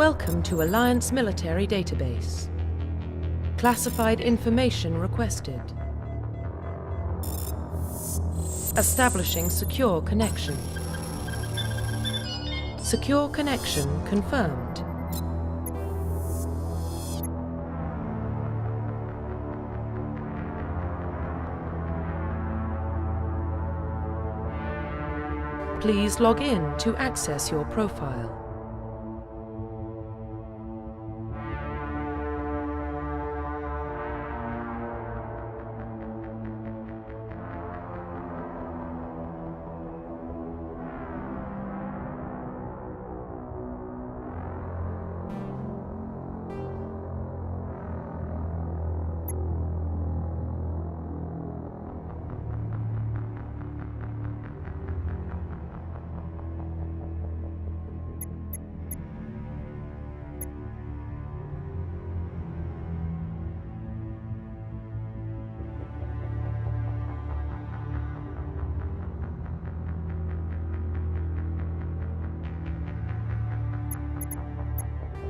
Welcome to Alliance Military Database. Classified information requested. Establishing secure connection. Secure connection confirmed. Please log in to access your profile.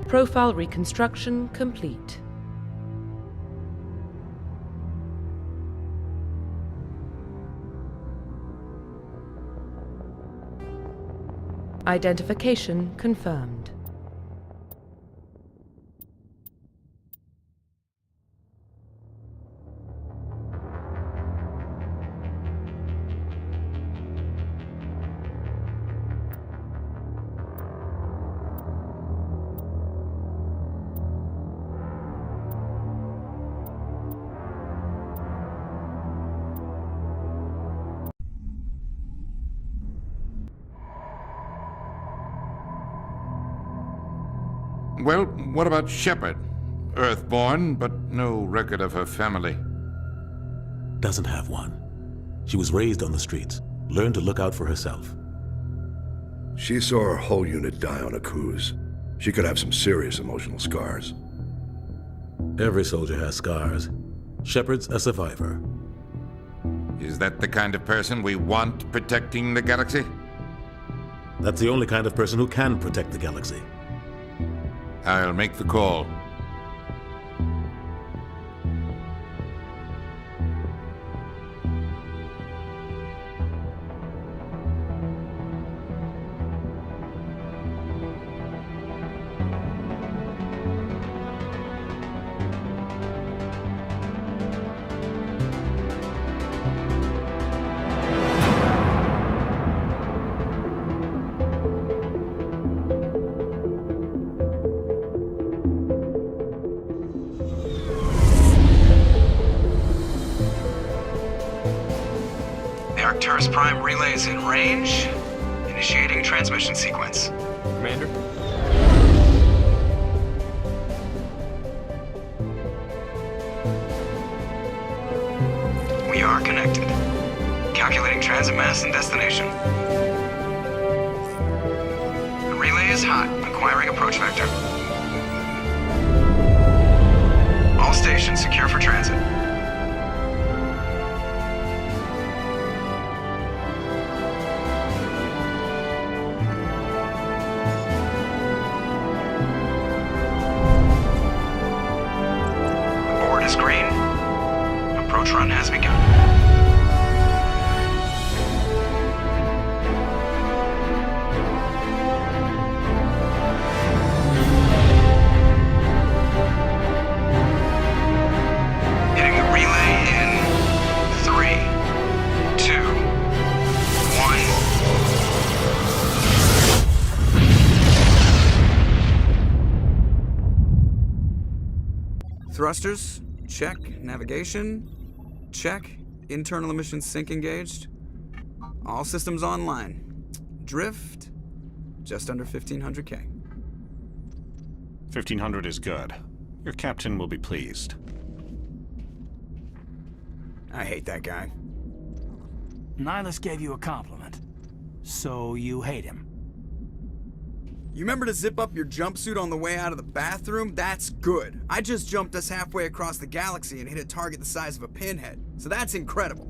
Profile reconstruction complete. Identification confirmed. Well, what about Shepard? Earthborn, but no record of her family. Doesn't have one. She was raised on the streets, learned to look out for herself. She saw her whole unit die on a cruise. She could have some serious emotional scars. Every soldier has scars. Shepard's a survivor. Is that the kind of person we want protecting the galaxy? That's the only kind of person who can protect the galaxy. I'll make the call. Arcturus Prime relay is in range. Initiating transmission sequence. Commander? We are connected. Calculating transit mass and destination. The relay is hot. Acquiring approach vector. All stations secure for transit. Green. Approach run has begun. Hitting the relay in 3, 2, 1. Thrusters? Check. Navigation? Check. Internal emissions sync engaged. All systems online. Drift? Just under 1500K. 1500 is good. Your captain will be pleased. I hate that guy. Nihilus gave you a compliment. So you hate him. You remember to zip up your jumpsuit on the way out of the bathroom? That's good. I just jumped us halfway across the galaxy and hit a target the size of a pinhead. So that's incredible.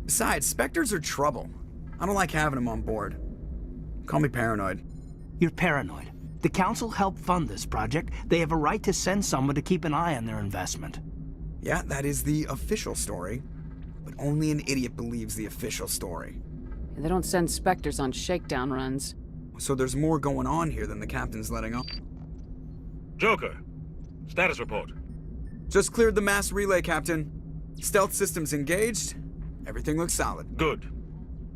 Besides, Spectres are trouble. I don't like having them on board. Call me paranoid. You're paranoid. The Council helped fund this project. They have a right to send someone to keep an eye on their investment. Yeah, that is the official story. But only an idiot believes the official story. They don't send Spectres on shakedown runs. So there's more going on here than the captain's letting on. Joker, status report. Just cleared the mass relay, Captain. Stealth systems engaged. Everything looks solid. Good.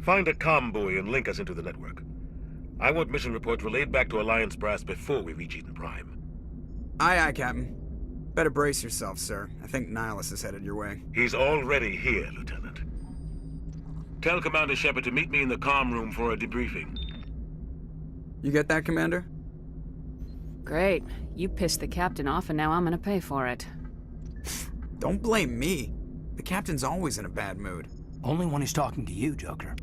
Find a comm buoy and link us into the network. I want mission reports relayed back to Alliance Brass before we reach Eden Prime. Aye, aye, Captain. Better brace yourself, sir. I think Nihilus is headed your way. He's already here, Lieutenant. Tell Commander Shepard to meet me in the comm room for a debriefing. You get that, Commander? Great. You pissed the captain off and now I'm gonna pay for it. Don't blame me. The captain's always in a bad mood. Only when he's talking to you, Joker.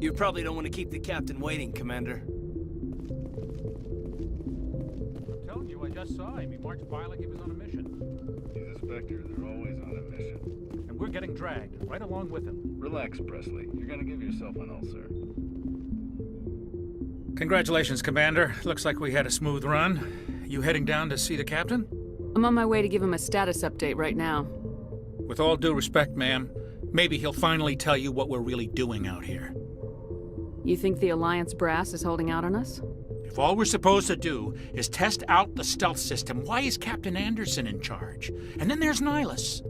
You probably don't want to keep the captain waiting, Commander. I'm telling you, I just saw him. He marched by like he was on a mission. He's a Spectre. They're always on a mission. And we're getting dragged, right along with him. Relax, Presley. You're gonna give yourself an ulcer. Congratulations, Commander. Looks like we had a smooth run. You heading down to see the captain? I'm on my way to give him a status update right now. With all due respect, ma'am, maybe he'll finally tell you what we're really doing out here. You think the Alliance brass is holding out on us? If all we're supposed to do is test out the stealth system, why is Captain Anderson in charge? And then there's Nihilus.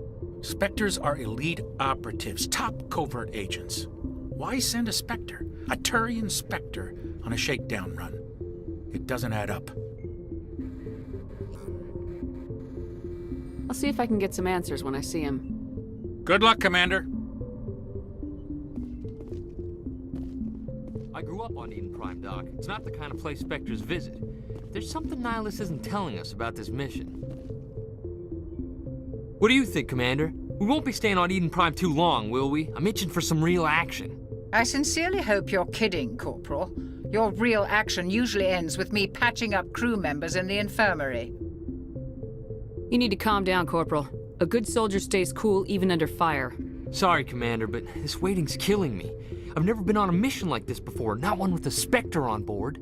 Spectres are elite operatives, top covert agents. Why send a Spectre, a Turian Spectre, on a shakedown run? It doesn't add up. I'll see if I can get some answers when I see him. Good luck, Commander. I grew up on Eden Prime, Doc. It's not the kind of place Spectres visit. There's something Nihilus isn't telling us about this mission. What do you think, Commander? We won't be staying on Eden Prime too long, will we? I'm itching for some real action. I sincerely hope you're kidding, Corporal. Your real action usually ends with me patching up crew members in the infirmary. You need to calm down, Corporal. A good soldier stays cool even under fire. Sorry, Commander, but this waiting's killing me. I've never been on a mission like this before, not one with a Spectre on board.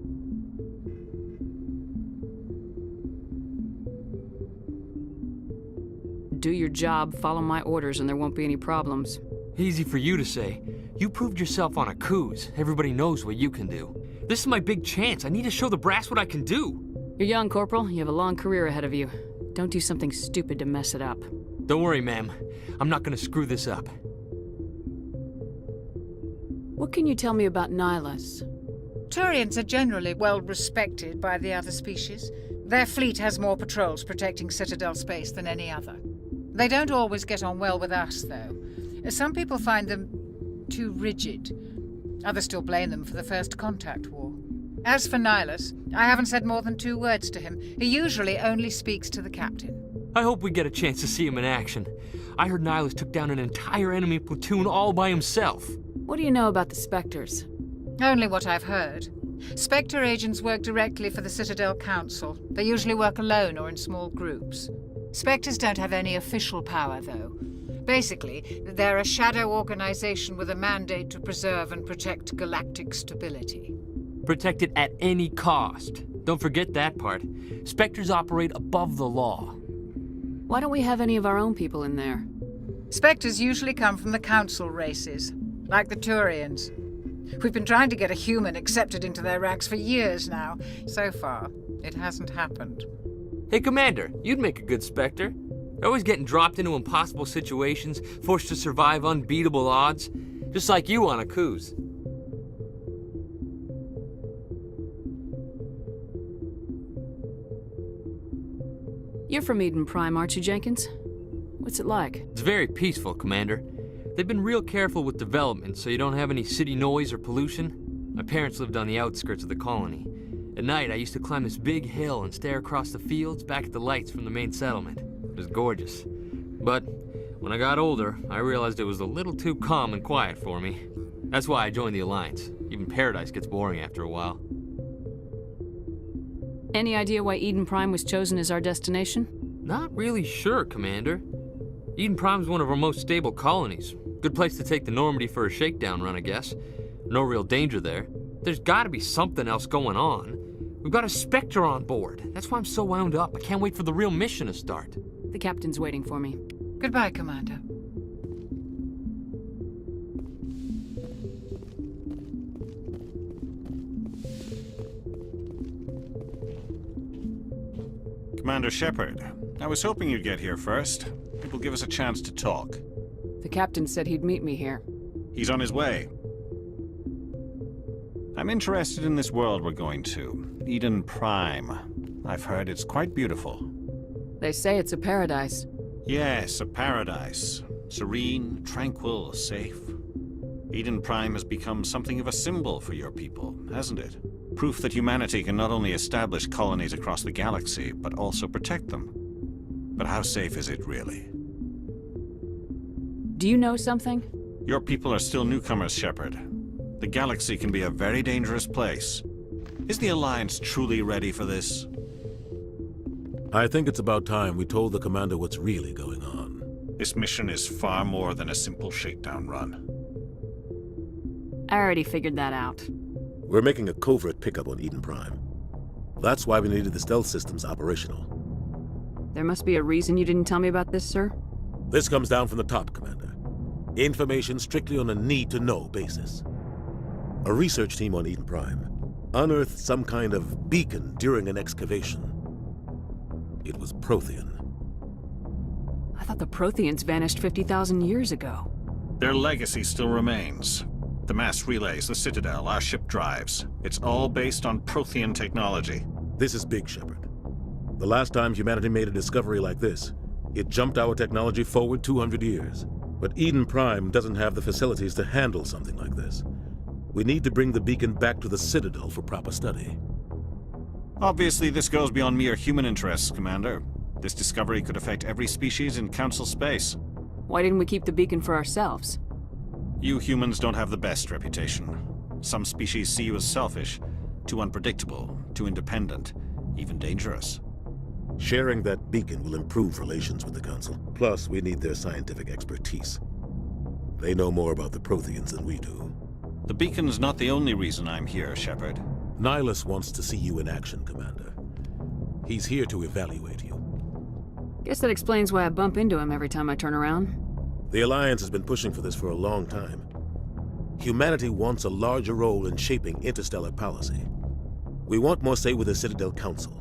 Do your job, follow my orders, and there won't be any problems. Easy for you to say. You proved yourself on Akuz. Everybody knows what you can do. This is my big chance. I need to show the brass what I can do. You're young, Corporal. You have a long career ahead of you. Don't do something stupid to mess it up. Don't worry, ma'am. I'm not gonna screw this up. What can you tell me about Nihilus? Turians are generally well respected by the other species. Their fleet has more patrols protecting Citadel space than any other. They don't always get on well with us, though. Some people find them too rigid. Others still blame them for the First Contact War. As for Nihilus, I haven't said more than 2 words to him. He usually only speaks to the captain. I hope we get a chance to see him in action. I heard Nihilus took down an entire enemy platoon all by himself. What do you know about the Spectres? Only what I've heard. Spectre agents work directly for the Citadel Council. They usually work alone or in small groups. Spectres don't have any official power, though. Basically, they're a shadow organization with a mandate to preserve and protect galactic stability. Protect it at any cost. Don't forget that part. Spectres operate above the law. Why don't we have any of our own people in there? Spectres usually come from the Council races, like the Turians. We've been trying to get a human accepted into their ranks for years now. So far, it hasn't happened. Hey, Commander, you'd make a good Spectre. They're always getting dropped into impossible situations, forced to survive unbeatable odds. Just like you on Akuz. You're from Eden Prime, aren't you, Jenkins? What's it like? It's very peaceful, Commander. They've been real careful with development, so you don't have any city noise or pollution. My parents lived on the outskirts of the colony. At night, I used to climb this big hill and stare across the fields back at the lights from the main settlement. It was gorgeous. But when I got older, I realized it was a little too calm and quiet for me. That's why I joined the Alliance. Even Paradise gets boring after a while. Any idea why Eden Prime was chosen as our destination? Not really sure, Commander. Eden Prime's one of our most stable colonies. Good place to take the Normandy for a shakedown run, I guess. No real danger there. There's gotta be something else going on. We've got a Spectre on board. That's why I'm so wound up. I can't wait for the real mission to start. The captain's waiting for me. Goodbye, Commander. Commander Shepard, I was hoping you'd get here first. It will give us a chance to talk. The captain said he'd meet me here. He's on his way. I'm interested in this world we're going to, Eden Prime. I've heard it's quite beautiful. They say it's a paradise. Yes, a paradise. Serene, tranquil, safe. Eden Prime has become something of a symbol for your people, hasn't it? Proof that humanity can not only establish colonies across the galaxy, but also protect them. But how safe is it really? Do you know something? Your people are still newcomers, Shepard. The galaxy can be a very dangerous place. Is the Alliance truly ready for this? I think it's about time we told the Commander what's really going on. This mission is far more than a simple shakedown run. I already figured that out. We're making a covert pickup on Eden Prime. That's why we needed the stealth systems operational. There must be a reason you didn't tell me about this, sir? This comes down from the top, Commander. Information strictly on a need-to-know basis. A research team on Eden Prime unearthed some kind of beacon during an excavation. It was Prothean. I thought the Protheans vanished 50,000 years ago. Their legacy still remains. The mass relays, the Citadel, our ship drives. It's all based on Prothean technology. This is big, Shepard. The last time humanity made a discovery like this, it jumped our technology forward 200 years. But Eden Prime doesn't have the facilities to handle something like this. We need to bring the beacon back to the Citadel for proper study. Obviously, this goes beyond mere human interests, Commander. This discovery could affect every species in Council space. Why didn't we keep the beacon for ourselves? You humans don't have the best reputation. Some species see you as selfish, too unpredictable, too independent, even dangerous. Sharing that beacon will improve relations with the Council. Plus, we need their scientific expertise. They know more about the Protheans than we do. The beacon's not the only reason I'm here, Shepard. Nihilus wants to see you in action, Commander. He's here to evaluate you. Guess that explains why I bump into him every time I turn around. The Alliance has been pushing for this for a long time. Humanity wants a larger role in shaping interstellar policy. We want more say with the Citadel Council.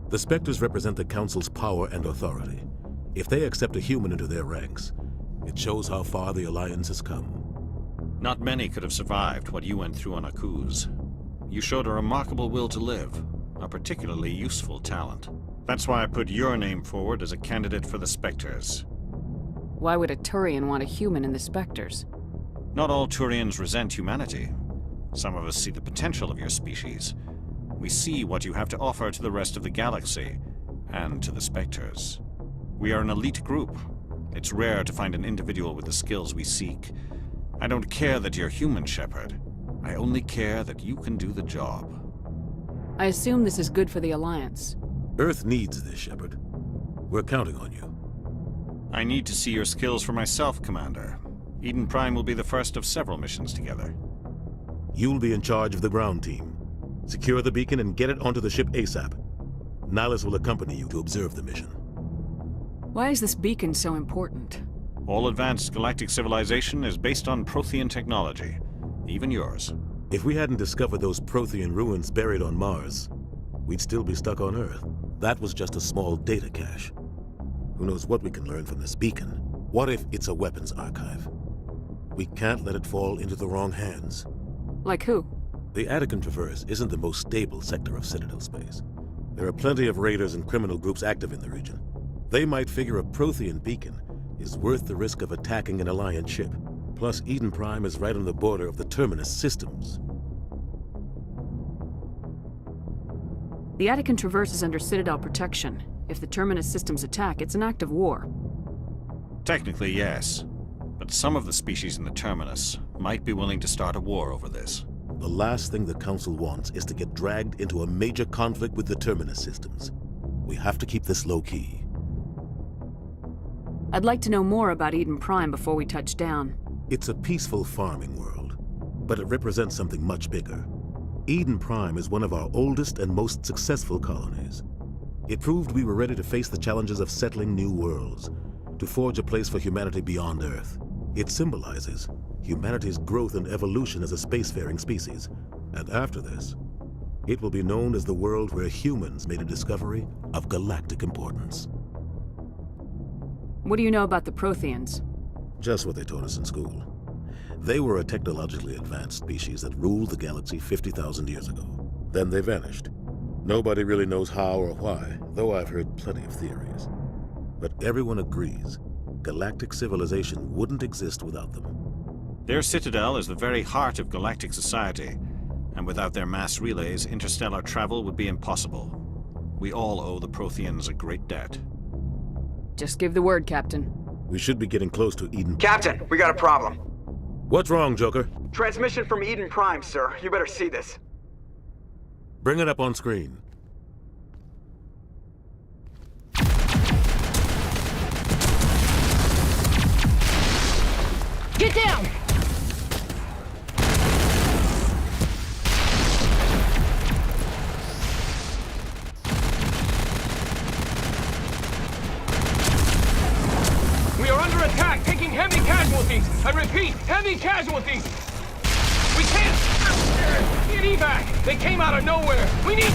The Spectres represent the Council's power and authority. If they accept a human into their ranks, it shows how far the Alliance has come. Not many could have survived what you went through on Akuz. You showed a remarkable will to live, a particularly useful talent. That's why I put your name forward as a candidate for the Spectres. Why would a Turian want a human in the Spectres? Not all Turians resent humanity. Some of us see the potential of your species. We see what you have to offer to the rest of the galaxy, and to the Spectres. We are an elite group. It's rare to find an individual with the skills we seek. I don't care that you're human, Shepard. I only care that you can do the job. I assume this is good for the Alliance. Earth needs this, Shepard. We're counting on you. I need to see your skills for myself, Commander. Eden Prime will be the first of several missions together. You'll be in charge of the ground team. Secure the beacon and get it onto the ship ASAP. Nihilus will accompany you to observe the mission. Why is this beacon so important? All advanced galactic civilization is based on Prothean technology. Even yours. If we hadn't discovered those Prothean ruins buried on Mars, we'd still be stuck on Earth. That was just a small data cache. Who knows what we can learn from this beacon? What if it's a weapons archive? We can't let it fall into the wrong hands. Like who? The Attican Traverse isn't the most stable sector of Citadel space. There are plenty of raiders and criminal groups active in the region. They might figure a Prothean beacon is worth the risk of attacking an Alliance ship. Plus, Eden Prime is right on the border of the Terminus systems. The Attican Traverse is under Citadel protection. If the Terminus systems attack, it's an act of war. Technically, yes. But some of the species in the Terminus might be willing to start a war over this. The last thing the Council wants is to get dragged into a major conflict with the Terminus systems. We have to keep this low-key. I'd like to know more about Eden Prime before we touch down. It's a peaceful farming world. but it represents something much bigger. Eden Prime is one of our oldest and most successful colonies. It proved we were ready to face the challenges of settling new worlds, to forge a place for humanity beyond Earth. It symbolizes humanity's growth and evolution as a spacefaring species. And after this, it will be known as the world where humans made a discovery of galactic importance. What do you know about the Protheans? Just what they taught us in school. They were a technologically advanced species that ruled the galaxy 50,000 years ago. Then they vanished. Nobody really knows how or why, though I've heard plenty of theories. But everyone agrees galactic civilization wouldn't exist without them. Their citadel is the very heart of galactic society, and without their mass relays, interstellar travel would be impossible. We all owe the Protheans a great debt. Just give the word, Captain. We should be getting close to Eden. Captain, we got a problem. What's wrong, Joker? Transmission from Eden Prime, sir. You better see this. Bring it up on screen. Get down! We are under attack, taking heavy casualties. I repeat, heavy casualties. We can't get evac. They came out of nowhere. We need...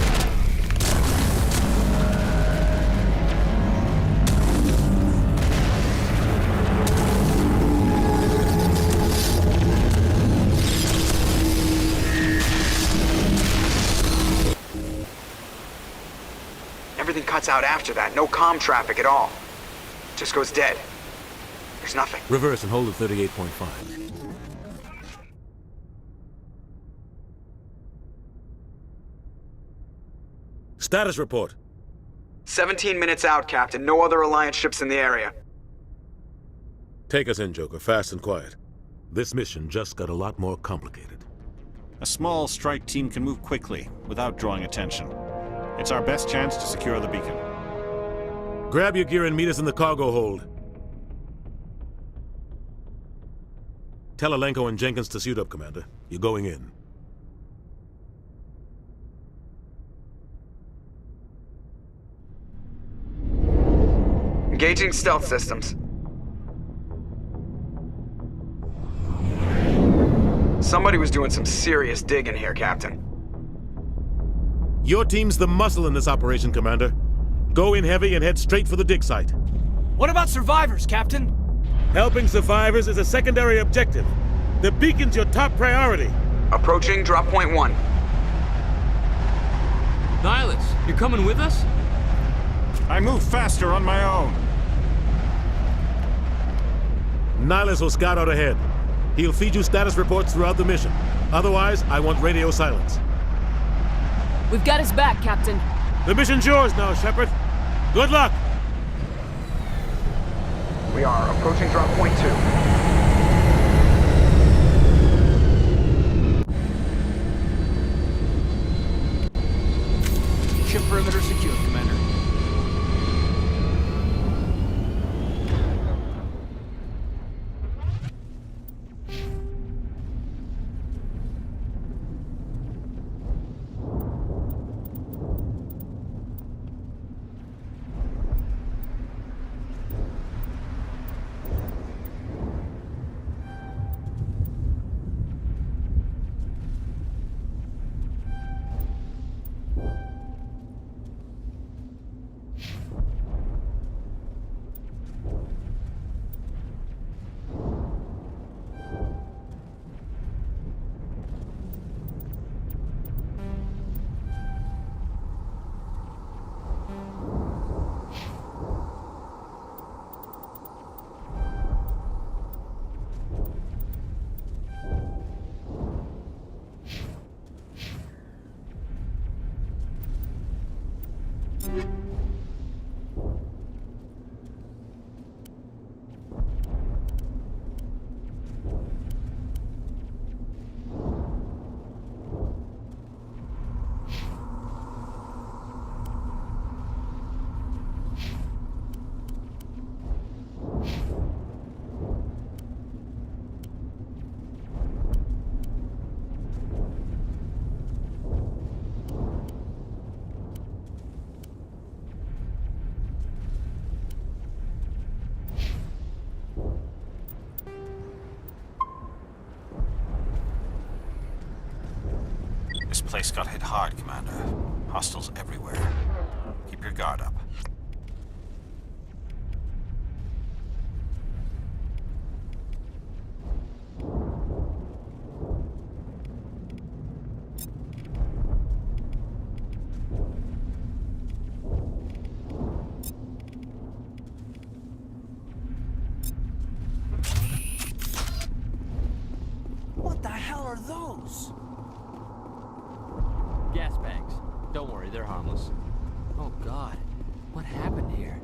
Everything cuts out after that. No comm traffic at all. Just goes dead. There's nothing. Reverse and hold at 38.5. Status report. 17 minutes out, Captain. No other Alliance ships in the area. Take us in, Joker, fast and quiet. This mission just got a lot more complicated. A small strike team can move quickly, without drawing attention. It's our best chance to secure the beacon. Grab your gear and meet us in the cargo hold. Tell Alenko and Jenkins to suit up, Commander. You're going in. Engaging stealth systems. Somebody was doing some serious digging here, Captain. Your team's the muscle in this operation, Commander. Go in heavy and head straight for the dig site. What about survivors, Captain? Helping survivors is a secondary objective. The beacon's your top priority. Approaching drop point 1. Nihilus, you're coming with us? I move faster on my own. Nihilus will scout out ahead. He'll feed you status reports throughout the mission. Otherwise, I want radio silence. We've got his back, Captain. The mission's yours now, Shepard. Good luck! We are approaching drop point 2. Ship perimeter secure, Commander. Place got hit hard, Commander. Hostiles everywhere. Keep your guard up. What the hell are those? Gas bags. Don't worry, they're harmless. Oh God, what happened here?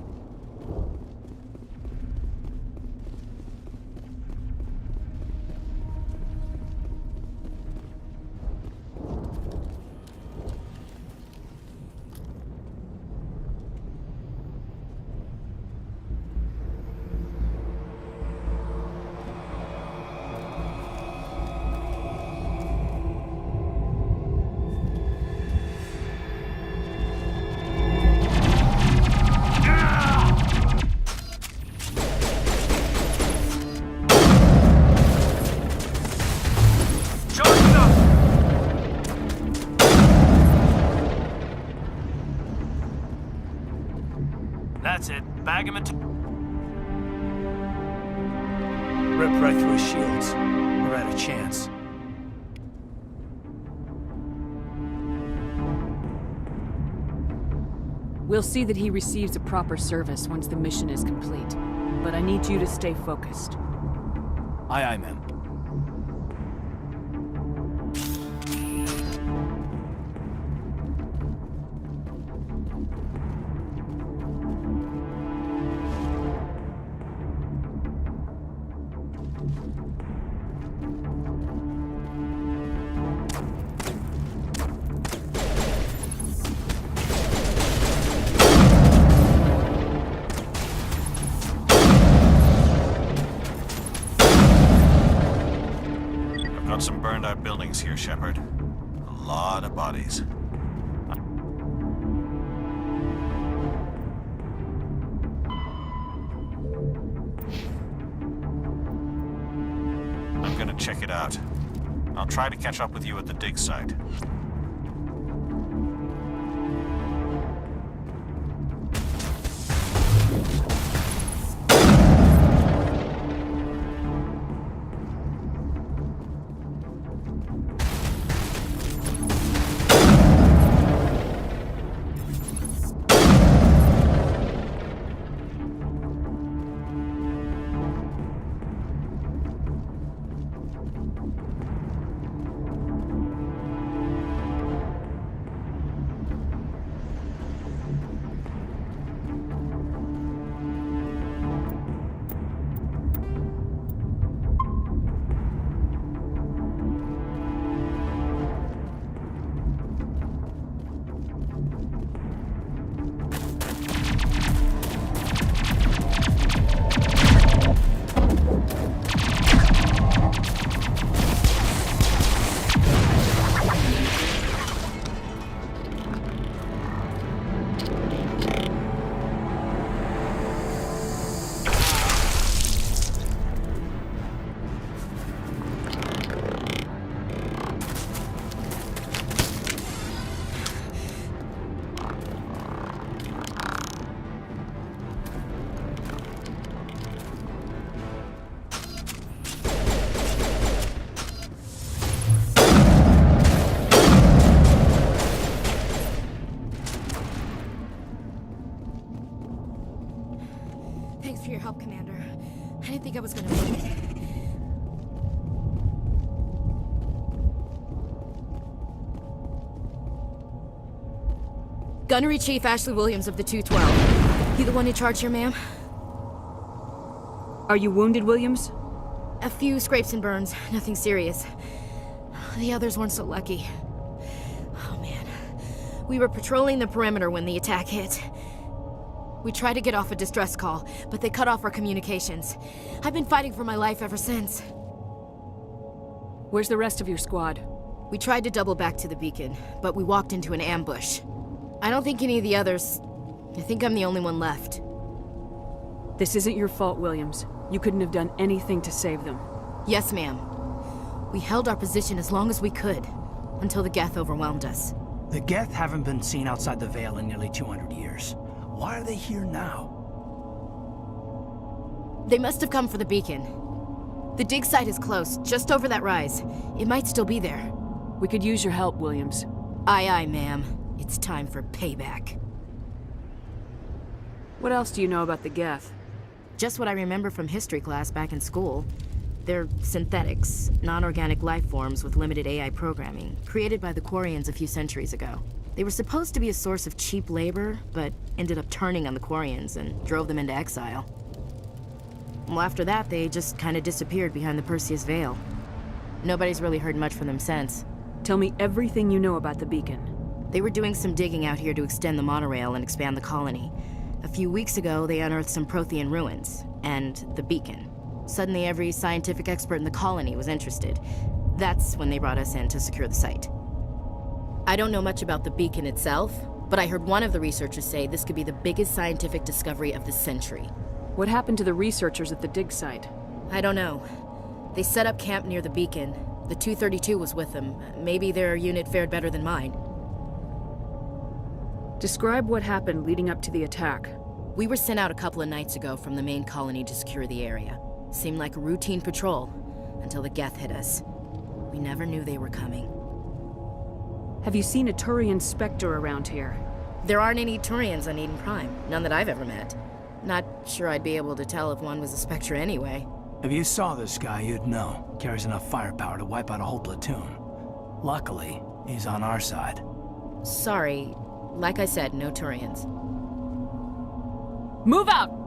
That's it. Bag him and rip right through his shields. We're out of chance. We'll see that he receives a proper service once the mission is complete. But I need you to stay focused. Aye, aye, ma'am. Got some burned out buildings here, Shepard. A lot of bodies. I'm gonna check it out. I'll try to catch up with you at the dig site. Thanks for your help, Commander. I didn't think I was gonna make it. Gunnery Chief Ashley Williams of the 212. You the one in charge here, ma'am? Are you wounded, Williams? A few scrapes and burns, nothing serious. The others weren't so lucky. Oh man. We were patrolling the perimeter when the attack hit. We tried to get off a distress call, but they cut off our communications. I've been fighting for my life ever since. Where's the rest of your squad? We tried to double back to the beacon, but we walked into an ambush. I don't think any of the others... I think I'm the only one left. This isn't your fault, Williams. You couldn't have done anything to save them. Yes, ma'am. We held our position as long as we could. until the Geth overwhelmed us. The Geth haven't been seen outside the Veil in nearly 200 years. Why are they here now? They must have come for the beacon. The dig site is close, just over that rise. It might still be there. We could use your help, Williams. Aye, aye, ma'am. It's time for payback. What else do you know about the Geth? Just what I remember from history class back in school. They're synthetics, non-organic life forms with limited AI programming, created by the Quarians a few centuries ago. They were supposed to be a source of cheap labor, but ended up turning on the Quarians and drove them into exile. Well, after that, they just kind of disappeared behind the Perseus Veil. Nobody's really heard much from them since. Tell me everything you know about the beacon. They were doing some digging out here to extend the monorail and expand the colony. A few weeks ago, they unearthed some Prothean ruins, and the beacon. Suddenly, every scientific expert in the colony was interested. That's when they brought us in to secure the site. I don't know much about the beacon itself, but I heard one of the researchers say this could be the biggest scientific discovery of the century. What happened to the researchers at the dig site? I don't know. They set up camp near the beacon. The 232 was with them. Maybe their unit fared better than mine. Describe what happened leading up to the attack. We were sent out a couple of nights ago from the main colony to secure the area. Seemed like a routine patrol, until the Geth hit us. We never knew they were coming. Have you seen a Turian Spectre around here? There aren't any Turians on Eden Prime. None that I've ever met. Not sure I'd be able to tell if one was a Spectre anyway. If you saw this guy, you'd know. Carries enough firepower to wipe out a whole platoon. Luckily, he's on our side. Sorry. Like I said, no Turians. Move out!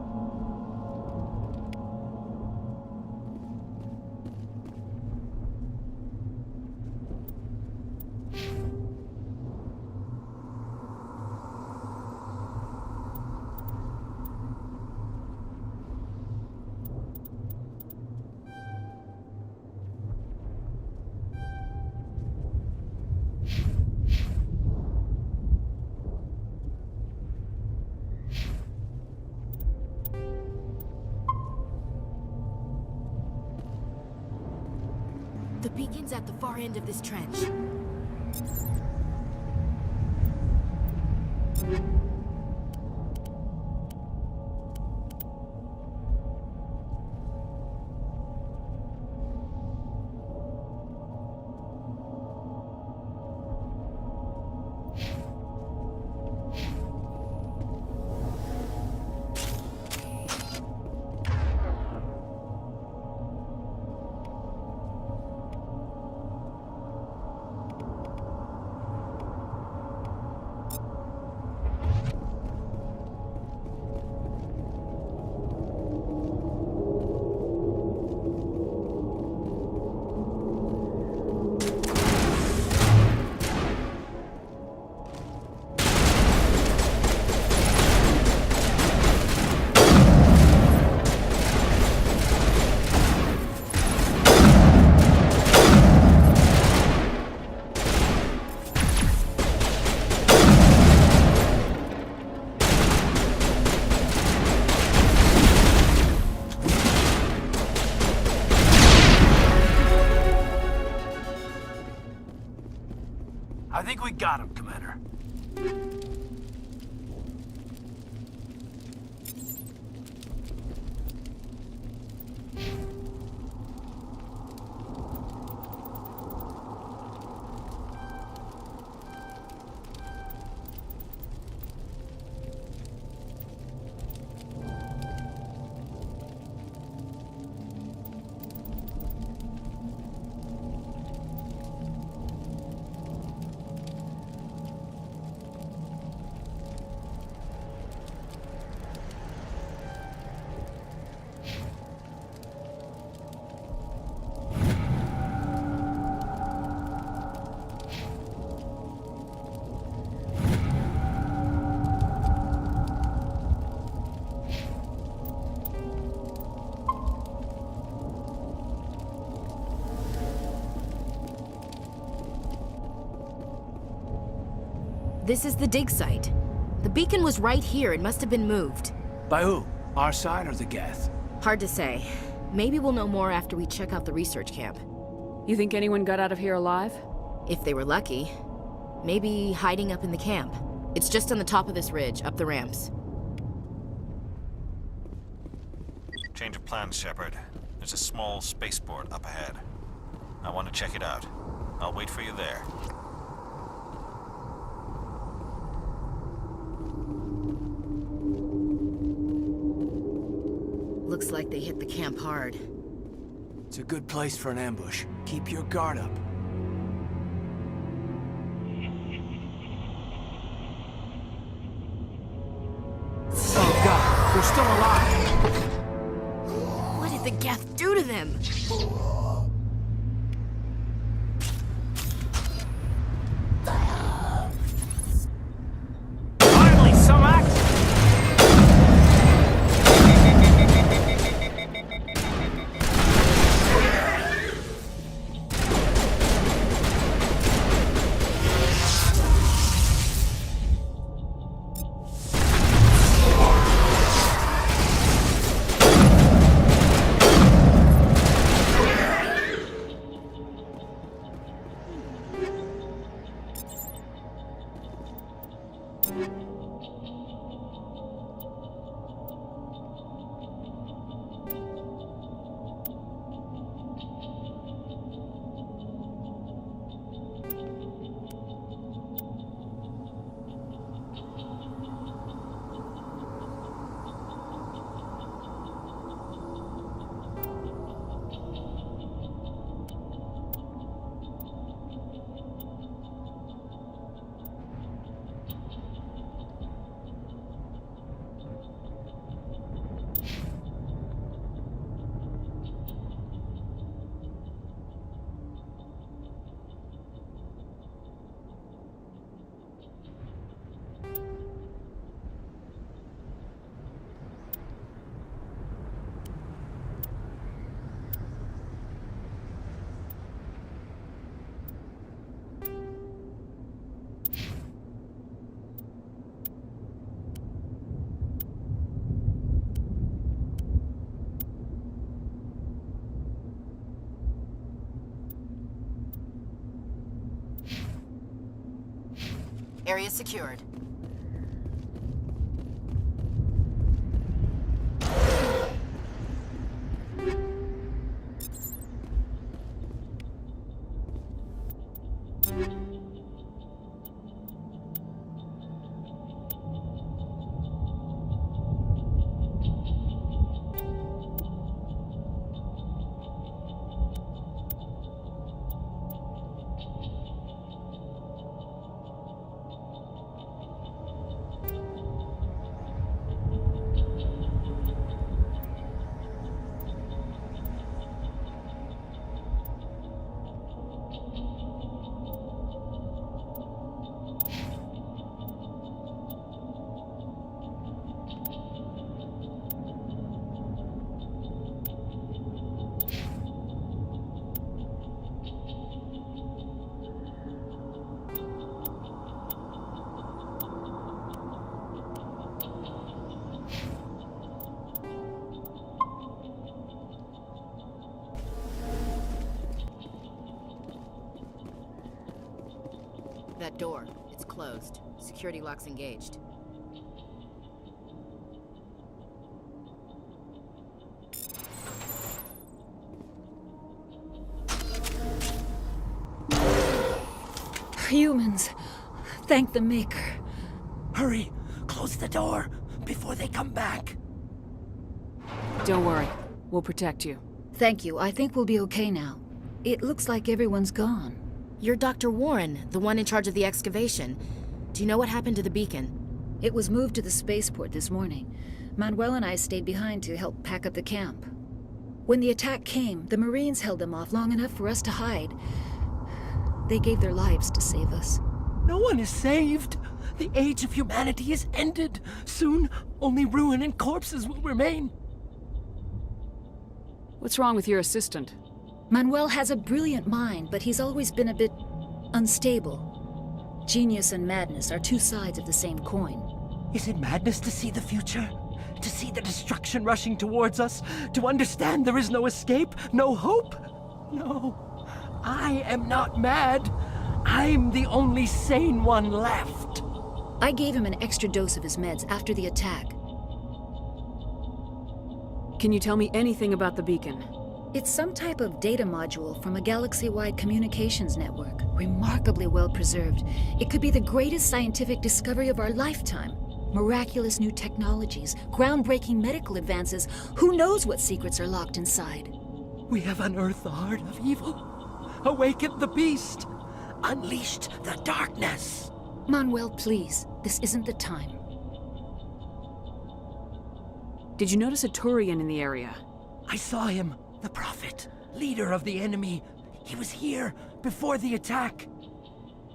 The beacon's at the far end of this trench. I think we got him, Commander. This is the dig site. The beacon was right here. It must have been moved. By who? Our side or the Geth? Hard to say. Maybe we'll know more after we check out the research camp. You think anyone got out of here alive? If they were lucky, maybe hiding up in the camp. It's just on the top of this ridge, up the ramps. Change of plans, Shepard. There's a small spaceport up ahead. I want to check it out. I'll wait for you there. Looks like they hit the camp hard. It's a good place for an ambush. Keep your guard up. Oh god, they're still alive! What did the Geth do to them? Finally, some action! Area secured. That door, it's closed. Security lock's engaged. Humans. Thank the Maker. Hurry! Close the door before they come back. Don't worry. We'll protect you. Thank you. I think we'll be okay now. It looks like everyone's gone. You're Dr. Warren, the one in charge of the excavation. Do you know what happened to the beacon? It was moved to the spaceport this morning. Manuel and I stayed behind to help pack up the camp. When the attack came, the Marines held them off long enough for us to hide. They gave their lives to save us. No one is saved. The age of humanity is ended. Soon, only ruin and corpses will remain. What's wrong with your assistant? Manuel has a brilliant mind, but he's always been a bit unstable. Genius and madness are two sides of the same coin. Is it madness to see the future? To see the destruction rushing towards us? To understand there is no escape? No hope? No. I am not mad. I'm the only sane one left. I gave him an extra dose of his meds after the attack. Can you tell me anything about the beacon? It's some type of data module from a galaxy-wide communications network. Remarkably well preserved. It could be the greatest scientific discovery of our lifetime. Miraculous new technologies, groundbreaking medical advances. Who knows what secrets are locked inside? We have unearthed the heart of evil, awakened the beast, unleashed the darkness. Manuel, please. This isn't the time. Did you notice a Turian in the area? I saw him, the Prophet, leader of the enemy. He was here before the attack.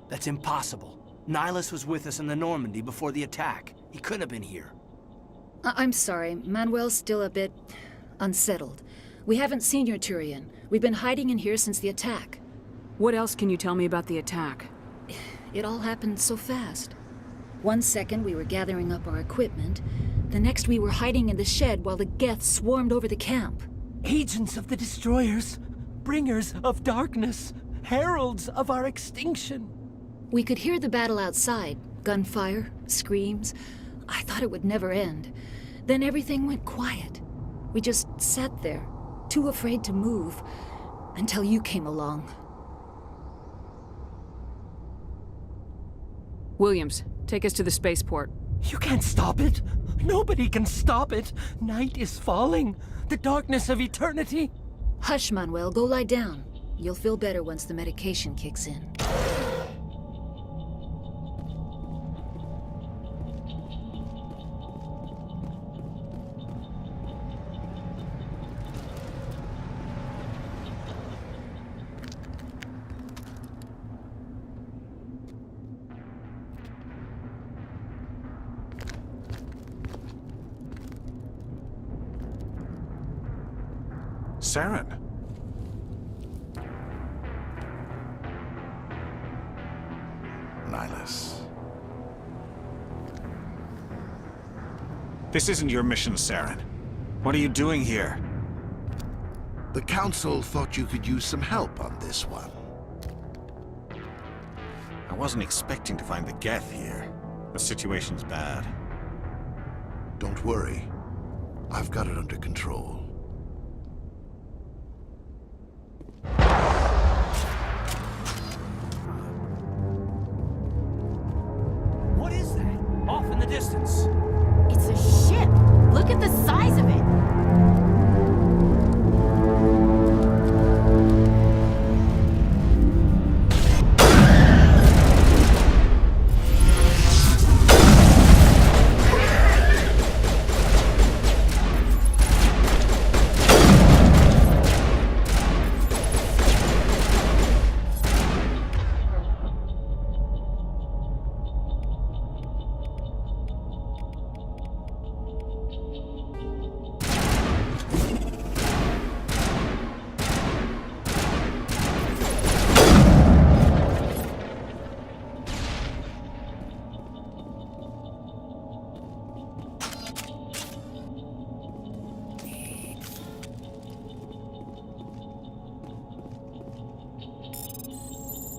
That's impossible. Nihilus was with us in the Normandy before the attack. He couldn't have been here. I'm sorry. Manuel's still a bit unsettled. We haven't seen your Turian. We've been hiding in here since the attack. What else can you tell me about the attack? It all happened so fast. 1 second we were gathering up our equipment. The next we were hiding in the shed while the Geth swarmed over the camp. Agents of the Destroyers, bringers of darkness, heralds of our extinction. We could hear the battle outside. Gunfire, screams. I thought it would never end. Then everything went quiet. We just sat there, too afraid to move, until you came along. Williams, take us to the spaceport. You can't stop it. Nobody can stop it. Night is falling. The darkness of eternity. Hush, Manuel. Go lie down. You'll feel better once the medication kicks in. Saren. Nihilus. This isn't your mission, Saren. What are you doing here? The Council thought you could use some help on this one. I wasn't expecting to find the Geth here. The situation's bad. Don't worry. I've got it under control. What is that? Off in the distance. It's a ship. Look at the size of it.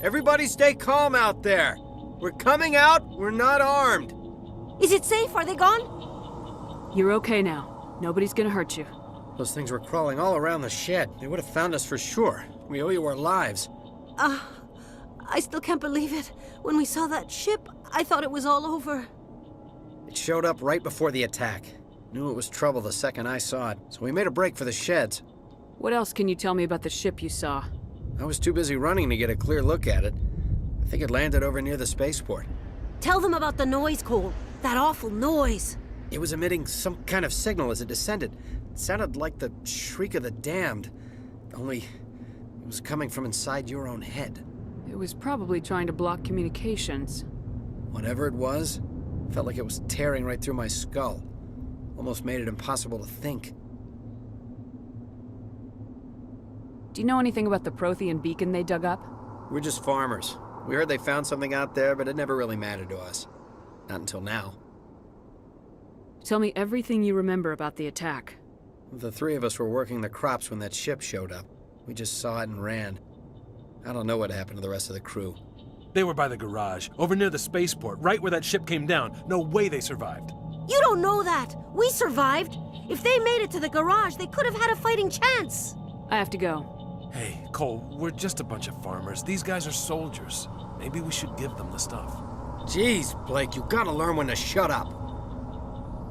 Everybody stay calm out there. We're coming out, we're not armed. Is it safe? Are they gone? You're okay now. Nobody's gonna hurt you. Those things were crawling all around the shed. They would have found us for sure. We owe you our lives. I still can't believe it. When we saw that ship, I thought it was all over. It showed up right before the attack. Knew it was trouble the second I saw it, so we made a break for the sheds. What else can you tell me about the ship you saw? I was too busy running to get a clear look at it. I think it landed over near the spaceport. Tell them about the noise, Cole. That awful noise. It was emitting some kind of signal as it descended. It sounded like the shriek of the damned. Only it was coming from inside your own head. It was probably trying to block communications. Whatever it was, felt like it was tearing right through my skull. Almost made it impossible to think. Do you know anything about the Prothean beacon they dug up? We're just farmers. We heard they found something out there, but it never really mattered to us. Not until now. Tell me everything you remember about the attack. The three of us were working the crops when that ship showed up. We just saw it and ran. I don't know what happened to the rest of the crew. They were by the garage, over near the spaceport, right where that ship came down. No way they survived. You don't know that. We survived. If they made it to the garage, they could have had a fighting chance. I have to go. Hey, Cole, we're just a bunch of farmers. These guys are soldiers. Maybe we should give them the stuff. Jeez, Blake, you gotta learn when to shut up.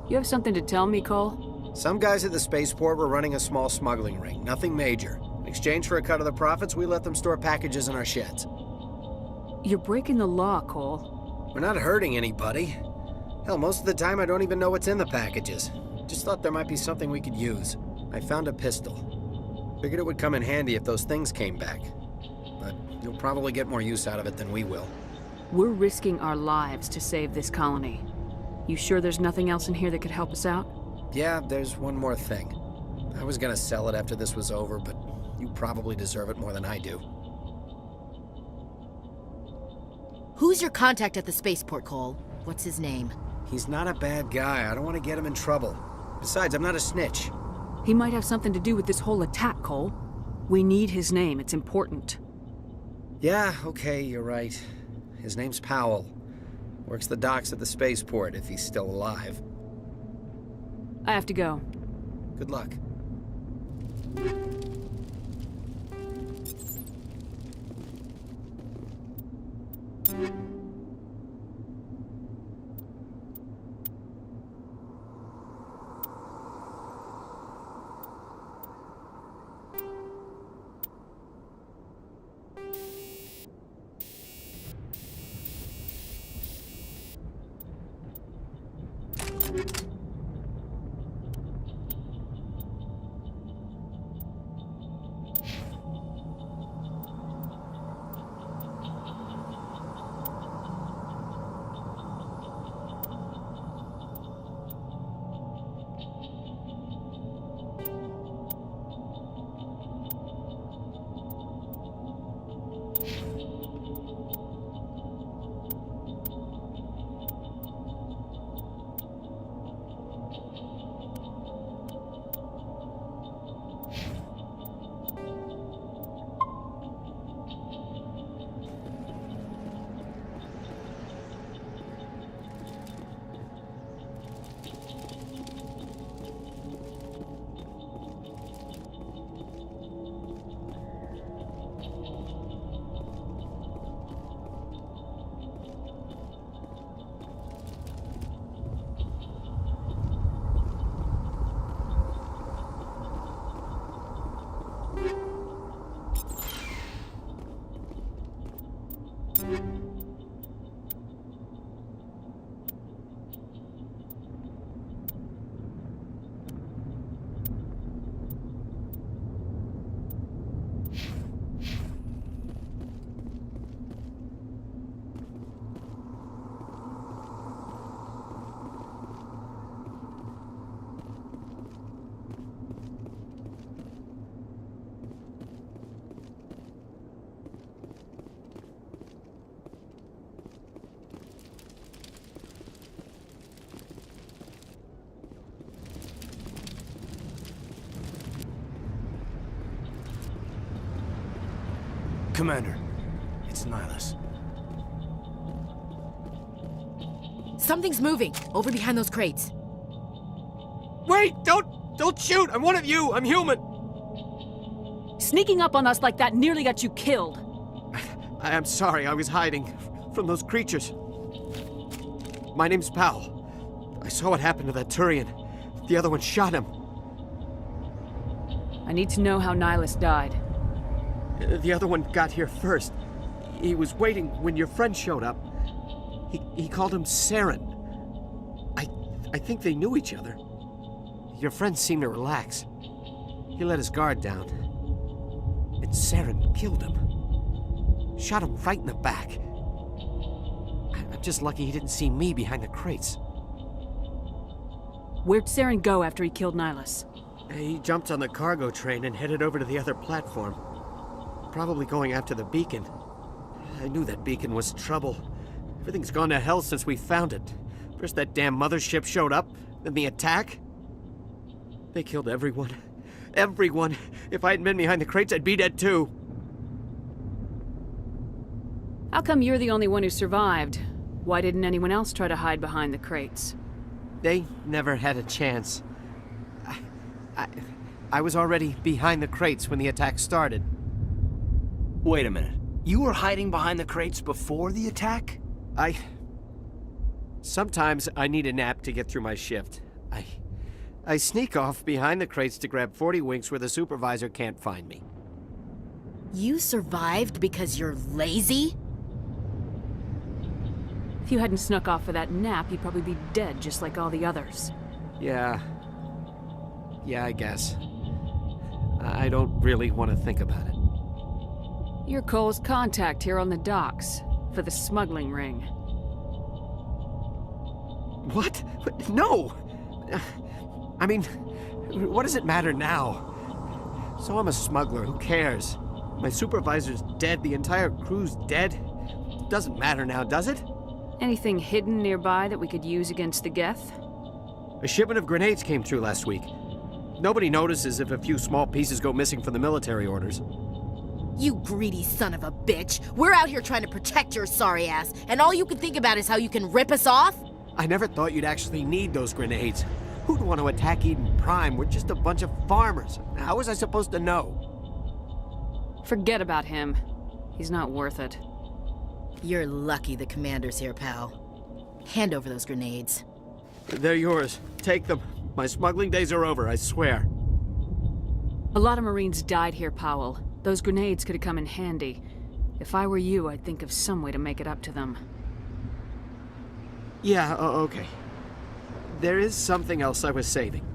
You have something to tell me, Cole? Some guys at the spaceport were running a small smuggling ring, nothing major. In exchange for a cut of the profits, we let them store packages in our sheds. You're breaking the law, Cole. We're not hurting anybody. Hell, most of the time I don't even know what's in the packages. Just thought there might be something we could use. I found a pistol. Figured it would come in handy if those things came back. But you'll probably get more use out of it than we will. We're risking our lives to save this colony. You sure there's nothing else in here that could help us out? Yeah, there's one more thing. I was gonna sell it after this was over, but you probably deserve it more than I do. Who's your contact at the spaceport, Cole? What's his name? He's not a bad guy. I don't want to get him in trouble. Besides, I'm not a snitch. He might have something to do with this whole attack, Cole. We need his name. It's important. Yeah, okay, you're right. His name's Powell. Works the docks at the spaceport, if he's still alive. I have to go. Good luck. Commander, it's Nihilus. Something's moving, over behind those crates. Wait! Don't shoot! I'm one of you! I'm human! Sneaking up on us like that nearly got you killed. I'm sorry, I was hiding from those creatures. My name's Powell. I saw what happened to that Turian. The other one shot him. I need to know how Nihilus died. The other one got here first. He was waiting when your friend showed up. He called him Saren. I think they knew each other. Your friend seemed to relax. He let his guard down. And Saren killed him. Shot him right in the back. I'm just lucky he didn't see me behind the crates. Where'd Saren go after he killed Nihilus? He jumped on the cargo train and headed over to the other platform. Probably going after the beacon. I knew that beacon was trouble. Everything's gone to hell since we found it. First that damn mothership showed up, then the attack. They killed everyone. Everyone. If I hadn't been behind the crates, I'd be dead too. How come you're the only one who survived? Why didn't anyone else try to hide behind the crates? They never had a chance. I was already behind the crates when the attack started. Wait a minute. You were hiding behind the crates before the attack? Sometimes I need a nap to get through my shift. I sneak off behind the crates to grab 40 winks where the supervisor can't find me. You survived because you're lazy? If you hadn't snuck off for that nap, you'd probably be dead just like all the others. Yeah, I guess. I don't really want to think about it. You're Cole's contact here on the docks, for the smuggling ring. What? No! I mean, what does it matter now? So I'm a smuggler, who cares? My supervisor's dead, the entire crew's dead. Doesn't matter now, does it? Anything hidden nearby that we could use against the Geth? A shipment of grenades came through last week. Nobody notices if a few small pieces go missing from the military orders. You greedy son of a bitch! We're out here trying to protect your sorry ass, and all you can think about is how you can rip us off? I never thought you'd actually need those grenades. Who'd want to attack Eden Prime? We're just a bunch of farmers. How was I supposed to know? Forget about him. He's not worth it. You're lucky the commander's here, pal. Hand over those grenades. They're yours. Take them. My smuggling days are over, I swear. A lot of Marines died here, Powell. Those grenades could have come in handy. If I were you, I'd think of some way to make it up to them. Yeah, okay. There is something else I was saving.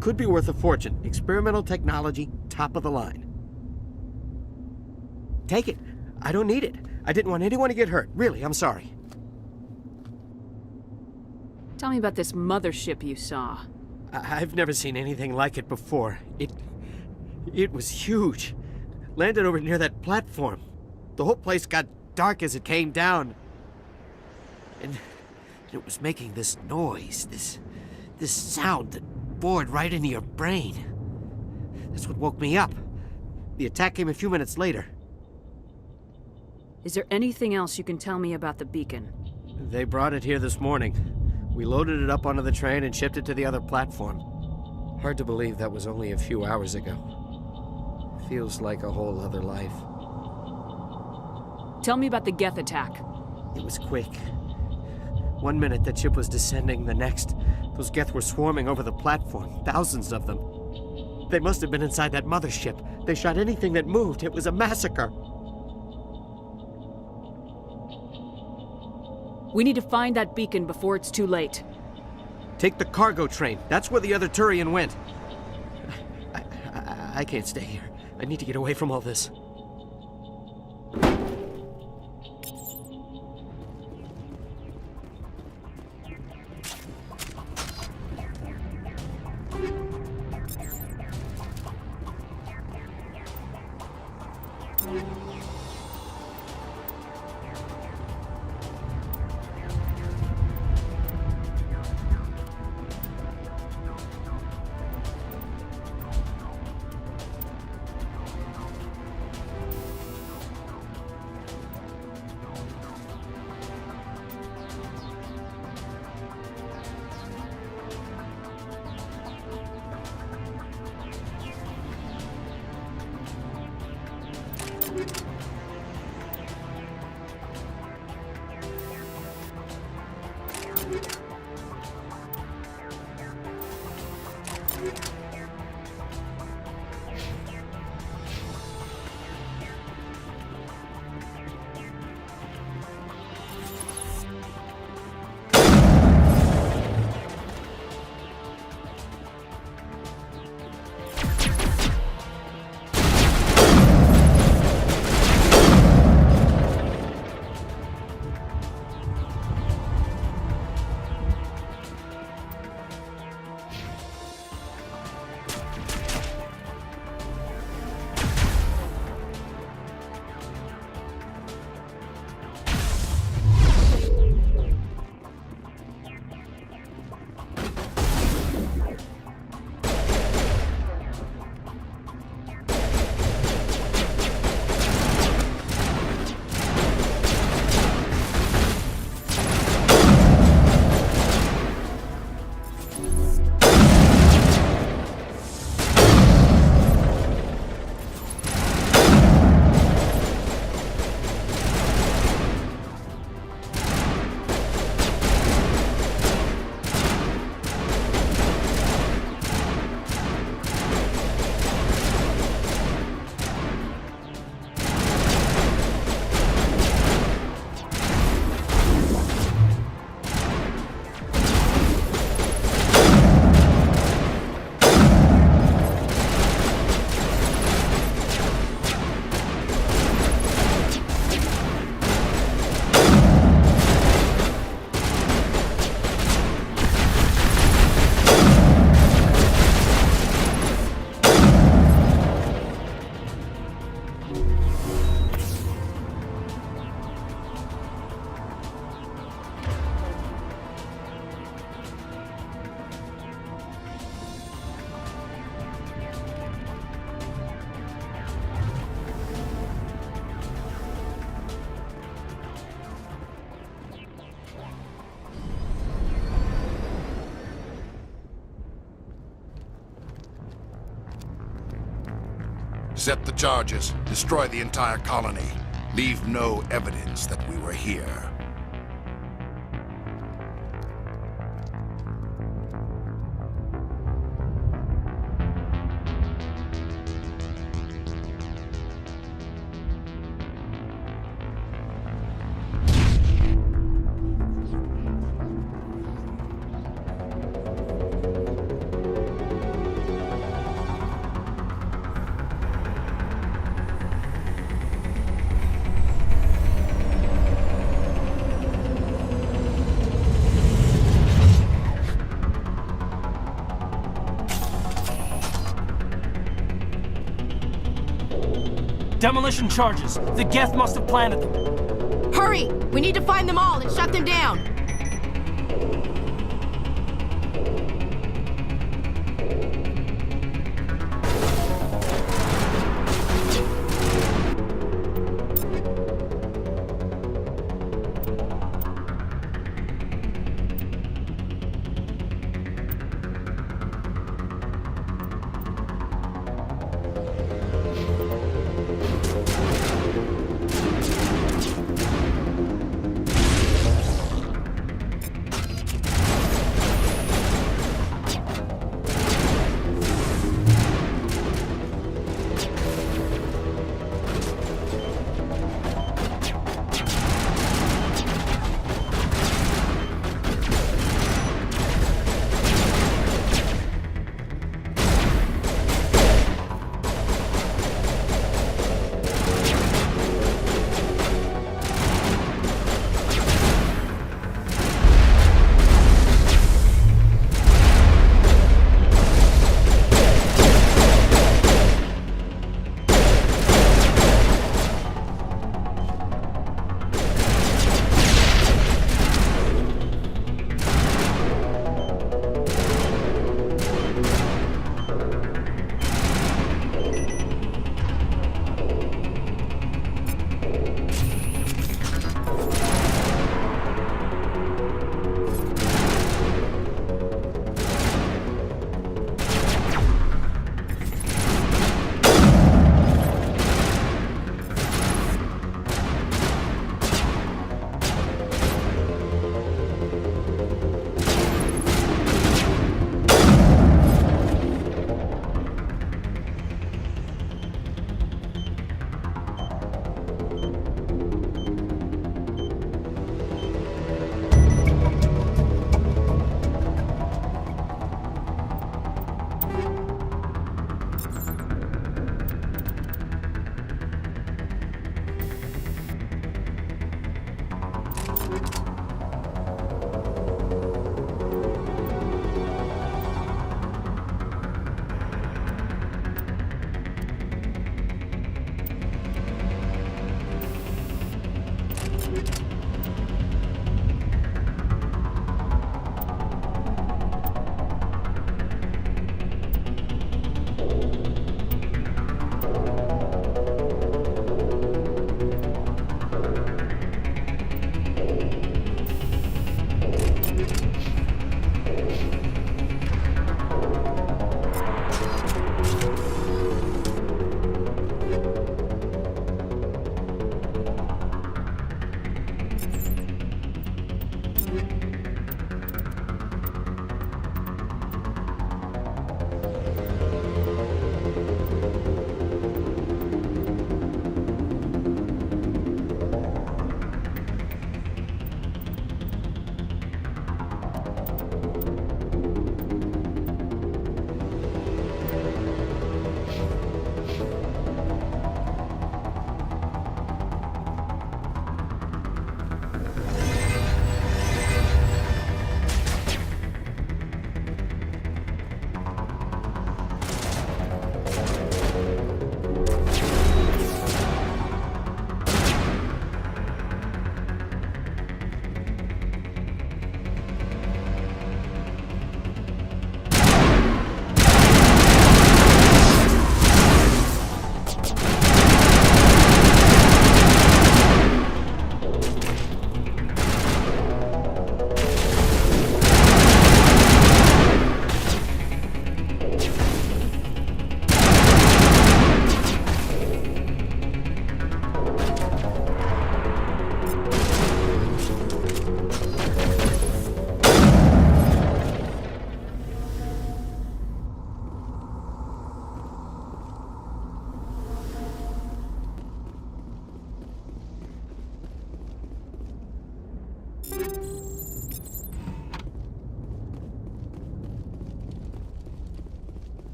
Could be worth a fortune. Experimental technology, top of the line. Take it. I don't need it. I didn't want anyone to get hurt. Really, I'm sorry. Tell me about this mothership you saw. I've never seen anything like it before. It was huge. Landed over near that platform. The whole place got dark as it came down. And it was making this noise, this sound that bored right into your brain. That's what woke me up. The attack came a few minutes later. Is there anything else you can tell me about the beacon? They brought it here this morning. We loaded it up onto the train and shipped it to the other platform. Hard to believe that was only a few hours ago. Feels like a whole other life. Tell me about the Geth attack. It was quick. 1 minute that ship was descending, the next, those Geth were swarming over the platform, thousands of them. They must have been inside that mothership. They shot anything that moved. It was a massacre. We need to find that beacon before it's too late. Take the cargo train. That's where the other Turian went. I can't stay here. I need to get away from all this. Set the charges. Destroy the entire colony. Leave no evidence that we were here. Demolition charges. The Geth must have planted them. Hurry! We need to find them all and shut them down.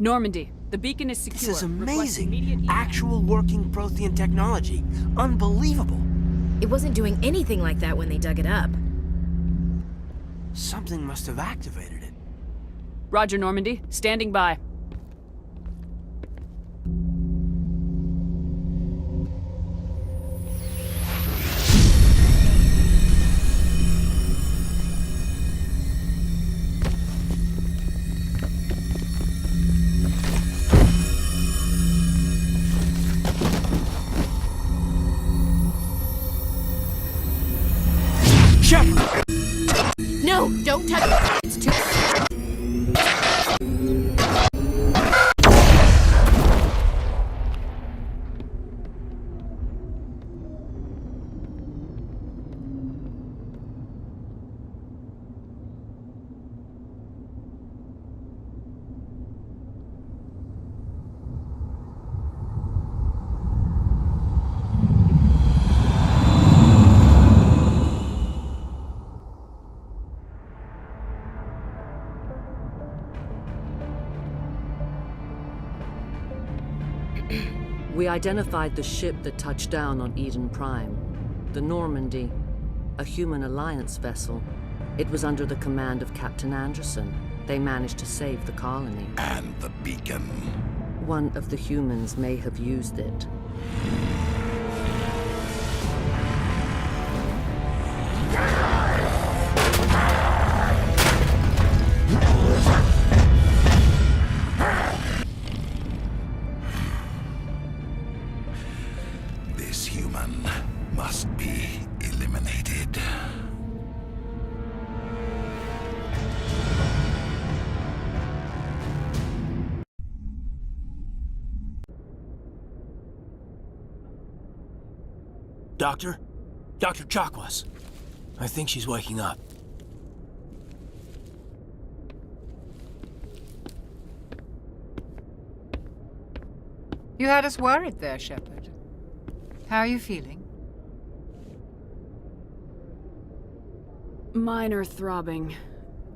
Normandy, the beacon is secure. This is Request amazing. immediate evac. Actual working Prothean technology. Unbelievable. It wasn't doing anything like that when they dug it up. Something must have activated it. Roger, Normandy. Standing by. No, don't touch it. It's too... We identified the ship that touched down on Eden Prime. The Normandy, a human alliance vessel. It was under the command of Captain Anderson. They managed to save the colony. And the beacon. One of the humans may have used it. This human must be eliminated. Doctor? Dr. Chakwas. I think she's waking up. You had us worried there, Shepard. How are you feeling? Minor throbbing.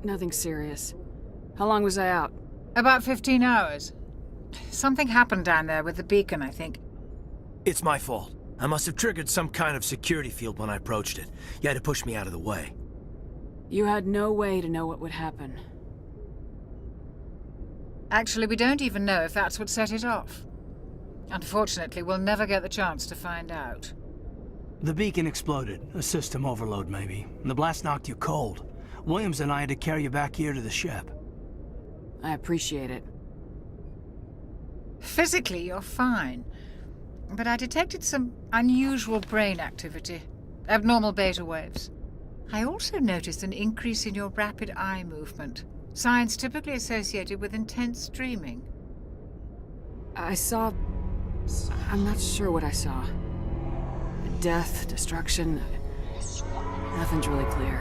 Nothing serious. How long was I out? About 15 hours. Something happened down there with the beacon, I think. It's my fault. I must have triggered some kind of security field when I approached it. You had to push me out of the way. You had no way to know what would happen. Actually, we don't even know if that's what set it off. Unfortunately, we'll never get the chance to find out. The beacon exploded. A system overload, maybe. And the blast knocked you cold. Williams and I had to carry you back here to the ship. I appreciate it. Physically, you're fine. But I detected some unusual brain activity. Abnormal beta waves. I also noticed an increase in your rapid eye movement. Signs typically associated with intense dreaming. I saw... I'm not sure what I saw. death, destruction. Nothing's really clear.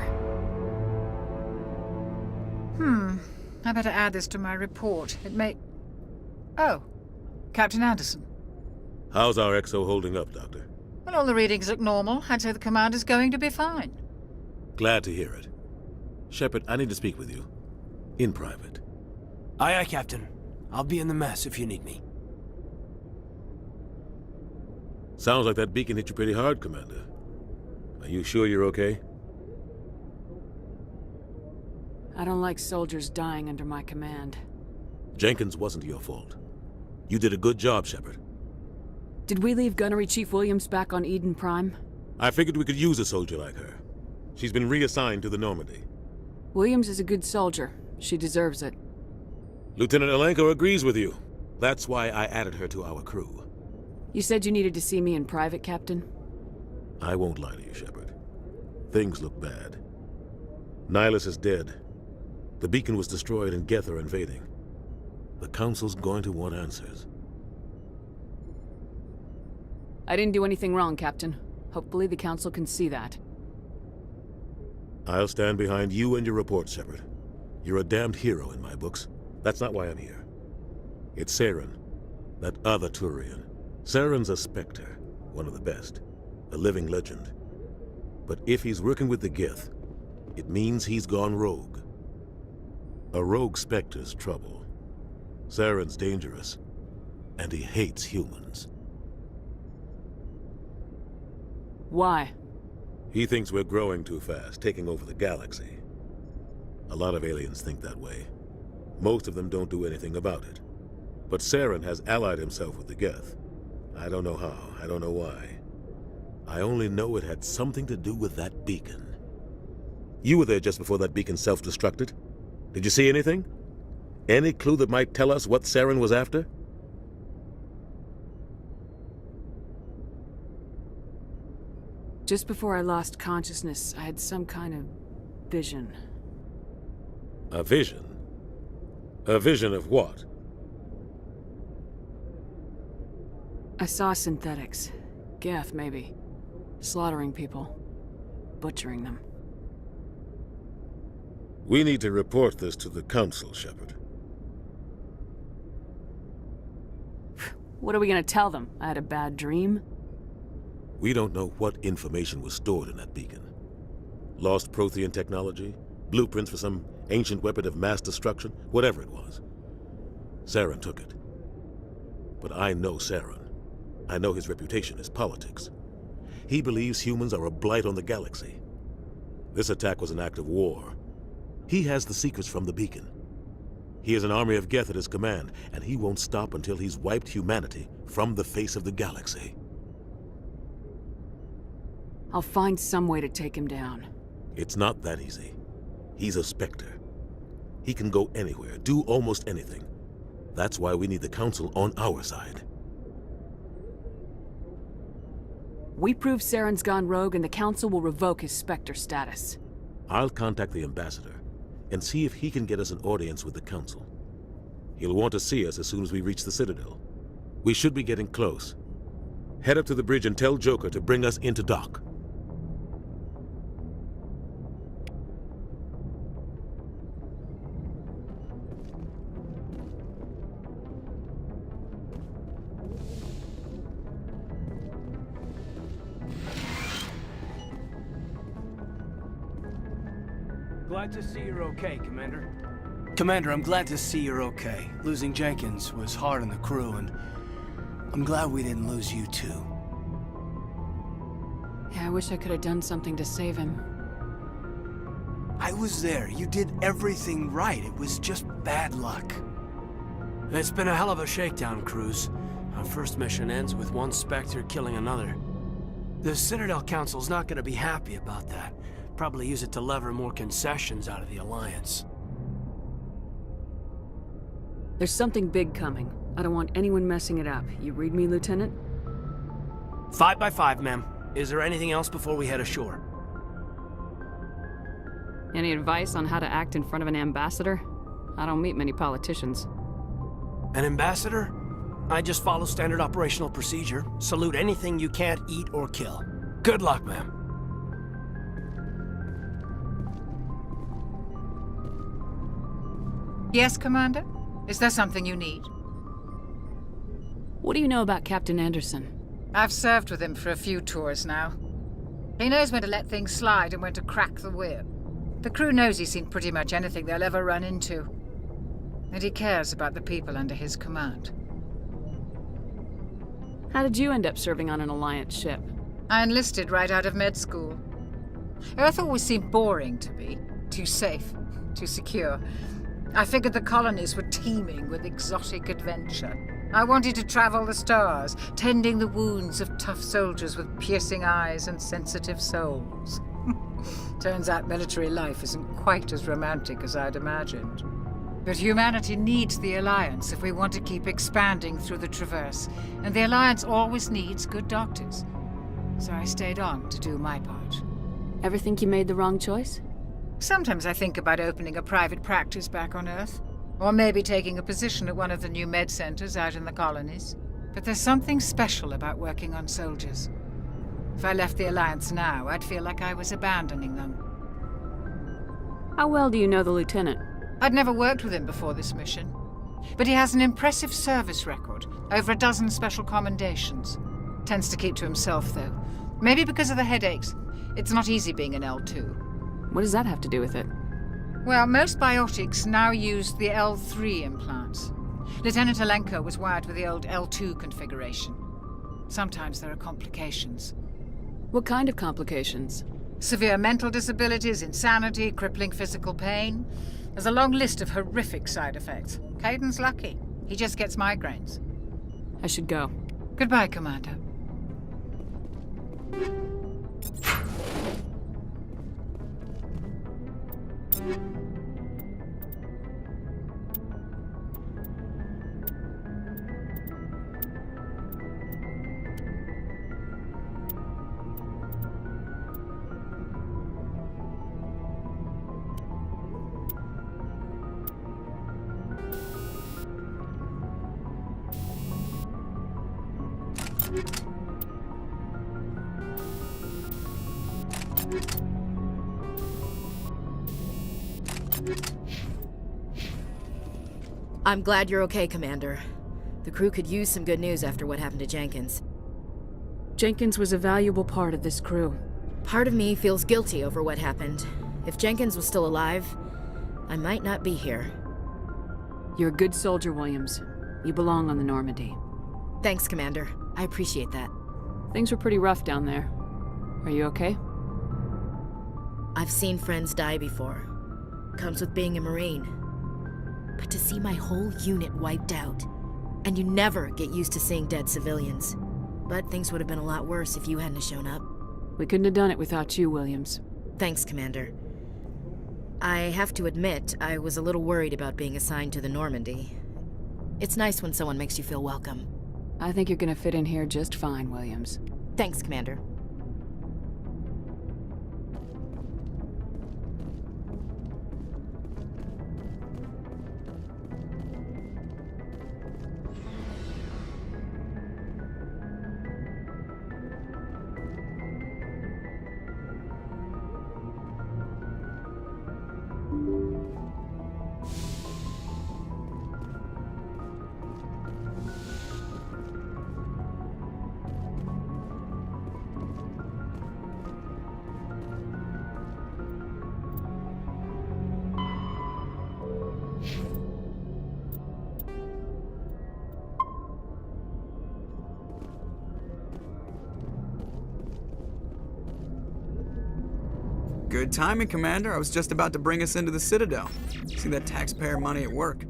I better add this to my report. It may... Oh, Captain Anderson. How's our XO holding up, Doctor? Well, all the readings look normal. I'd say the commander's going to be fine. Glad to hear it. Shepard, I need to speak with you. In private. Aye, aye, Captain. I'll be in the mess if you need me. Sounds like that beacon hit you pretty hard, Commander. Are you sure you're okay? I don't like soldiers dying under my command. Jenkins wasn't your fault. You did a good job, Shepard. Did we leave Gunnery Chief Williams back on Eden Prime? I figured we could use a soldier like her. She's been reassigned to the Normandy. Williams is a good soldier. She deserves it. Lieutenant Alenko agrees with you. That's why I added her to our crew. You said you needed to see me in private, Captain? I won't lie to you, Shepard. Things look bad. Nihilus is dead. The beacon was destroyed and Geth are invading. The Council's going to want answers. I didn't do anything wrong, Captain. Hopefully the Council can see that. I'll stand behind you and your report, Shepard. You're a damned hero in my books. That's not why I'm here. It's Saren, that other Turian. Saren's a Spectre, one of the best, a living legend. But if he's working with the Geth, it means he's gone rogue. A rogue Spectre's trouble. Saren's dangerous, and he hates humans. Why? He thinks we're growing too fast, taking over the galaxy. A lot of aliens think that way. Most of them don't do anything about it. But Saren has allied himself with the Geth. I don't know how, I don't know why. I only know it had something to do with that beacon. You were there just before that beacon self-destructed. Did you see anything? Any clue that might tell us what Saren was after? Just before I lost consciousness, I had some kind of vision. A vision? A vision of what? I saw synthetics. Geth, maybe. Slaughtering people. Butchering them. We need to report this to the Council, Shepard. What are we gonna tell them? I had a bad dream? We don't know what information was stored in that beacon. Lost Prothean technology? Blueprints for some ancient weapon of mass destruction? Whatever it was. Saren took it. But I know Saren. I know his reputation is politics. He believes humans are a blight on the galaxy. This attack was an act of war. He has the secrets from the beacon. He has an army of Geth at his command, and he won't stop until he's wiped humanity from the face of the galaxy. I'll find some way to take him down. It's not that easy. He's a Spectre. He can go anywhere, do almost anything. That's why we need the Council on our side. We prove Saren's gone rogue and the Council will revoke his Spectre status. I'll contact the Ambassador and see if he can get us an audience with the Council. He'll want to see us as soon as we reach the Citadel. We should be getting close. Head up to the bridge and tell Joker to bring us into dock. Glad to see you're okay, Commander. Commander, I'm glad to see you're okay. Losing Jenkins was hard on the crew, and I'm glad we didn't lose you too. Yeah, I wish I could have done something to save him. I was there. You did everything right. It was just bad luck. It's been a hell of a shakedown, Cruz. Our first mission ends with one Spectre killing another. The Citadel Council's not gonna be happy about that. Probably use it to lever more concessions out of the Alliance. There's something big coming. I don't want anyone messing it up. You read me, Lieutenant? 5 by 5, ma'am. Is there anything else before we head ashore? Any advice on how to act in front of an ambassador? I don't meet many politicians. An ambassador? I just follow standard operational procedure. Salute anything you can't eat or kill. Good luck, ma'am. Yes, Commander? Is there something you need? What do you know about Captain Anderson? I've served with him for a few tours now. He knows when to let things slide and when to crack the whip. The crew knows he's seen pretty much anything they'll ever run into. And he cares about the people under his command. How did you end up serving on an Alliance ship? I enlisted right out of med school. Earth always seemed boring to me. Too safe, too secure. I figured the colonies were teeming with exotic adventure. I wanted to travel the stars, tending the wounds of tough soldiers with piercing eyes and sensitive souls. Turns out military life isn't quite as romantic as I'd imagined. But humanity needs the Alliance if we want to keep expanding through the Traverse, and the Alliance always needs good doctors. So I stayed on to do my part. Ever think you made the wrong choice? Sometimes I think about opening a private practice back on Earth. Or maybe taking a position at one of the new med centers out in the colonies. But there's something special about working on soldiers. If I left the Alliance now, I'd feel like I was abandoning them. How well do you know the Lieutenant? I'd never worked with him before this mission. But he has an impressive service record, over a dozen special commendations. Tends to keep to himself, though. Maybe because of the headaches. It's not easy being an L2. What does that have to do with it? Well, most biotics now use the L3 implants. Lieutenant Alenko was wired with the old L2 configuration. Sometimes there are complications. What kind of complications? Severe mental disabilities, insanity, crippling physical pain. There's a long list of horrific side effects. Caden's lucky. He just gets migraines. I should go. Goodbye, Commander. I'm glad you're okay, Commander. The crew could use some good news after what happened to Jenkins. Jenkins was a valuable part of this crew. Part of me feels guilty over what happened. If Jenkins was still alive, I might not be here. You're a good soldier, Williams. You belong on the Normandy. Thanks, Commander. I appreciate that. Things were pretty rough down there. Are you okay? I've seen friends die before. Comes with being a Marine. But to see my whole unit wiped out, and you never get used to seeing dead civilians. But things would have been a lot worse if you hadn't shown up. We couldn't have done it without you, Williams. Thanks, Commander. I have to admit, I was a little worried about being assigned to the Normandy. It's nice when someone makes you feel welcome. I think you're gonna fit in here just fine, Williams. Thanks, Commander. Good timing, Commander. I was just about to bring us into the Citadel. See that taxpayer money at work.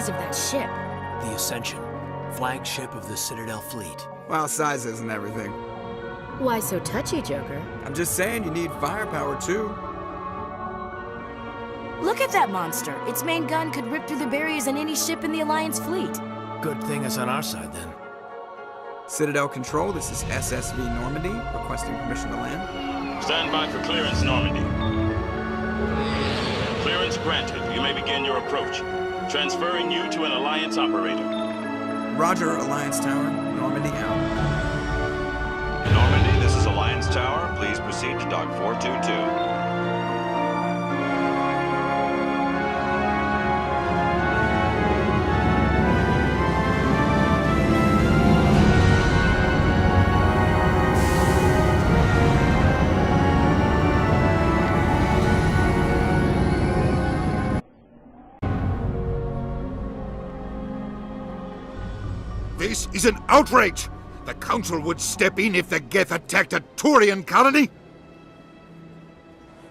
Of that ship. The Ascension. Flagship of the Citadel fleet. Well, size isn't everything. Why so touchy, Joker? I'm just saying you need firepower, too. Look at that monster. Its main gun could rip through the barriers in any ship in the Alliance fleet. Good thing it's on our side, then. Citadel Control, this is SSV Normandy, requesting permission to land. Stand by for clearance, Normandy. Clearance granted. You may begin your approach. Transferring you to an Alliance operator. Roger, Alliance Tower. Normandy out. Normandy, this is Alliance Tower. Please proceed to Dock 422. This is an outrage! The Council would step in if the Geth attacked a Turian colony?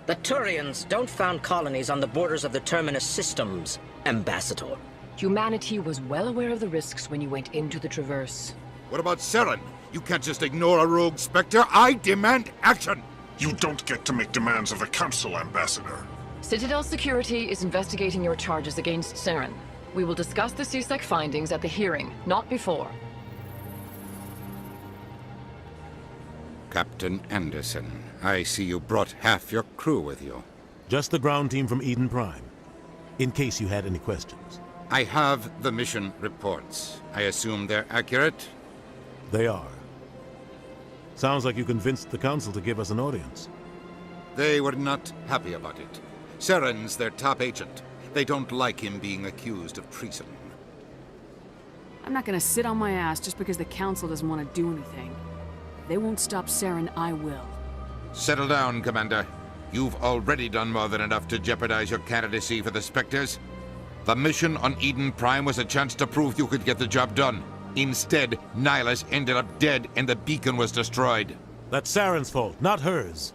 The Turians don't found colonies on the borders of the Terminus systems, Ambassador. Humanity was well aware of the risks when you went into the Traverse. What about Saren? You can't just ignore a rogue Spectre. I demand action! You don't get to make demands of the Council, Ambassador. Citadel Security is investigating your charges against Saren. We will discuss the CSEC findings at the hearing, not before. Captain Anderson, I see you brought half your crew with you. Just the ground team from Eden Prime, in case you had any questions. I have the mission reports. I assume they're accurate? They are. Sounds like you convinced the Council to give us an audience. They were not happy about it. Saren's their top agent. They don't like him being accused of treason. I'm not gonna sit on my ass just because the Council doesn't want to do anything. If they won't stop Saren, I will. Settle down, Commander. You've already done more than enough to jeopardize your candidacy for the Spectres. The mission on Eden Prime was a chance to prove you could get the job done. Instead, Nihilus ended up dead and the beacon was destroyed. That's Saren's fault, not hers.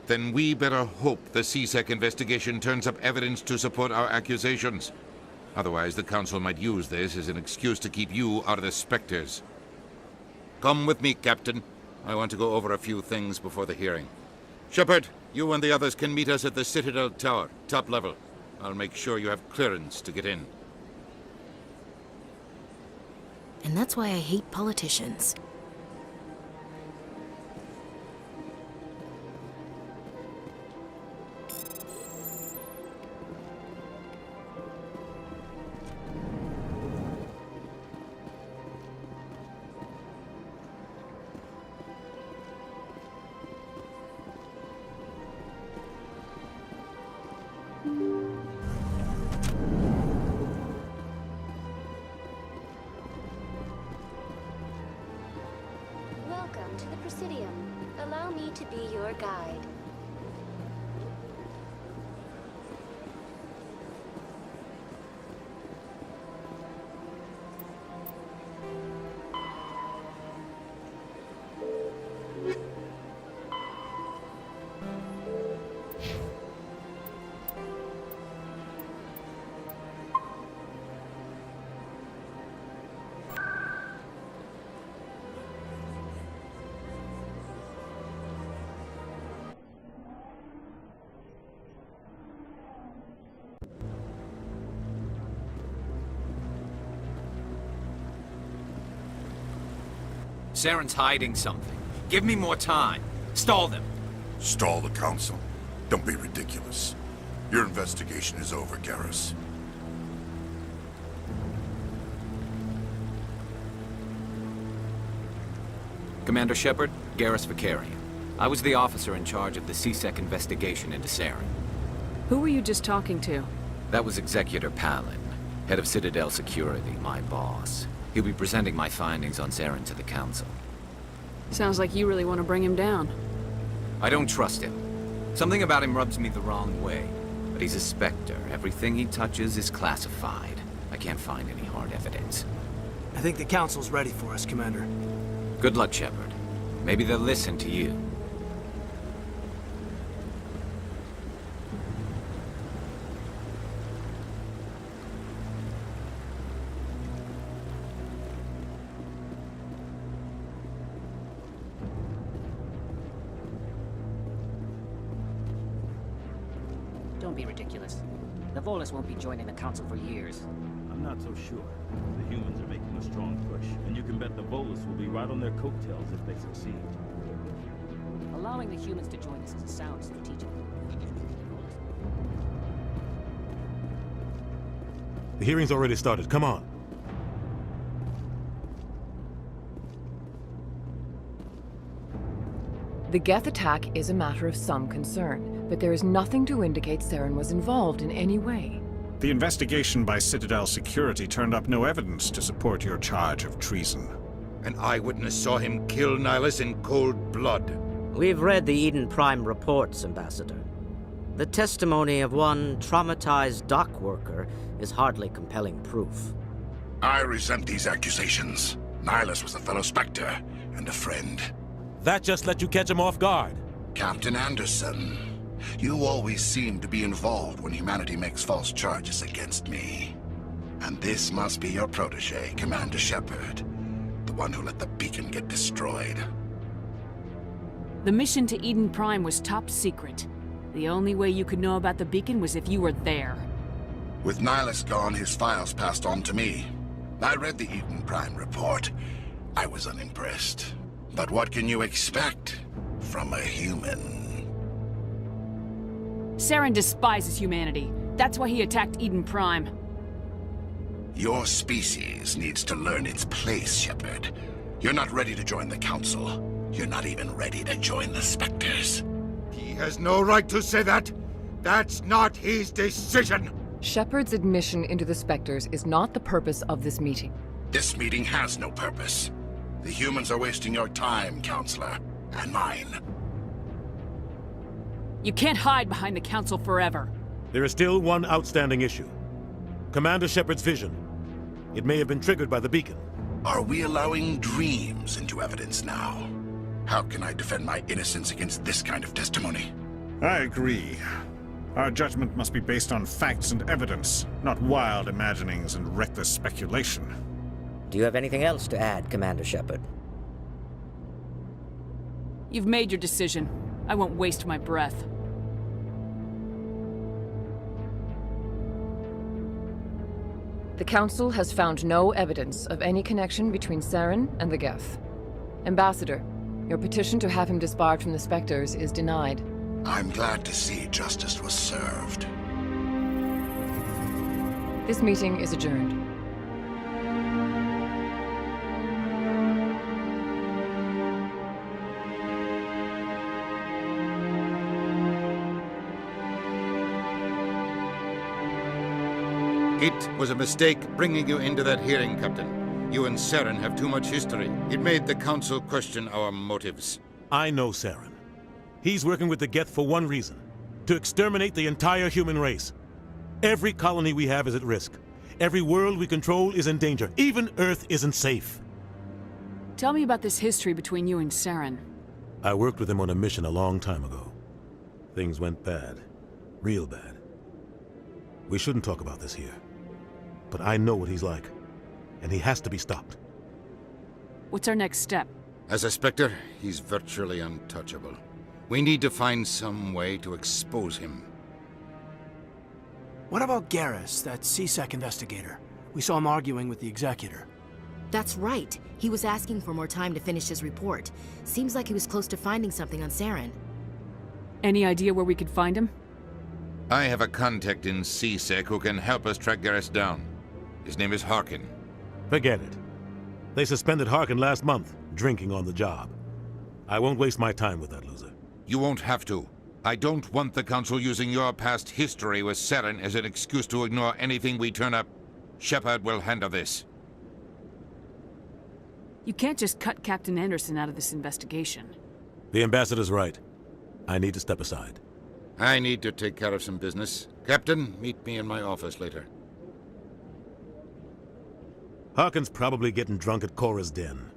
Then we better hope the CSEC investigation turns up evidence to support our accusations. Otherwise, the Council might use this as an excuse to keep you out of the Spectres. Come with me, Captain. I want to go over a few things before the hearing. Shepard, you and the others can meet us at the Citadel Tower, top level. I'll make sure you have clearance to get in. And that's why I hate politicians. Welcome to the Presidium. Allow me to be your guide. Saren's hiding something. Give me more time. Stall them. Stall the Council? Don't be ridiculous. Your investigation is over, Garrus. Commander Shepard, Garrus Vakarian. I was the officer in charge of the CSEC investigation into Saren. Who were you just talking to? That was Executor Palin, head of Citadel Security, my boss. He'll be presenting my findings on Saren to the Council. Sounds like you really want to bring him down. I don't trust him. Something about him rubs me the wrong way. But he's a Spectre. Everything he touches is classified. I can't find any hard evidence. I think the Council's ready for us, Commander. Good luck, Shepard. Maybe they'll listen to you. Don't be ridiculous. The Volus won't be joining the Council for years. I'm not so sure. The humans are making a strong push, and you can bet the Volus will be right on their coattails if they succeed. Allowing the humans to join us is a sound strategic move. The hearing's already started. Come on. The Geth attack is a matter of some concern, but there is nothing to indicate Saren was involved in any way. The investigation by Citadel Security turned up no evidence to support your charge of treason. An eyewitness saw him kill Nihilus in cold blood. We've read the Eden Prime reports, Ambassador. The testimony of one traumatized dock worker is hardly compelling proof. I resent these accusations. Nihilus was a fellow Spectre and a friend. That just let you catch him off guard. Captain Anderson, you always seem to be involved when humanity makes false charges against me. And this must be your protege, Commander Shepard, the one who let the beacon get destroyed. The mission to Eden Prime was top secret. The only way you could know about the beacon was if you were there. With Nihilus gone, his files passed on to me. I read the Eden Prime report. I was unimpressed. But what can you expect from a human? Saren despises humanity. That's why he attacked Eden Prime. Your species needs to learn its place, Shepard. You're not ready to join the Council. You're not even ready to join the Spectres. He has no right to say that. That's not his decision. Shepard's admission into the Spectres is not the purpose of this meeting. This meeting has no purpose. The humans are wasting your time, Counselor, and mine. You can't hide behind the Council forever. There is still one outstanding issue. Commander Shepard's vision. It may have been triggered by the beacon. Are we allowing dreams into evidence now? How can I defend my innocence against this kind of testimony? I agree. Our judgment must be based on facts and evidence, not wild imaginings and reckless speculation. Do you have anything else to add, Commander Shepard? You've made your decision. I won't waste my breath. The Council has found no evidence of any connection between Saren and the Geth. Ambassador, your petition to have him disbarred from the Spectres is denied. I'm glad to see justice was served. This meeting is adjourned. It was a mistake bringing you into that hearing, Captain. You and Saren have too much history. It made the Council question our motives. I know Saren. He's working with the Geth for one reason. To exterminate the entire human race. Every colony we have is at risk. Every world we control is in danger. Even Earth isn't safe. Tell me about this history between you and Saren. I worked with him on a mission a long time ago. Things went bad. Real bad. We shouldn't talk about this here. But I know what he's like. And he has to be stopped. What's our next step? As a Spectre, he's virtually untouchable. We need to find some way to expose him. What about Garrus, that CSEC investigator? We saw him arguing with the Executor. That's right. He was asking for more time to finish his report. Seems like he was close to finding something on Saren. Any idea where we could find him? I have a contact in CSEC who can help us track Garrus down. His name is Harkin. Forget it. They suspended Harkin last month, drinking on the job. I won't waste my time with that loser. You won't have to. I don't want the Council using your past history with Saren as an excuse to ignore anything we turn up. Shepard will handle this. You can't just cut Captain Anderson out of this investigation. The Ambassador's right. I need to step aside. I need to take care of some business. Captain, meet me in my office later. Harkin's probably getting drunk at Cora's Den.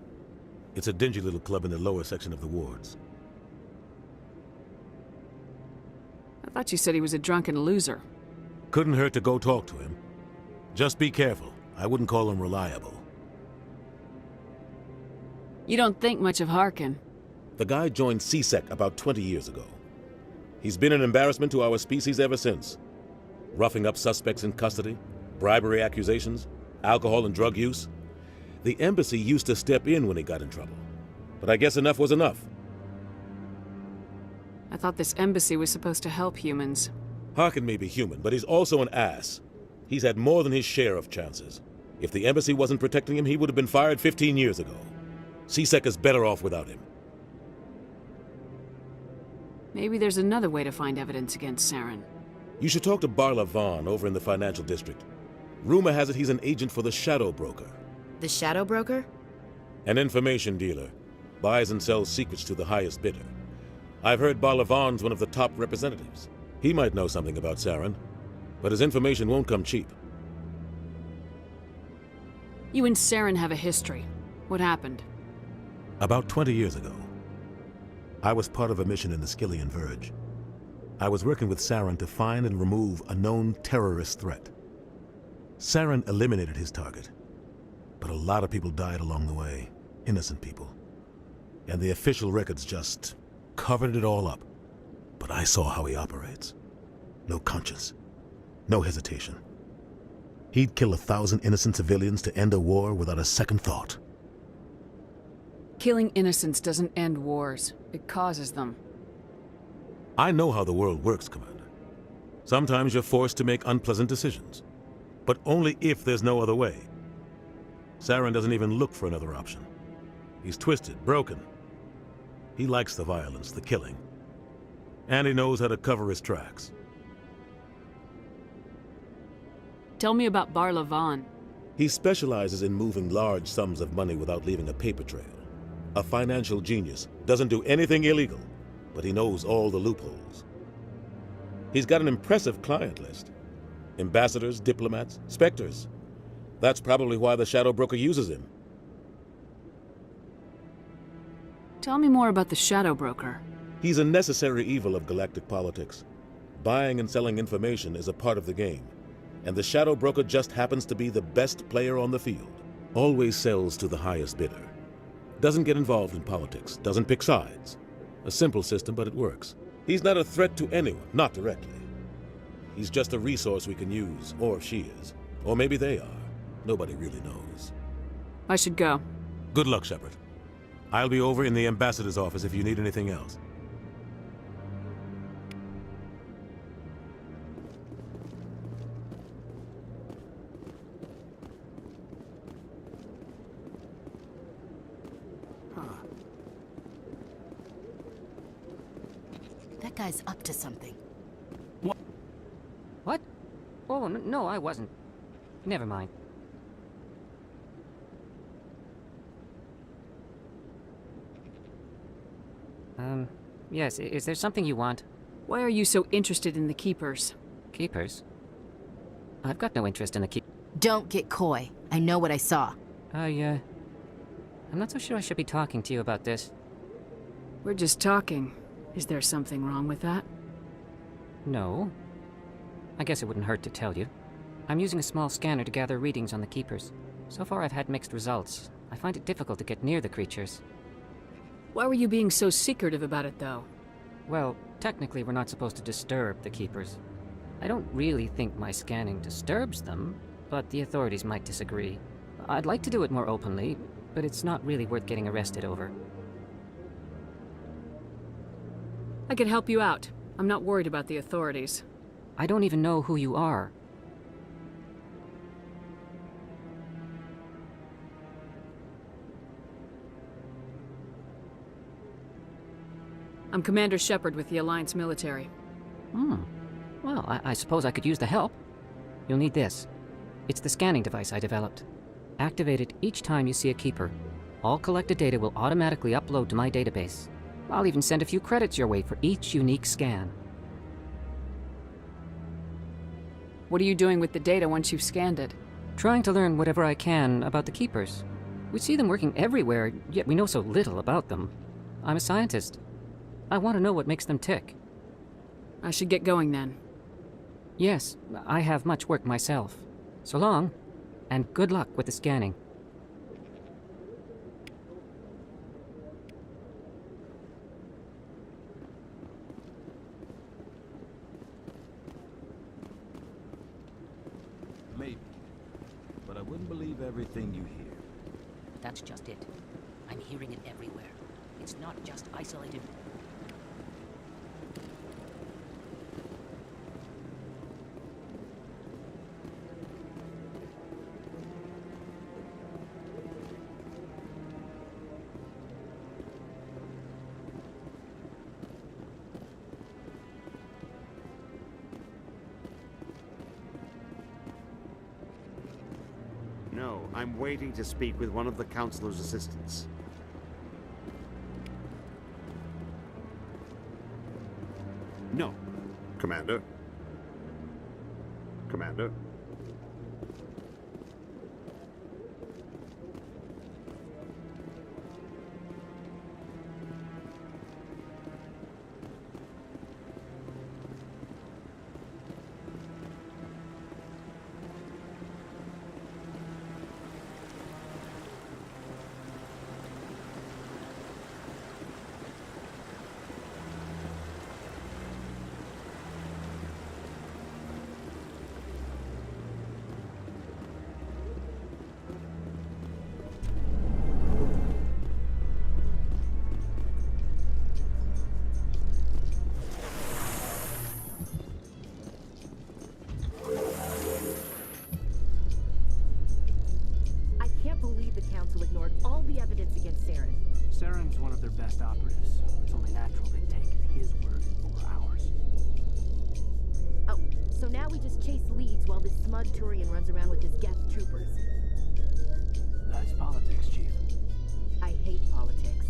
It's a dingy little club in the lower section of the wards. I thought you said he was a drunken loser. Couldn't hurt to go talk to him. Just be careful. I wouldn't call him reliable. You don't think much of Harkin. The guy joined CSEC about 20 years ago. He's been an embarrassment to our species ever since. roughing up suspects in custody, bribery accusations, alcohol and drug use. The embassy used to step in when he got in trouble. But I guess enough was enough. I thought this embassy was supposed to help humans. Harkin may be human, but he's also an ass. He's had more than his share of chances. If the embassy wasn't protecting him, he would have been fired 15 years ago. C-Sec is better off without him. Maybe there's another way to find evidence against Saren. You should talk to Barla Vaughn over in the financial district. Rumor has it he's an agent for the Shadow Broker. The Shadow Broker? An information dealer. Buys and sells secrets to the highest bidder. I've heard Barla Vaughn's one of the top representatives. He might know something about Saren, but his information won't come cheap. You and Saren have a history. What happened? About 20 years ago, I was part of a mission in the Skillian Verge. I was working with Saren to find and remove a known terrorist threat. Saren eliminated his target, but a lot of people died along the way, innocent people. And the official records just covered it all up. But I saw how he operates. No conscience, no hesitation. He'd kill 1,000 innocent civilians to end a war without a second thought. Killing innocents doesn't end wars. It causes them. I know how the world works, Commander. Sometimes you're forced to make unpleasant decisions, but only if there's no other way. Saren doesn't even look for another option. He's twisted, broken. He likes the violence, the killing. And he knows how to cover his tracks. Tell me about Barla Vaughn. He specializes in moving large sums of money without leaving a paper trail. A financial genius, doesn't do anything illegal, but he knows all the loopholes. He's got an impressive client list. Ambassadors, diplomats, specters. That's probably why the Shadow Broker uses him. Tell me more about the Shadow Broker. He's a necessary evil of galactic politics. Buying and selling information is a part of the game, and the Shadow Broker just happens to be the best player on the field. Always sells to the highest bidder. Doesn't get involved in politics, doesn't pick sides. A simple system, but it works. He's not a threat to anyone, not directly. He's just a resource we can use, or she is. Or maybe they are. Nobody really knows. I should go. Good luck, Shepard. I'll be over in the ambassador's office if you need anything else. That guy's up to something. What? Oh, no, I wasn't. Never mind. Yes, is there something you want? Why are you so interested in the Keepers? Keepers? I've got no interest in the Don't get coy. I know what I saw. I'm not so sure I should be talking to you about this. We're just talking. Is there something wrong with that? No. I guess it wouldn't hurt to tell you. I'm using a small scanner to gather readings on the Keepers. So far I've had mixed results. I find it difficult to get near the creatures. Why were you being so secretive about it, though? Well, technically we're not supposed to disturb the Keepers. I don't really think my scanning disturbs them, but the authorities might disagree. I'd like to do it more openly, but it's not really worth getting arrested over. I could help you out. I'm not worried about the authorities. I don't even know who you are. I'm Commander Shepard with the Alliance military. Well, I suppose I could use the help. You'll need this. It's the scanning device I developed. Activate it each time you see a Keeper. All collected data will automatically upload to my database. I'll even send a few credits your way for each unique scan. What are you doing with the data once you've scanned it? Trying to learn whatever I can about the Keepers. We see them working everywhere, yet we know so little about them. I'm a scientist. I want to know what makes them tick. I should get going then. Yes, I have much work myself. So long, and good luck with the scanning. bringing you here? That's just it. I'm hearing it everywhere. It's not just isolated. No, I'm waiting to speak with one of the Councilor's assistants. No. Commander? Commander? Ignored all the evidence against Saren. Saren's one of their best operatives. It's only natural they'd take his word over ours. Oh, so now we just chase leads while this smug Turian runs around with his Geth troopers. That's politics, Chief. I hate politics.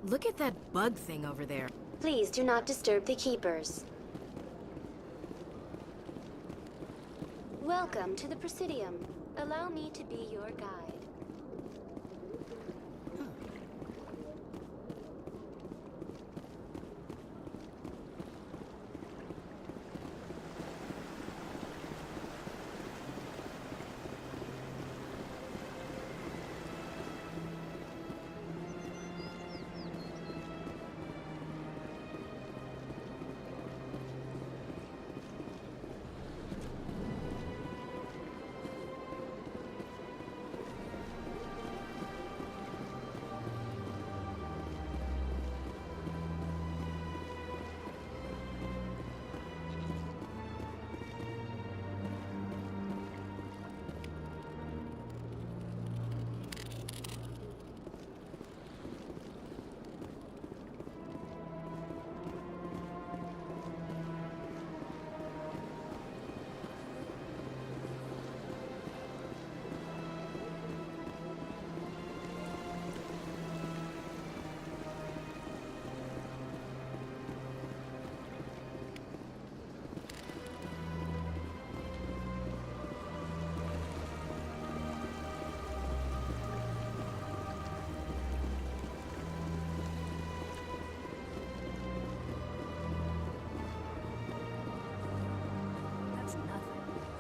Look at that bug thing over there. Please do not disturb the keepers. Welcome to the Presidium. Allow me to be your guide.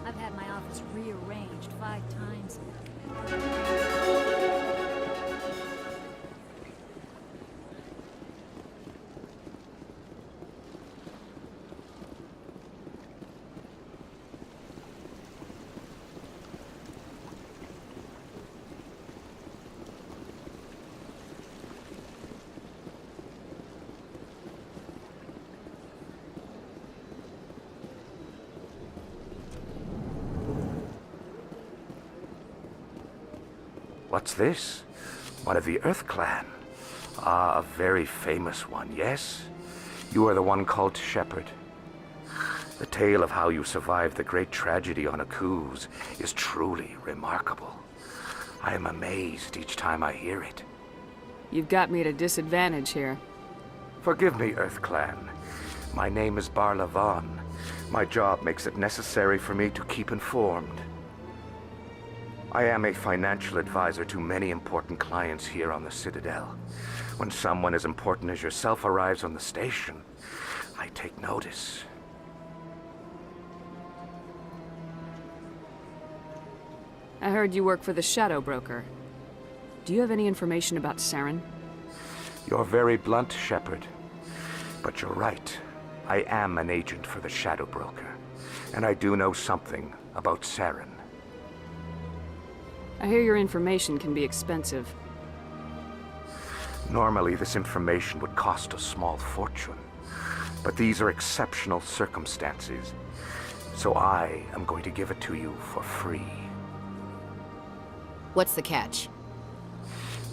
I've had my office rearranged 5 times. What's this? One of the Earth Clan. Ah, a very famous one, yes? You are the one called Shepard. The tale of how you survived the great tragedy on Akuz is truly remarkable. I am amazed each time I hear it. You've got me at a disadvantage here. Forgive me, Earth Clan. My name is Barla Vaughn. My job makes it necessary for me to keep informed. I am a financial advisor to many important clients here on the Citadel. When someone as important as yourself arrives on the station, I take notice. I heard you work for the Shadow Broker. Do you have any information about Saren? You're very blunt, Shepard. But you're right. I am an agent for the Shadow Broker. And I do know something about Saren. I hear your information can be expensive. Normally, this information would cost a small fortune. But these are exceptional circumstances. So I am going to give it to you for free. What's the catch?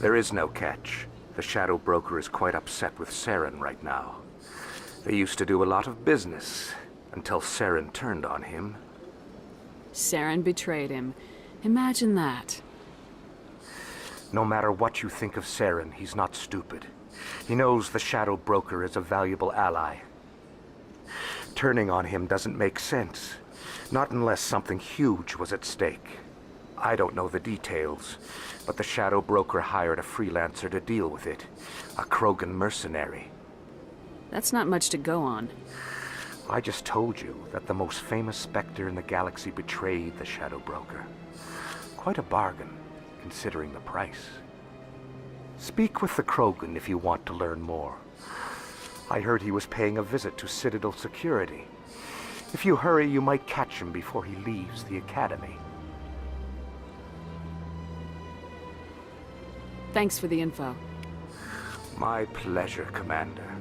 There is no catch. The Shadow Broker is quite upset with Saren right now. They used to do a lot of business, until Saren turned on him. Saren betrayed him. Imagine that. No matter what you think of Saren, he's not stupid. He knows the Shadow Broker is a valuable ally. Turning on him doesn't make sense. Not unless something huge was at stake. I don't know the details, but the Shadow Broker hired a freelancer to deal with it. A Krogan mercenary. That's not much to go on. I just told you that the most famous Spectre in the galaxy betrayed the Shadow Broker. Quite a bargain, considering the price. Speak with the Krogan if you want to learn more. I heard he was paying a visit to Citadel security. If you hurry, you might catch him before he leaves the Academy. Thanks for the info. My pleasure, Commander.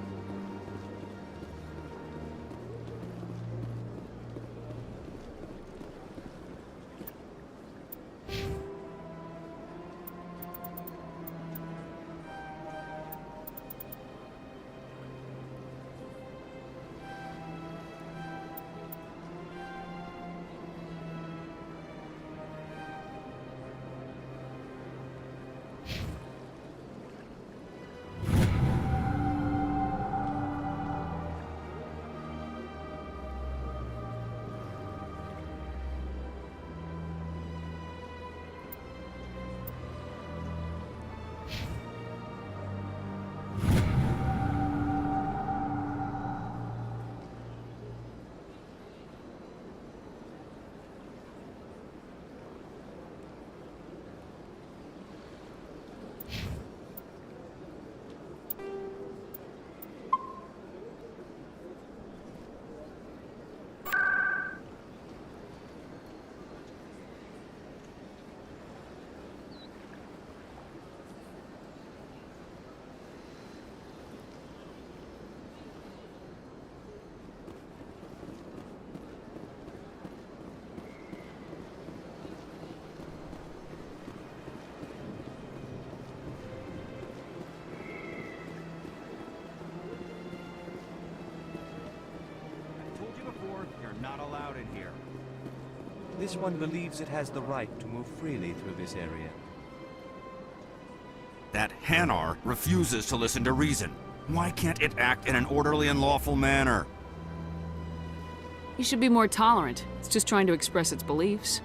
Not allowed in here. This one believes it has the right to move freely through this area. That Hanar refuses to listen to reason. Why can't it act in an orderly and lawful manner? You should be more tolerant. It's just trying to express its beliefs.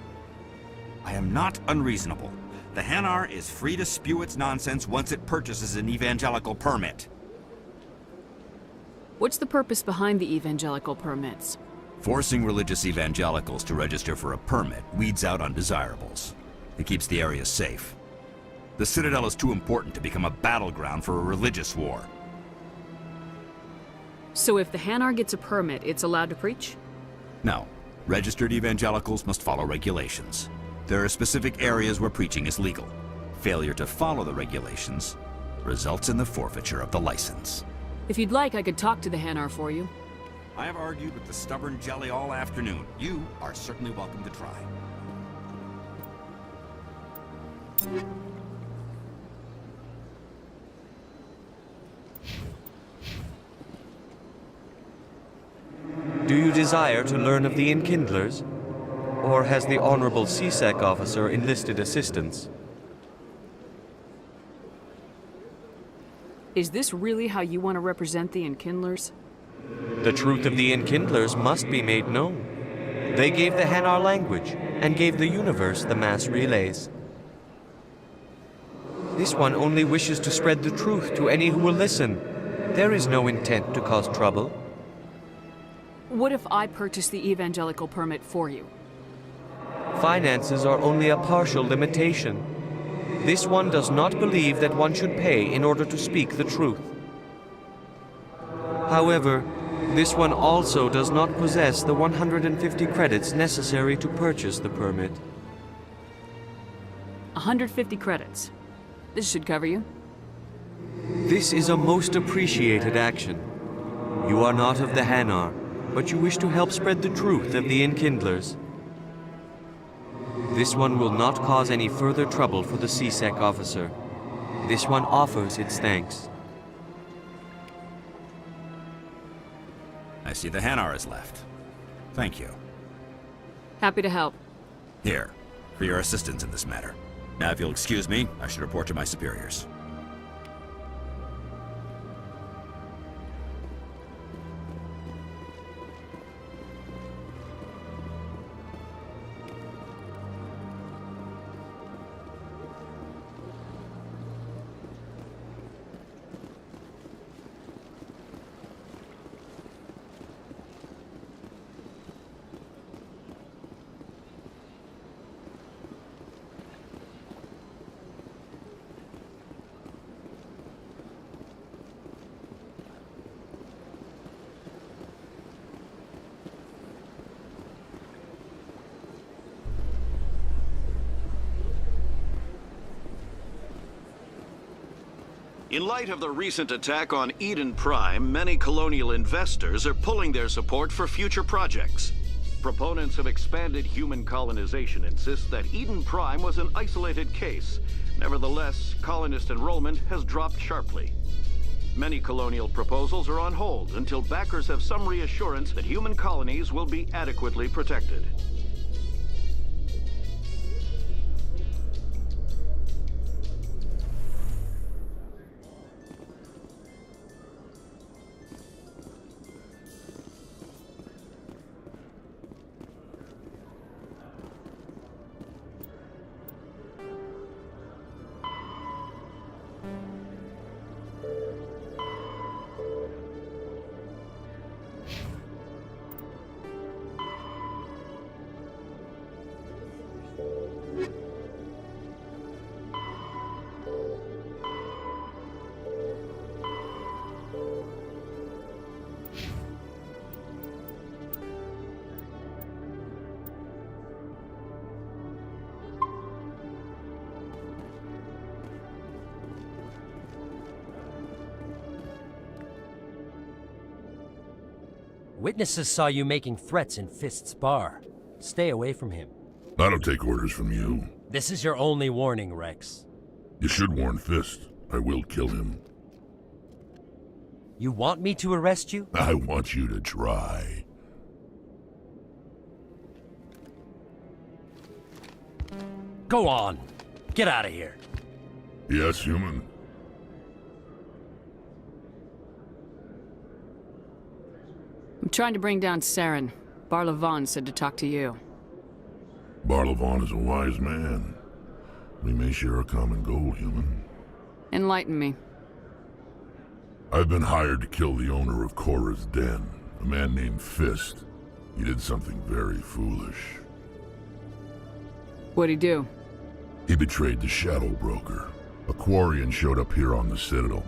I am not unreasonable. The Hanar is free to spew its nonsense once it purchases an evangelical permit. What's the purpose behind the evangelical permits? Forcing religious evangelicals to register for a permit weeds out undesirables. It keeps the area safe. The Citadel is too important to become a battleground for a religious war. So if the Hanar gets a permit, it's allowed to preach? No. Registered evangelicals must follow regulations. There are specific areas where preaching is legal. Failure to follow the regulations results in the forfeiture of the license. If you'd like, I could talk to the Hanar for you. I have argued with the stubborn jelly all afternoon. You are certainly welcome to try. Do you desire to learn of the Enkindlers? Or has the Honorable CSEC officer enlisted assistance? Is this really how you want to represent the Enkindlers? The truth of the Enkindlers must be made known. They gave the Hanar language, and gave the universe the mass relays. This one only wishes to spread the truth to any who will listen. There is no intent to cause trouble. What if I purchase the evangelical permit for you? Finances are only a partial limitation. This one does not believe that one should pay in order to speak the truth. However, this one also does not possess the 150 credits necessary to purchase the permit. 150 credits. This should cover you. This is a most appreciated action. You are not of the Hanar, but you wish to help spread the truth of the Enkindlers. This one will not cause any further trouble for the CSEC officer. This one offers its thanks. I see the Hanar is left. Thank you. Happy to help. Here, for your assistance in this matter. Now, if you'll excuse me, I should report to my superiors. In light of the recent attack on Eden Prime, many colonial investors are pulling their support for future projects. Proponents of expanded human colonization insist that Eden Prime was an isolated case. Nevertheless, colonist enrollment has dropped sharply. Many colonial proposals are on hold until backers have some reassurance that human colonies will be adequately protected. Witnesses saw you making threats in Fist's bar. Stay away from him. I don't take orders from you. This is your only warning, Rex. You should warn Fist. I will kill him. You want me to arrest you? I want you to try. Go on. Get out of here. Yes, human. I'm trying to bring down Saren. Barlavon said to talk to you. Barlavon is a wise man. We may share a common goal, human. Enlighten me. I've been hired to kill the owner of Korra's Den, a man named Fist. He did something very foolish. What'd he do? He betrayed the Shadow Broker. A Quarian showed up here on the Citadel.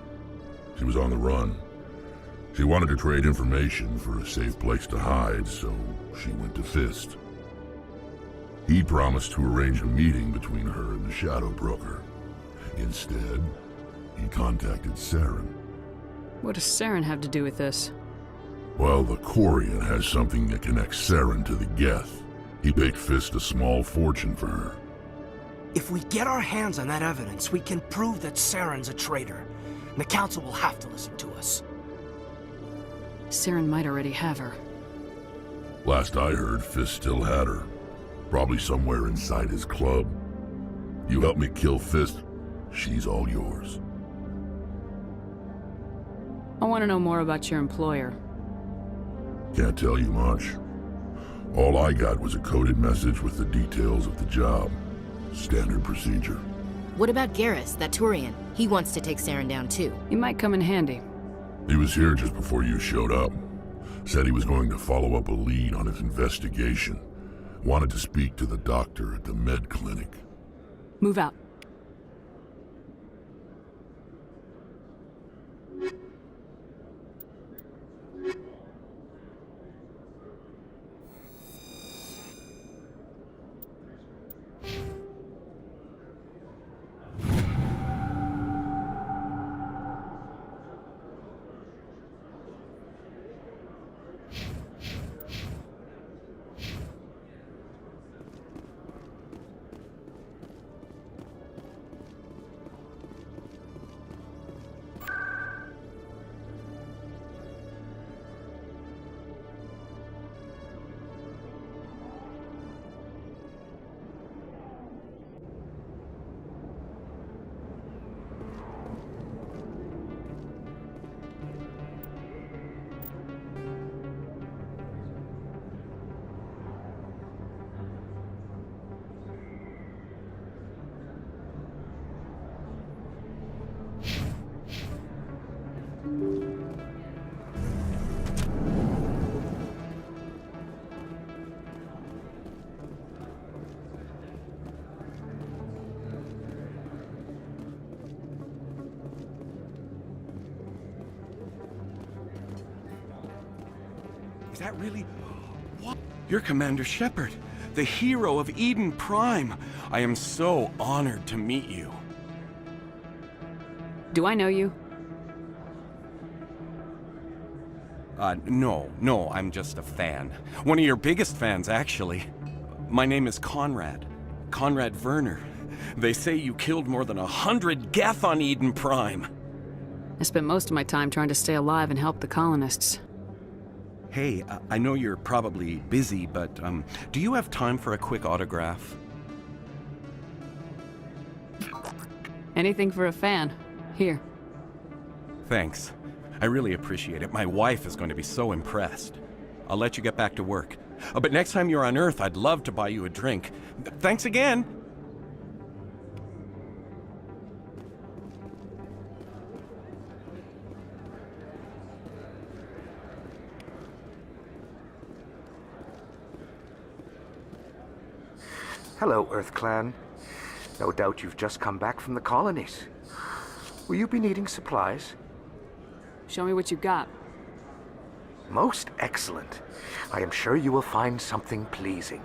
She was on the run. She wanted to trade information for a safe place to hide, so she went to Fist. He promised to arrange a meeting between her and the Shadow Broker. Instead, he contacted Saren. What does Saren have to do with this? Well, the Quarian has something that connects Saren to the Geth. He paid Fist a small fortune for her. If we get our hands on that evidence, we can prove that Saren's a traitor. And the Council will have to listen to us. Saren might already have her. Last I heard, Fist still had her. Probably somewhere inside his club. You help me kill Fist, she's all yours. I want to know more about your employer. Can't tell you much. All I got was a coded message with the details of the job. Standard procedure. What about Garrus, that Turian? He wants to take Saren down too. He might come in handy. He was here just before you showed up. Said he was going to follow up a lead on his investigation. Wanted to speak to the doctor at the med clinic. Move out. Is that really... What? You're Commander Shepard, the hero of Eden Prime. I am so honored to meet you. Do I know you? No, I'm just a fan. One of your biggest fans, actually. My name is Conrad. Conrad Werner. They say you killed more than 100 Geth on Eden Prime. I spent most of my time trying to stay alive and help the colonists. Hey, I know you're probably busy, but do you have time for a quick autograph? Anything for a fan. Here. Thanks. I really appreciate it. My wife is going to be so impressed. I'll let you get back to work. But next time you're on Earth, I'd love to buy you a drink. Thanks again! Hello, Earth Clan. No doubt you've just come back from the colonies. Will you be needing supplies? Show me what you got. Most excellent. I am sure you will find something pleasing.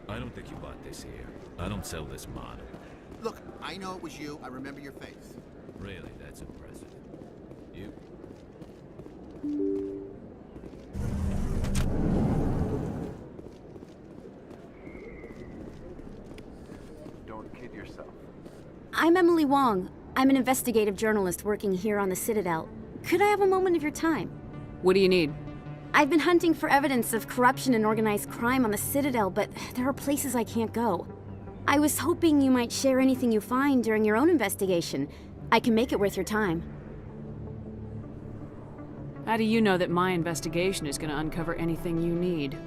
I don't think you bought this here. I don't sell this mod. Look, I know it was you. I remember your face. Really, that's impressive. You... Don't kid yourself. I'm Emily Wong. I'm an investigative journalist working here on the Citadel. Could I have a moment of your time? What do you need? I've been hunting for evidence of corruption and organized crime on the Citadel, but there are places I can't go. I was hoping you might share anything you find during your own investigation. I can make it worth your time. How do you know that my investigation is going to uncover anything you need?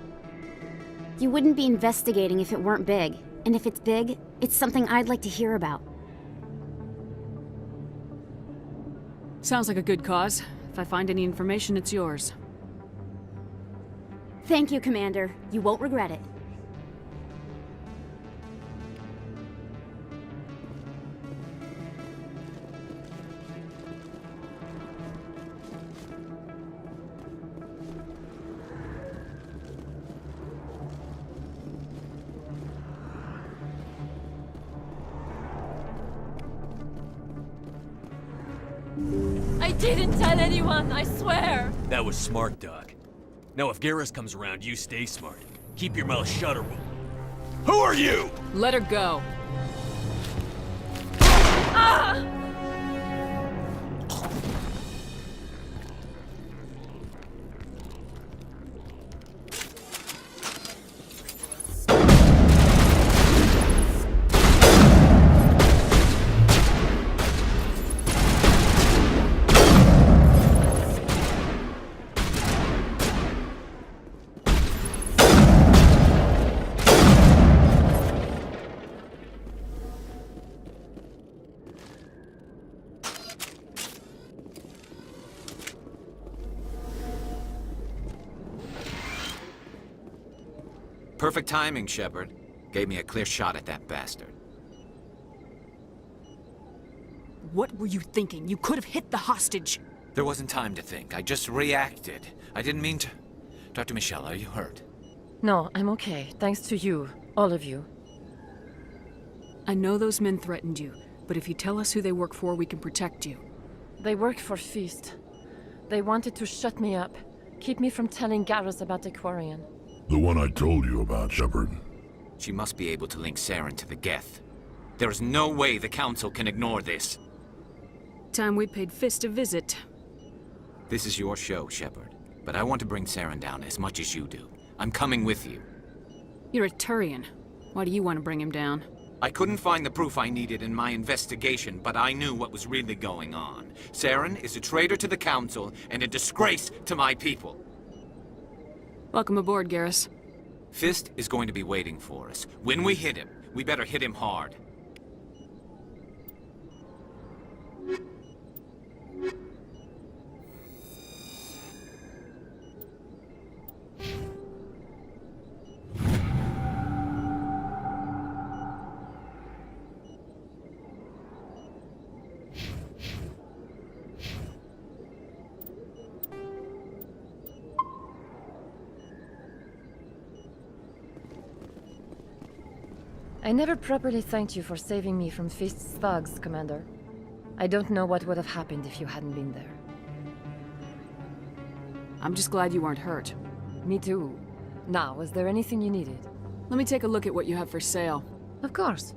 You wouldn't be investigating if it weren't big. And if it's big, it's something I'd like to hear about. Sounds like a good cause. If I find any information, it's yours. Thank you, Commander. You won't regret it. I didn't tell anyone, I swear! That was smart, Doc. Now if Garrus comes around, you stay smart. Keep your mouth shut or we'll... Who are you? Let her go. Ah! Perfect timing, Shepard. Gave me a clear shot at that bastard. What were you thinking? You could have hit the hostage. There wasn't time to think. I just reacted. I didn't mean to... Dr. Michelle, are you hurt? No, I'm okay. Thanks to you. All of you. I know those men threatened you, but if you tell us who they work for, we can protect you. They work for Feast. They wanted to shut me up. Keep me from telling Garrus about the Quarian. The one I told you about, Shepard. She must be able to link Saren to the Geth. There is no way the Council can ignore this. Time we paid Fist a visit. This is your show, Shepard. But I want to bring Saren down as much as you do. I'm coming with you. You're a Turian. Why do you want to bring him down? I couldn't find the proof I needed in my investigation, but I knew what was really going on. Saren is a traitor to the Council and a disgrace to my people. Welcome aboard, Garrus. Fist is going to be waiting for us. When we hit him, we better hit him hard. I never properly thanked you for saving me from Feast's thugs, Commander. I don't know what would have happened if you hadn't been there. I'm just glad you weren't hurt. Me too. Now, was there anything you needed? Let me take a look at what you have for sale. Of course.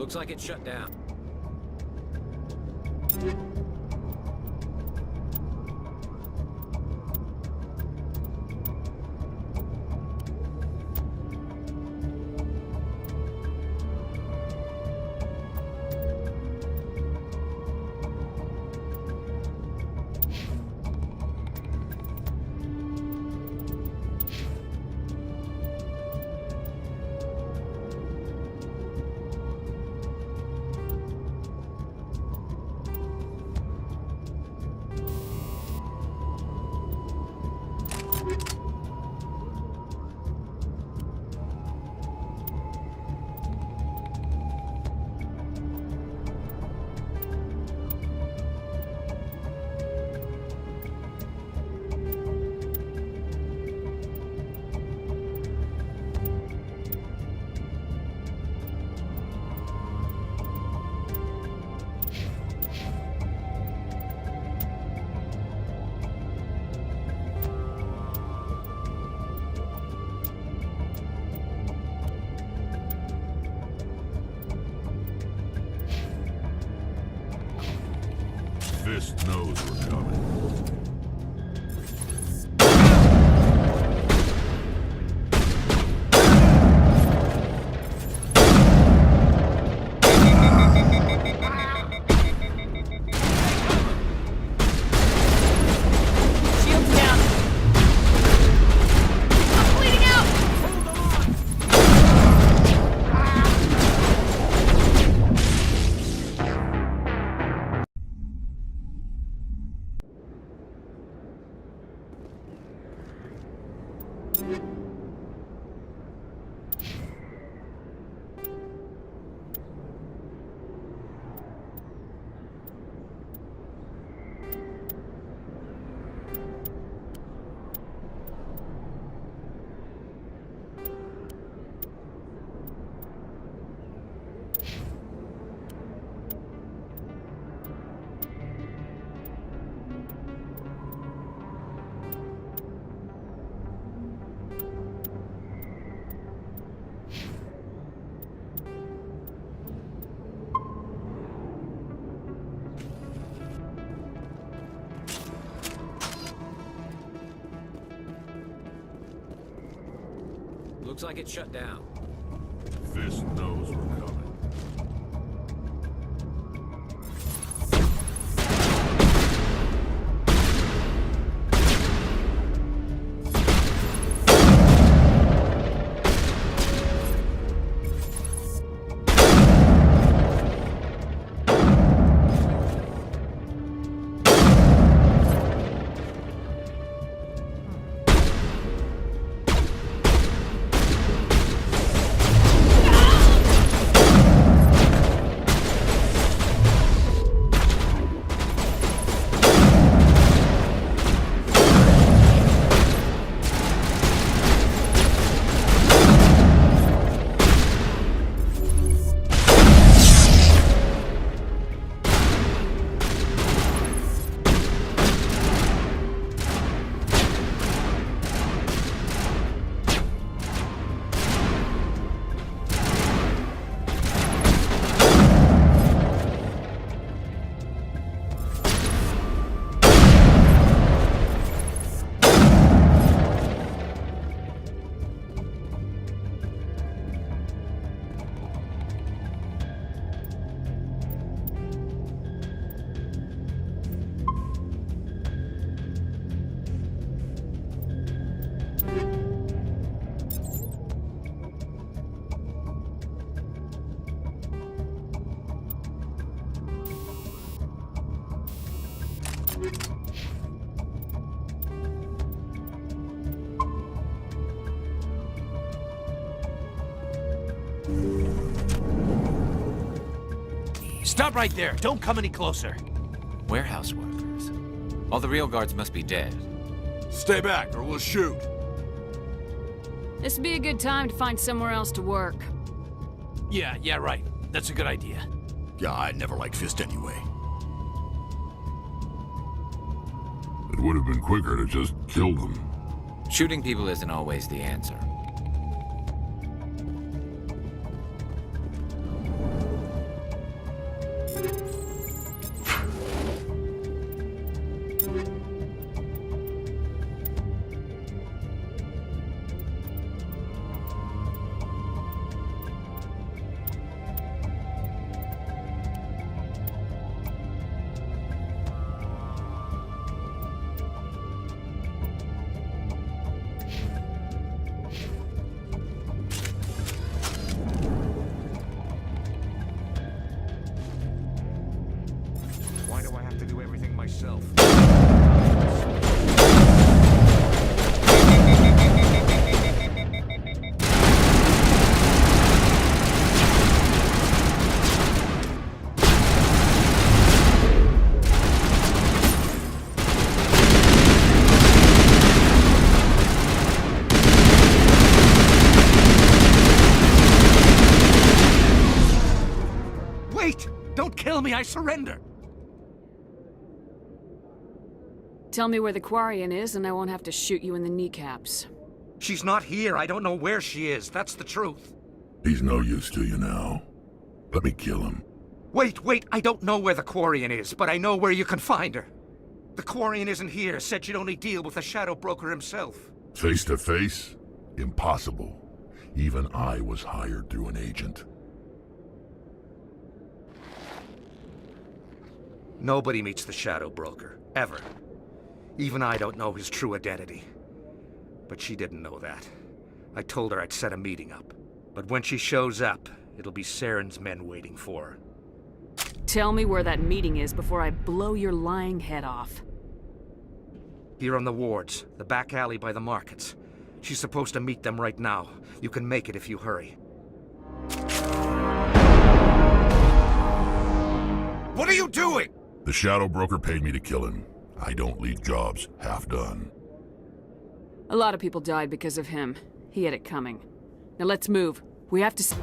Looks like it's shut down. Fist knows we're coming. Looks like it's shut down. Fist knows we're coming. Stop right there. Don't come any closer. Warehouse workers. All the real guards must be dead. Stay back or we'll shoot. This would be a good time to find somewhere else to work. Yeah, right. That's a good idea. Yeah, I never liked Fist anyway. It would have been quicker to just kill them. Shooting people isn't always the answer. Why do I have to do everything myself? Wait! Don't kill me, I surrender! Tell me where the Quarian is and I won't have to shoot you in the kneecaps. She's not here. I don't know where she is. That's the truth. He's no use to you now. Let me kill him. Wait. I don't know where the Quarian is, but I know where you can find her. The Quarian isn't here. Said she'd only deal with the Shadow Broker himself. Face to face? Impossible. Even I was hired through an agent. Nobody meets the Shadow Broker. Ever. Even I don't know his true identity. But she didn't know that. I told her I'd set a meeting up. But when she shows up, it'll be Saren's men waiting for her. Tell me where that meeting is before I blow your lying head off. Here on the wards, the back alley by the markets. She's supposed to meet them right now. You can make it if you hurry. What are you doing? The Shadow Broker paid me to kill him. I don't leave jobs half done. A lot of people died because of him. He had it coming. Now let's move. We have to...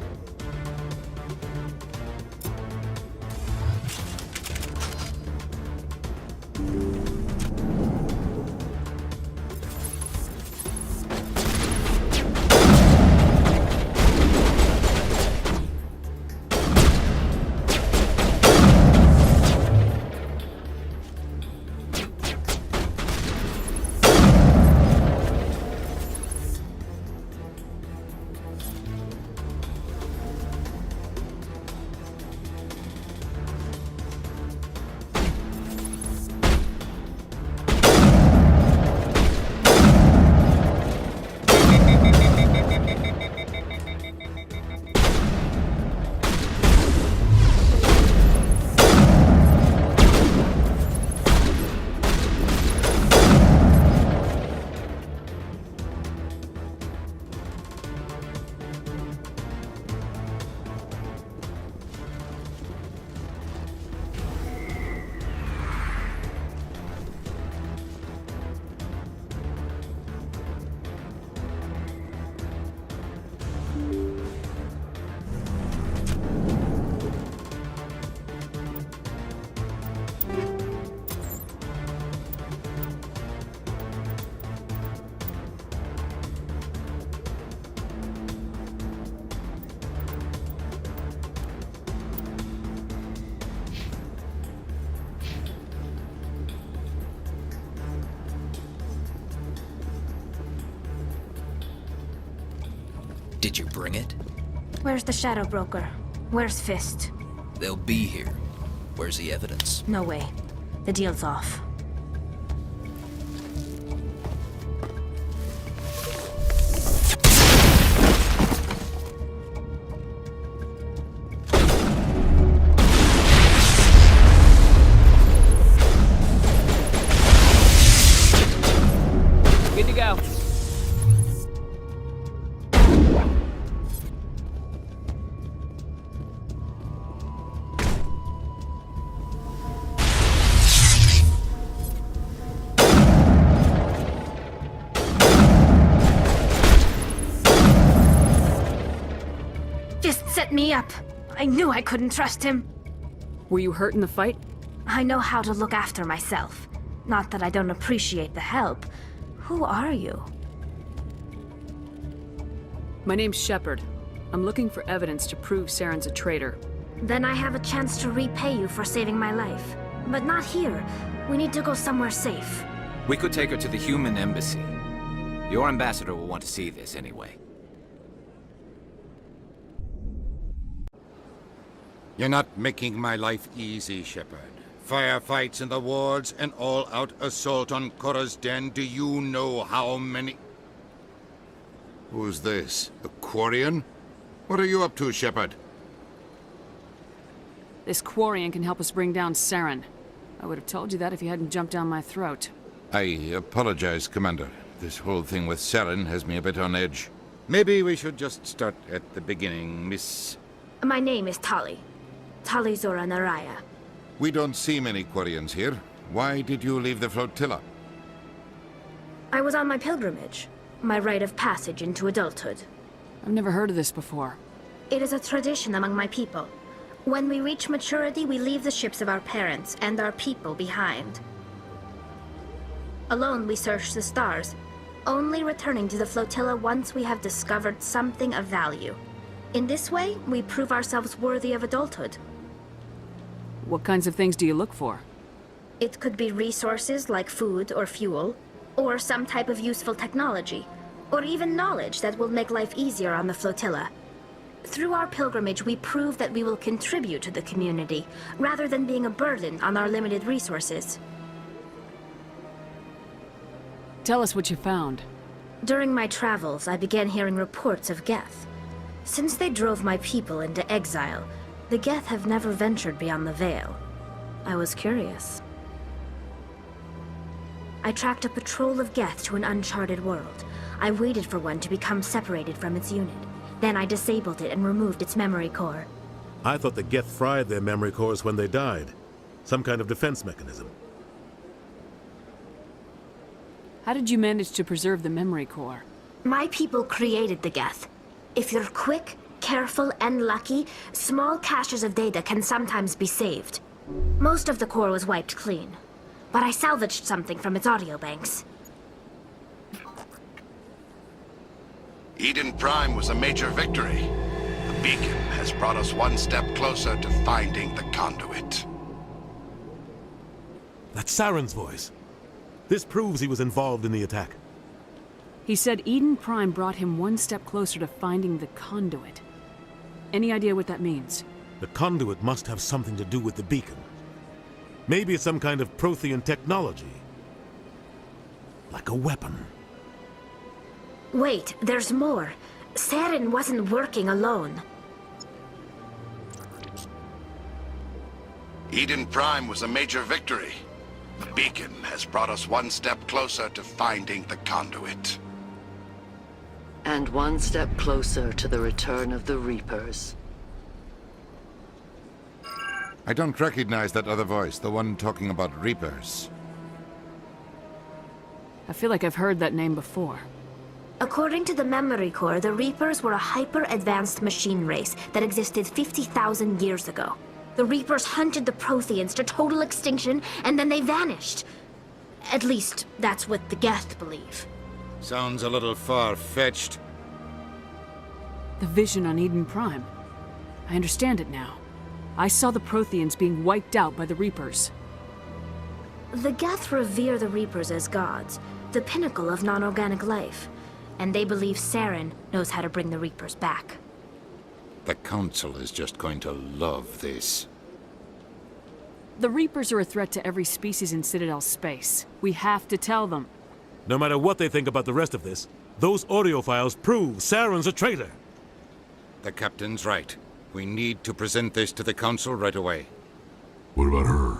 Did you bring it? Where's the Shadow Broker? Where's Fist? They'll be here. Where's the evidence? No way. The deal's off. Good to go. Fist set me up. I knew I couldn't trust him. Were you hurt in the fight? I know how to look after myself. Not that I don't appreciate the help. Who are you? My name's Shepard. I'm looking for evidence to prove Saren's a traitor. Then I have a chance to repay you for saving my life. But not here. We need to go somewhere safe. We could take her to the human embassy. Your ambassador will want to see this anyway. You're not making my life easy, Shepard. Firefights in the wards, an all-out assault on Korra's den. Do you know how many... Who's this? A Quarian? What are you up to, Shepard? This Quarian can help us bring down Saren. I would have told you that if you hadn't jumped down my throat. I apologize, Commander. This whole thing with Saren has me a bit on edge. Maybe we should just start at the beginning, Miss... My name is Tali. Tali Zora Naraya. We don't see many Quarians here. Why did you leave the flotilla? I was on my pilgrimage. My rite of passage into adulthood. I've never heard of this before. It is a tradition among my people. When we reach maturity, we leave the ships of our parents and our people behind. Alone, we search the stars, only returning to the flotilla once we have discovered something of value. In this way, we prove ourselves worthy of adulthood. What kinds of things do you look for? It could be resources like food or fuel, or some type of useful technology, or even knowledge that will make life easier on the flotilla. Through our pilgrimage, we prove that we will contribute to the community, rather than being a burden on our limited resources. Tell us what you found. During my travels, I began hearing reports of Geth. Since they drove my people into exile, the Geth have never ventured beyond the Veil. I was curious. I tracked a patrol of Geth to an uncharted world. I waited for one to become separated from its unit. Then I disabled it and removed its memory core. I thought the Geth fried their memory cores when they died. Some kind of defense mechanism. How did you manage to preserve the memory core? My people created the Geth. If you're quick, careful, and lucky, small caches of data can sometimes be saved. Most of the core was wiped clean, but I salvaged something from its audio banks. Eden Prime was a major victory. The beacon has brought us one step closer to finding the conduit. That's Saren's voice. This proves he was involved in the attack. He said Eden Prime brought him one step closer to finding the conduit. Any idea what that means? The conduit must have something to do with the beacon. Maybe it's some kind of Prothean technology. Like a weapon. Wait, there's more. Saren wasn't working alone. Eden Prime was a major victory. The beacon has brought us one step closer to finding the conduit. And one step closer to the return of the Reapers. I don't recognize that other voice, the one talking about Reapers. I feel like I've heard that name before. According to the memory core, the Reapers were a hyper-advanced machine race that existed 50,000 years ago. The Reapers hunted the Protheans to total extinction, and then they vanished. At least, that's what the Geth believe. Sounds a little far-fetched. The vision on Eden Prime. I understand it now. I saw the Protheans being wiped out by the Reapers. The Geth revere the Reapers as gods, the pinnacle of non-organic life. and they believe Saren knows how to bring the Reapers back. The Council is just going to love this. The Reapers are a threat to every species in Citadel space. We have to tell them. No matter what they think about the rest of this, those audio files prove Saren's a traitor. The Captain's right. We need to present this to the Council right away. What about her?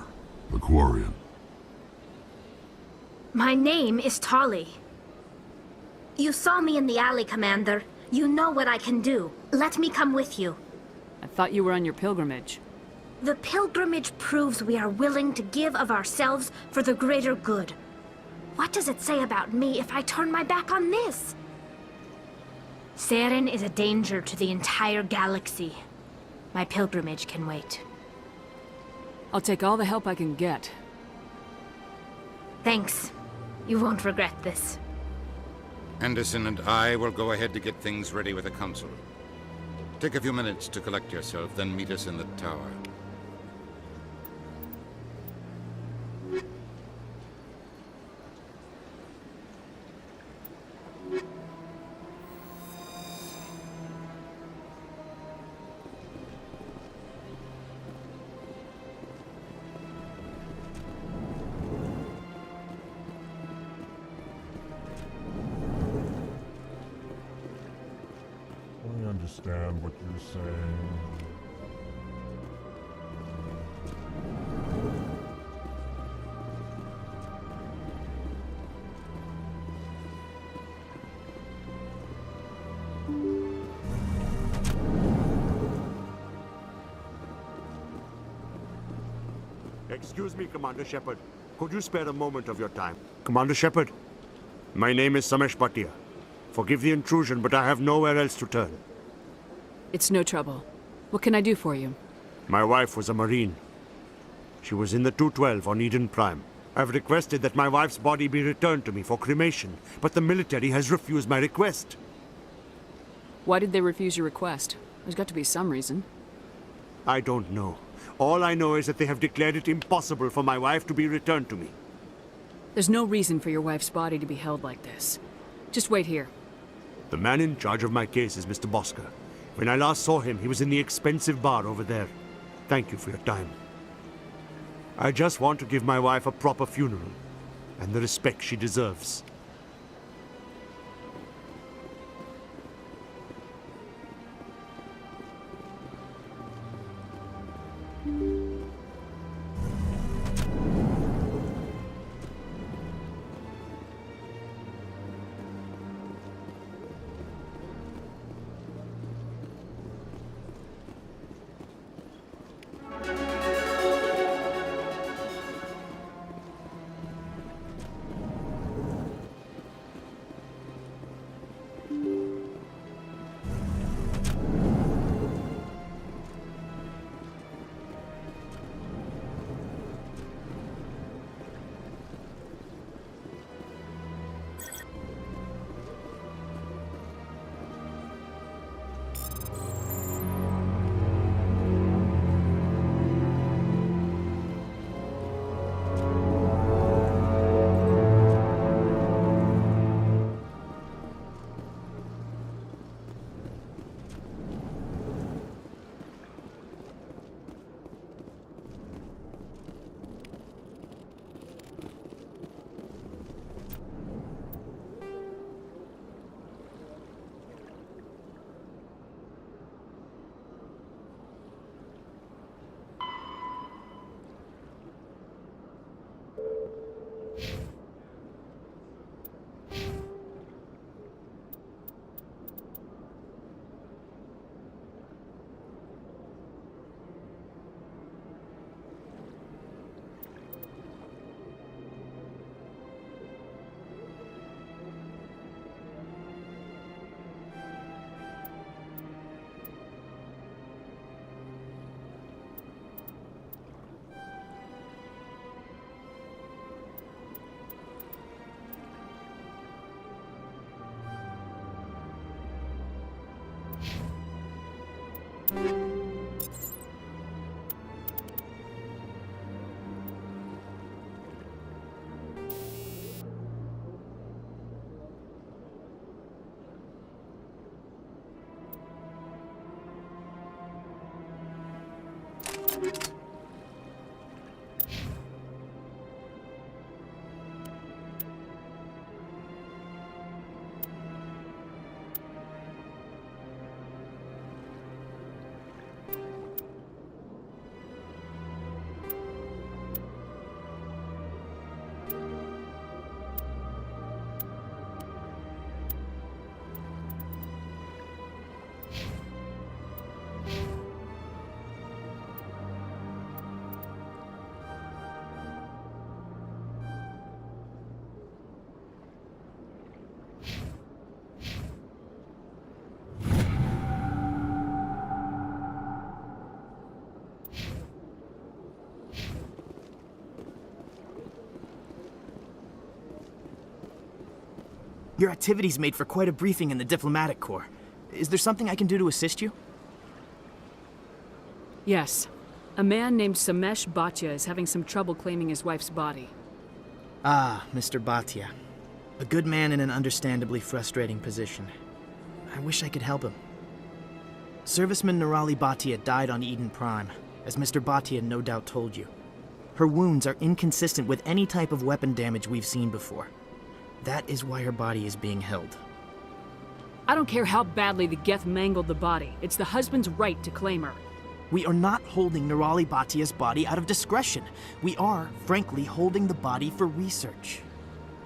The Quarian? My name is Tali. You saw me in the alley, Commander. You know what I can do. Let me come with you. I thought you were on your pilgrimage. The pilgrimage proves we are willing to give of ourselves for the greater good. What does it say about me if I turn my back on this? Saren is a danger to the entire galaxy. My pilgrimage can wait. I'll take all the help I can get. Thanks. You won't regret this. Anderson and I will go ahead to get things ready with the Council. Take a few minutes to collect yourself, then meet us in the tower. I understand what you're saying. Excuse me, Commander Shepard. Could you spare a moment of your time? Commander Shepard, my name is Samesh Bhatia. Forgive the intrusion, but I have nowhere else to turn. It's no trouble. What can I do for you? My wife was a Marine. She was in the 212 on Eden Prime. I've requested that my wife's body be returned to me for cremation, but the military has refused my request. Why did they refuse your request? There's got to be some reason. I don't know. All I know is that they have declared it impossible for my wife to be returned to me. There's no reason for your wife's body to be held like this. Just wait here. The man in charge of my case is Mr. Bosker. When I last saw him, he was in the expensive bar over there. Thank you for your time. I just want to give my wife a proper funeral, and the respect she deserves. Your activities made for quite a briefing in the diplomatic corps. Is there something I can do to assist you? Yes. A man named Samesh Bhatia is having some trouble claiming his wife's body. Ah, Mr. Bhatia. A good man in an understandably frustrating position. I wish I could help him. Serviceman Nirali Bhatia died on Eden Prime, as Mr. Bhatia no doubt told you. Her wounds are inconsistent with any type of weapon damage we've seen before. That is why her body is being held. I don't care how badly the Geth mangled the body. It's the husband's right to claim her. We are not holding Nirali Bhatia's body out of discretion. We are, frankly, holding the body for research.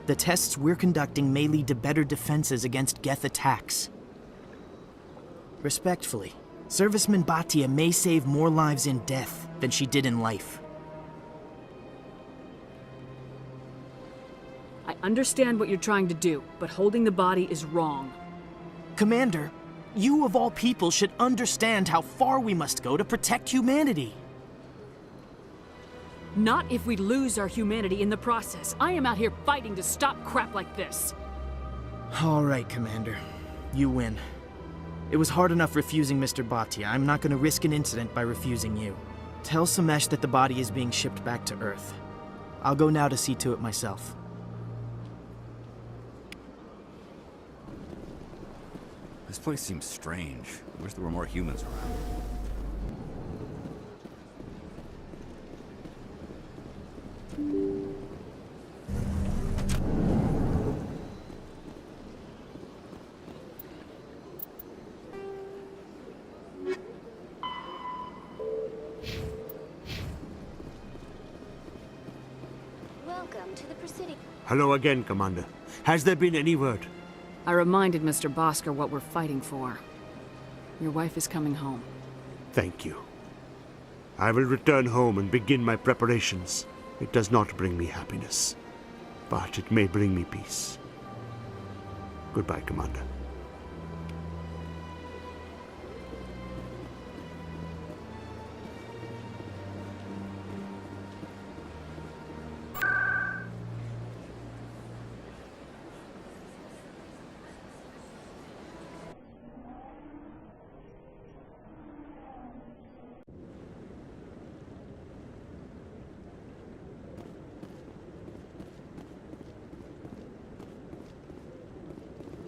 The tests we're conducting may lead to better defenses against Geth attacks. Respectfully, Serviceman Bhatia may save more lives in death than she did in life. I understand what you're trying to do, but holding the body is wrong. Commander, you of all people should understand how far we must go to protect humanity. Not if we lose our humanity in the process. I am out here fighting to stop crap like this. All right, Commander. You win. It was hard enough refusing Mr. Bhatia. I'm not going to risk an incident by refusing you. Tell Samesh that the body is being shipped back to Earth. I'll go now to see to it myself. This place seems strange. I wish there were more humans around. Welcome to the Presidium. Hello again, Commander. Has there been any word? I reminded Mr. Bhaskar what we're fighting for. Your wife is coming home. Thank you. I will return home and begin my preparations. It does not bring me happiness, but it may bring me peace. Goodbye, Commander.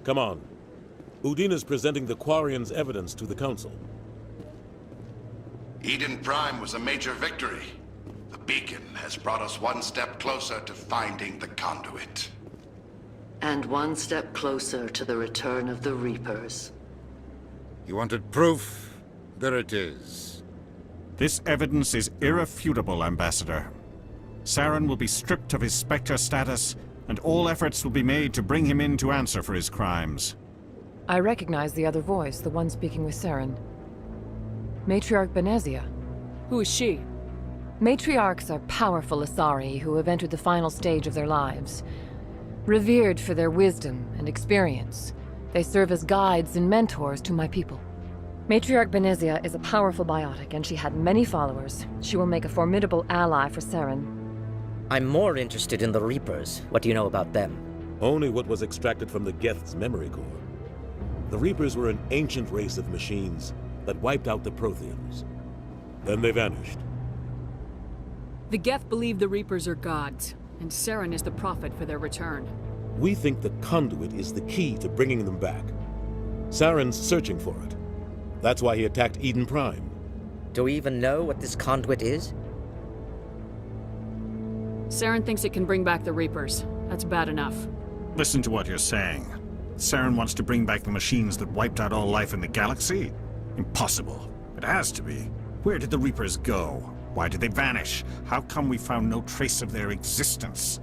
Come on. Udin is presenting the Quarians' evidence to the Council. Eden Prime was a major victory. The beacon has brought us one step closer to finding the conduit. And one step closer to the return of the Reapers. You wanted proof? There it is. This evidence is irrefutable, Ambassador. Saren will be stripped of his Spectre status, and all efforts will be made to bring him in to answer for his crimes. I recognize the other voice, the one speaking with Saren. Matriarch Benezia. Who is she? Matriarchs are powerful Asari who have entered the final stage of their lives. Revered for their wisdom and experience, they serve as guides and mentors to my people. Matriarch Benezia is a powerful biotic, and she had many followers. She will make a formidable ally for Saren. I'm more interested in the Reapers. What do you know about them? Only what was extracted from the Geth's memory core. The Reapers were an ancient race of machines that wiped out the Protheans. Then they vanished. The Geth believe the Reapers are gods, and Saren is the prophet for their return. We think the conduit is the key to bringing them back. Saren's searching for it. That's why he attacked Eden Prime. Do we even know what this conduit is? Saren thinks it can bring back the Reapers. That's bad enough. Listen to what you're saying. Saren wants to bring back the machines that wiped out all life in the galaxy? Impossible. It has to be. Where did the Reapers go? Why did they vanish? How come we found no trace of their existence?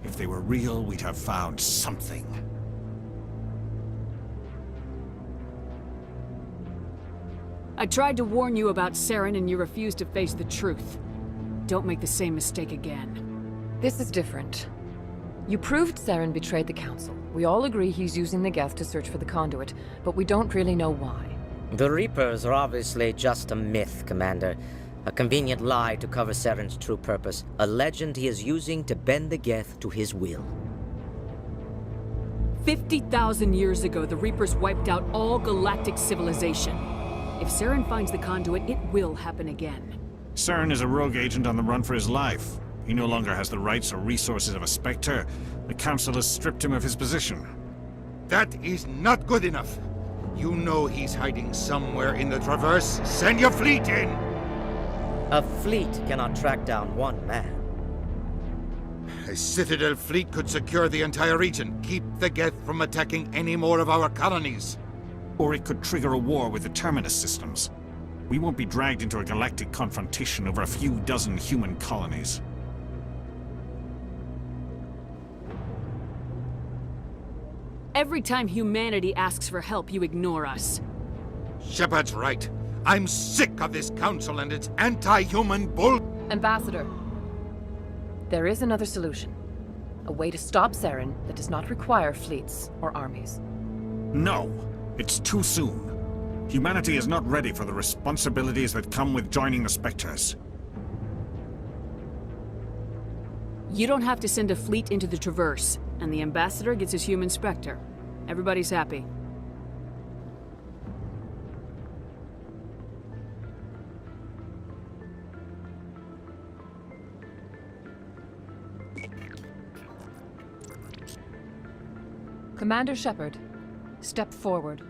If they were real, we'd have found something. I tried to warn you about Saren and you refused to face the truth. Don't make the same mistake again. This is different. You proved Saren betrayed the Council. We all agree he's using the Geth to search for the conduit, but we don't really know why. The Reapers are obviously just a myth, Commander. A convenient lie to cover Saren's true purpose. A legend he is using to bend the Geth to his will. 50,000 years ago, the Reapers wiped out all galactic civilization. If Saren finds the conduit, it will happen again. Saren is a rogue agent on the run for his life. He no longer has the rights or resources of a Spectre. The Council has stripped him of his position. That is not good enough. You know he's hiding somewhere in the Traverse. Send your fleet in! A fleet cannot track down one man. A Citadel fleet could secure the entire region, keep the Geth from attacking any more of our colonies. Or it could trigger a war with the Terminus systems. We won't be dragged into a galactic confrontation over a few dozen human colonies. Every time humanity asks for help, you ignore us. Shepard's right. I'm sick of this council and its anti-human bull... Ambassador, there is another solution. A way to stop Saren that does not require fleets or armies. No, it's too soon. Humanity is not ready for the responsibilities that come with joining the Spectres. You don't have to send a fleet into the Traverse, and the Ambassador gets his human Spectre. Everybody's happy. Commander Shepard, step forward.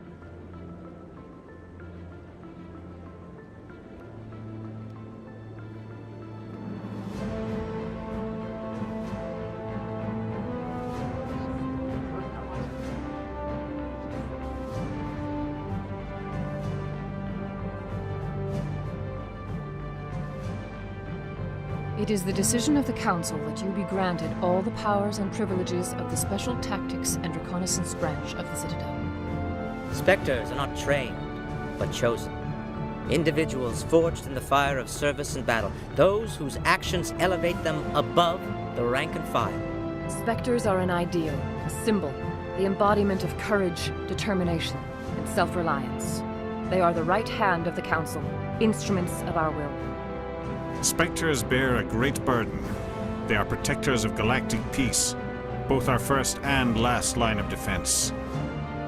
It is the decision of the Council that you be granted all the powers and privileges of the Special Tactics and Reconnaissance Branch of the Citadel. Spectres are not trained, but chosen. Individuals forged in the fire of service and battle. Those whose actions elevate them above the rank and file. Spectres are an ideal, a symbol, the embodiment of courage, determination, and self-reliance. They are the right hand of the Council, instruments of our will. Spectres bear a great burden. They are protectors of galactic peace, both our first and last line of defense.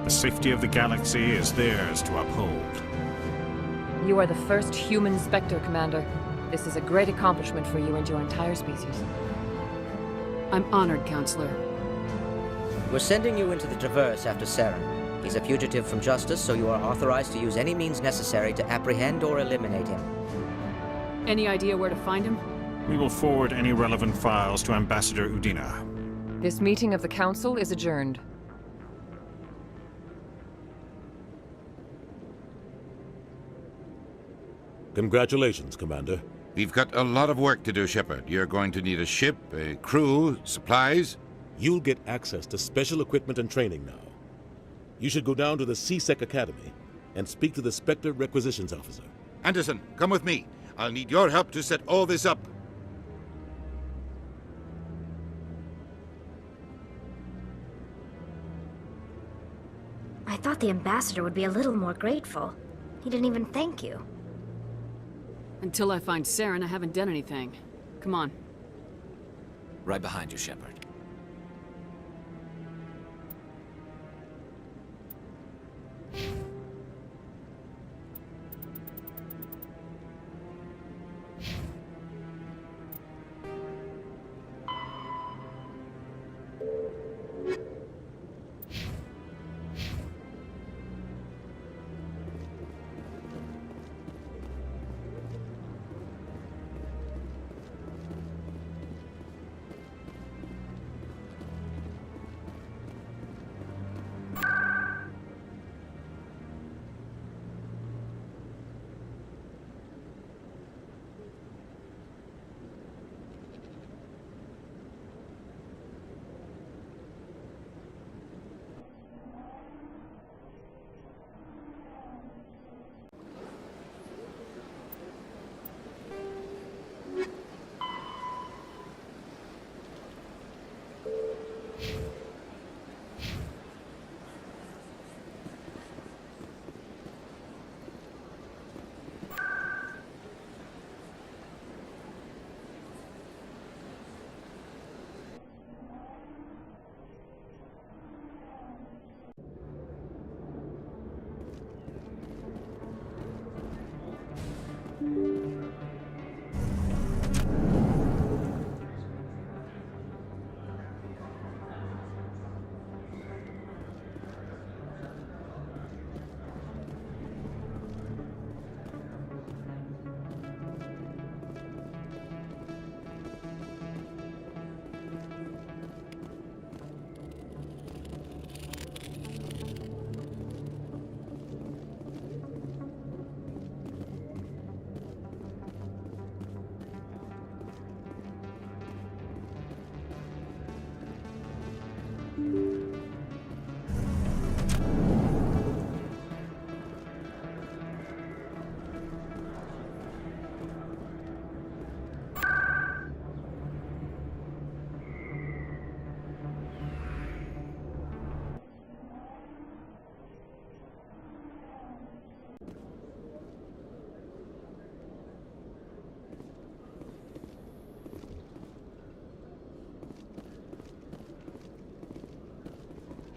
The safety of the galaxy is theirs to uphold. You are the first human Spectre, Commander. This is a great accomplishment for you and your entire species. I'm honored, Counselor. We're sending you into the Traverse after Saren. He's a fugitive from justice, so you are authorized to use any means necessary to apprehend or eliminate him. Any idea where to find him? We will forward any relevant files to Ambassador Udina. This meeting of the Council is adjourned. Congratulations, Commander. We've got a lot of work to do, Shepard. You're going to need a ship, a crew, supplies. You'll get access to special equipment and training now. You should go down to the C-Sec Academy and speak to the Spectre Requisitions Officer. Anderson, come with me. I'll need your help to set all this up. I thought the Ambassador would be a little more grateful. He didn't even thank you. Until I find Saren, I haven't done anything. Come on. Right behind you, Shepard.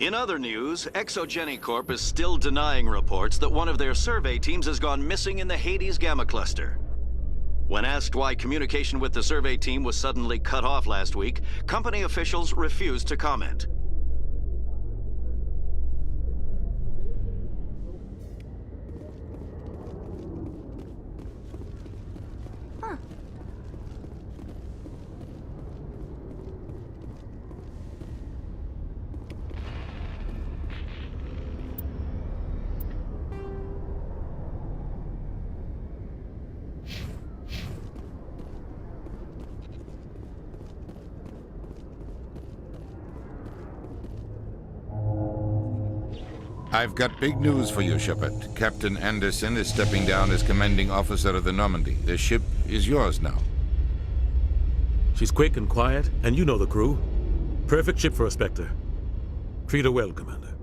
In other news, Exogeny Corp is still denying reports that one of their survey teams has gone missing in the Hades Gamma Cluster. When asked why communication with the survey team was suddenly cut off last week, company officials refused to comment. I've got big news for you, Shepard. Captain Anderson is stepping down as commanding officer of the Normandy. The ship is yours now. She's quick and quiet, and you know the crew. Perfect ship for a Spectre. Treat her well, Commander.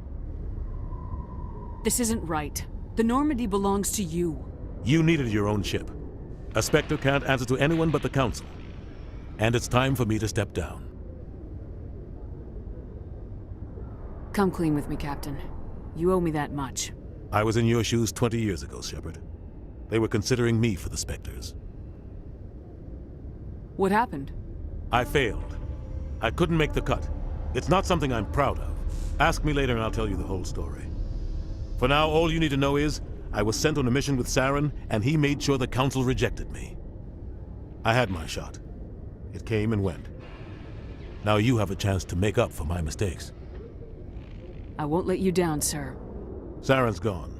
This isn't right. The Normandy belongs to you. You needed your own ship. A Spectre can't answer to anyone but the Council. And it's time for me to step down. Come clean with me, Captain. You owe me that much. I was in your shoes 20 years ago, Shepard. They were considering me for the Spectres. What happened? I failed. I couldn't make the cut. It's not something I'm proud of. Ask me later and I'll tell you the whole story. For now, all you need to know is, I was sent on a mission with Saren, and he made sure the Council rejected me. I had my shot. It came and went. Now you have a chance to make up for my mistakes. I won't let you down, sir. Saren's gone.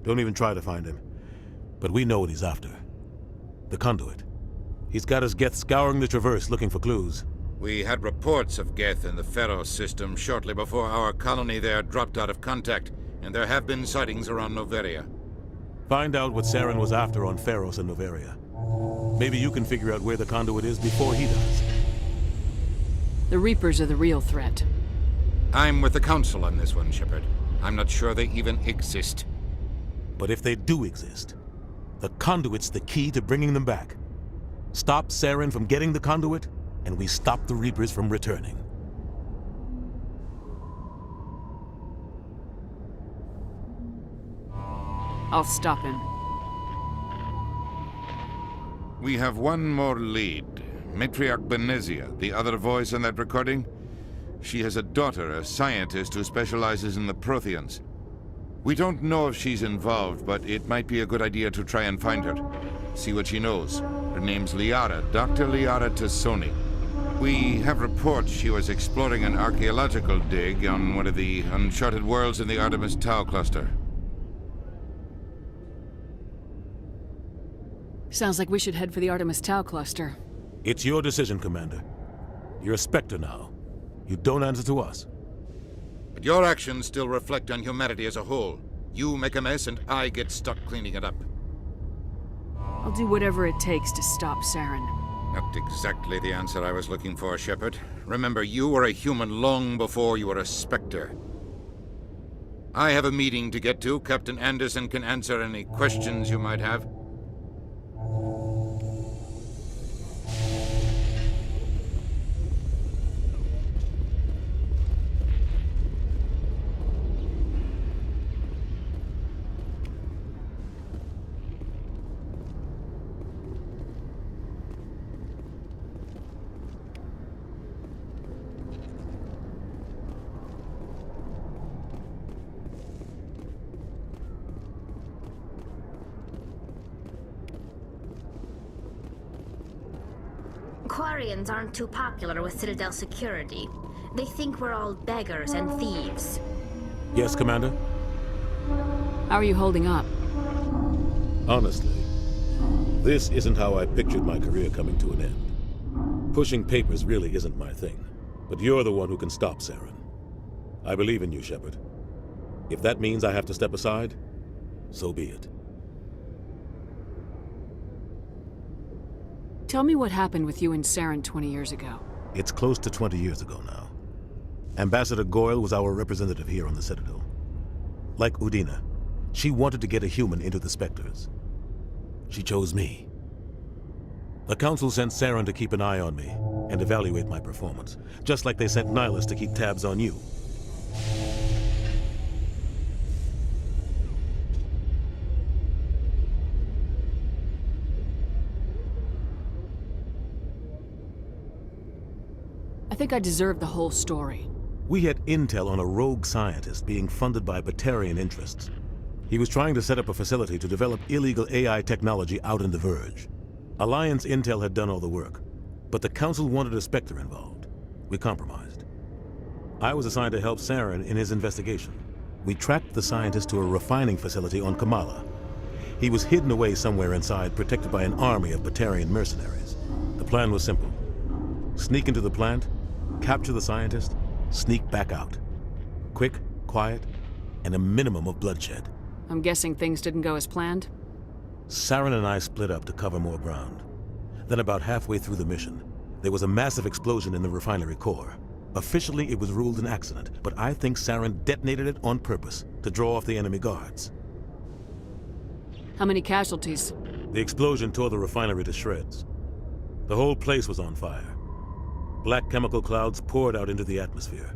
Don't even try to find him. But we know what he's after. The Conduit. He's got his Geth scouring the Traverse looking for clues. We had reports of Geth in the Pharos system shortly before our colony there dropped out of contact, and there have been sightings around Noveria. Find out what Saren was after on Pharos and Noveria. Maybe you can figure out where the Conduit is before he does. The Reapers are the real threat. I'm with the Council on this one, Shepard. I'm not sure they even exist. But if they do exist, the Conduit's the key to bringing them back. Stop Saren from getting the Conduit, and we stop the Reapers from returning. I'll stop him. We have one more lead. Matriarch Benezia, the other voice in that recording. She has a daughter, a scientist who specializes in the Protheans. We don't know if she's involved, but it might be a good idea to try and find her. See what she knows. Her name's Liara, Dr. Liara Tassoni. We have reports she was exploring an archaeological dig on one of the uncharted worlds in the Artemis Tau cluster. Sounds like we should head for the Artemis Tau cluster. It's your decision, Commander. You're a Spectre now. You don't answer to us. But your actions still reflect on humanity as a whole. You make a mess and I get stuck cleaning it up. I'll do whatever it takes to stop Saren. Not exactly the answer I was looking for, Shepard. Remember, you were a human long before you were a Spectre. I have a meeting to get to. Captain Anderson can answer any questions you might have. Quarians aren't too popular with Citadel security. They think we're all beggars and thieves. Yes, Commander? How are you holding up? Honestly, this isn't how I pictured my career coming to an end. Pushing papers really isn't my thing, but you're the one who can stop Saren. I believe in you, Shepard. If that means I have to step aside, so be it. Tell me what happened with you and Saren 20 years ago. It's close to 20 years ago now. Ambassador Goyle was our representative here on the Citadel. Like Udina, she wanted to get a human into the Spectres. She chose me. The Council sent Saren to keep an eye on me and evaluate my performance, just like they sent Nihilus to keep tabs on you. I think I deserve the whole story. We had intel on a rogue scientist being funded by Batarian interests. He was trying to set up a facility to develop illegal AI technology out in the Verge. Alliance intel had done all the work, but the Council wanted a Spectre involved. We compromised. I was assigned to help Saren in his investigation. We tracked the scientist to a refining facility on Kamala. He was hidden away somewhere inside, protected by an army of Batarian mercenaries. The plan was simple. Sneak into the plant, capture the scientist, sneak back out. Quick, quiet, and a minimum of bloodshed. I'm guessing things didn't go as planned? Saren and I split up to cover more ground. Then about halfway through the mission, there was a massive explosion in the refinery core. Officially, it was ruled an accident, but I think Saren detonated it on purpose to draw off the enemy guards. How many casualties? The explosion tore the refinery to shreds. The whole place was on fire. Black chemical clouds poured out into the atmosphere.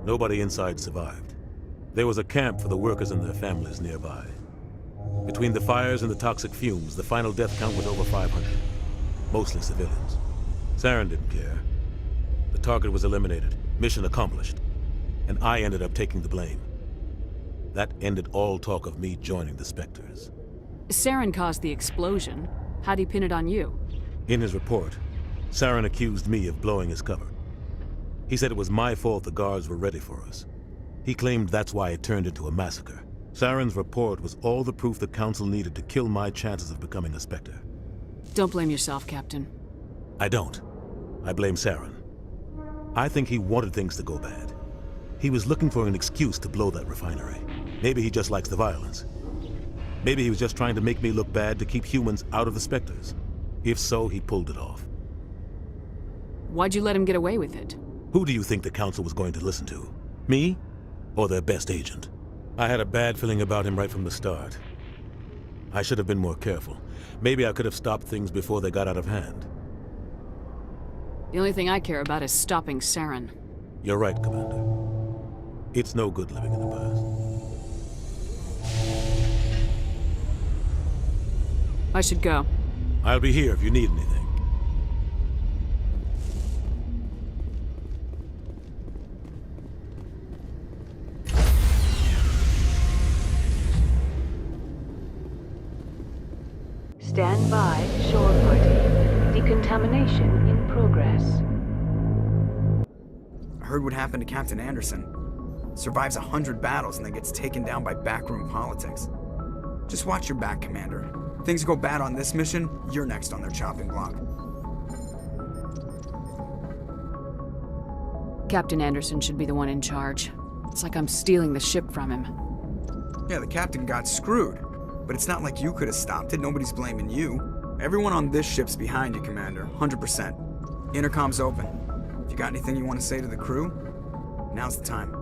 Nobody inside survived. There was a camp for the workers and their families nearby. Between the fires and the toxic fumes, the final death count was over 500. Mostly civilians. Saren didn't care. The target was eliminated, mission accomplished, and I ended up taking the blame. That ended all talk of me joining the Spectres. Saren caused the explosion. How'd he pin it on you? In his report, Saren accused me of blowing his cover. He said it was my fault the guards were ready for us. He claimed that's why it turned into a massacre. Saren's report was all the proof the Council needed to kill my chances of becoming a Spectre. Don't blame yourself, Captain. I don't. I blame Saren. I think he wanted things to go bad. He was looking for an excuse to blow that refinery. Maybe he just likes the violence. Maybe he was just trying to make me look bad to keep humans out of the Spectres. If so, he pulled it off. Why'd you let him get away with it? Who do you think the Council was going to listen to? Me? Or their best agent? I had a bad feeling about him right from the start. I should have been more careful. Maybe I could have stopped things before they got out of hand. The only thing I care about is stopping Saren. You're right, Commander. It's no good living in the past. I should go. I'll be here if you need anything. Stand by, shore party. Decontamination in progress. I heard what happened to Captain Anderson. Survives 100 battles and then gets taken down by backroom politics. Just watch your back, Commander. If things go bad on this mission, you're next on their chopping block. Captain Anderson should be the one in charge. It's like I'm stealing the ship from him. Yeah, the captain got screwed. But it's not like you could have stopped it. Nobody's blaming you. Everyone on this ship's behind you, Commander. 100%. Intercom's open. If you got anything you want to say to the crew, now's the time.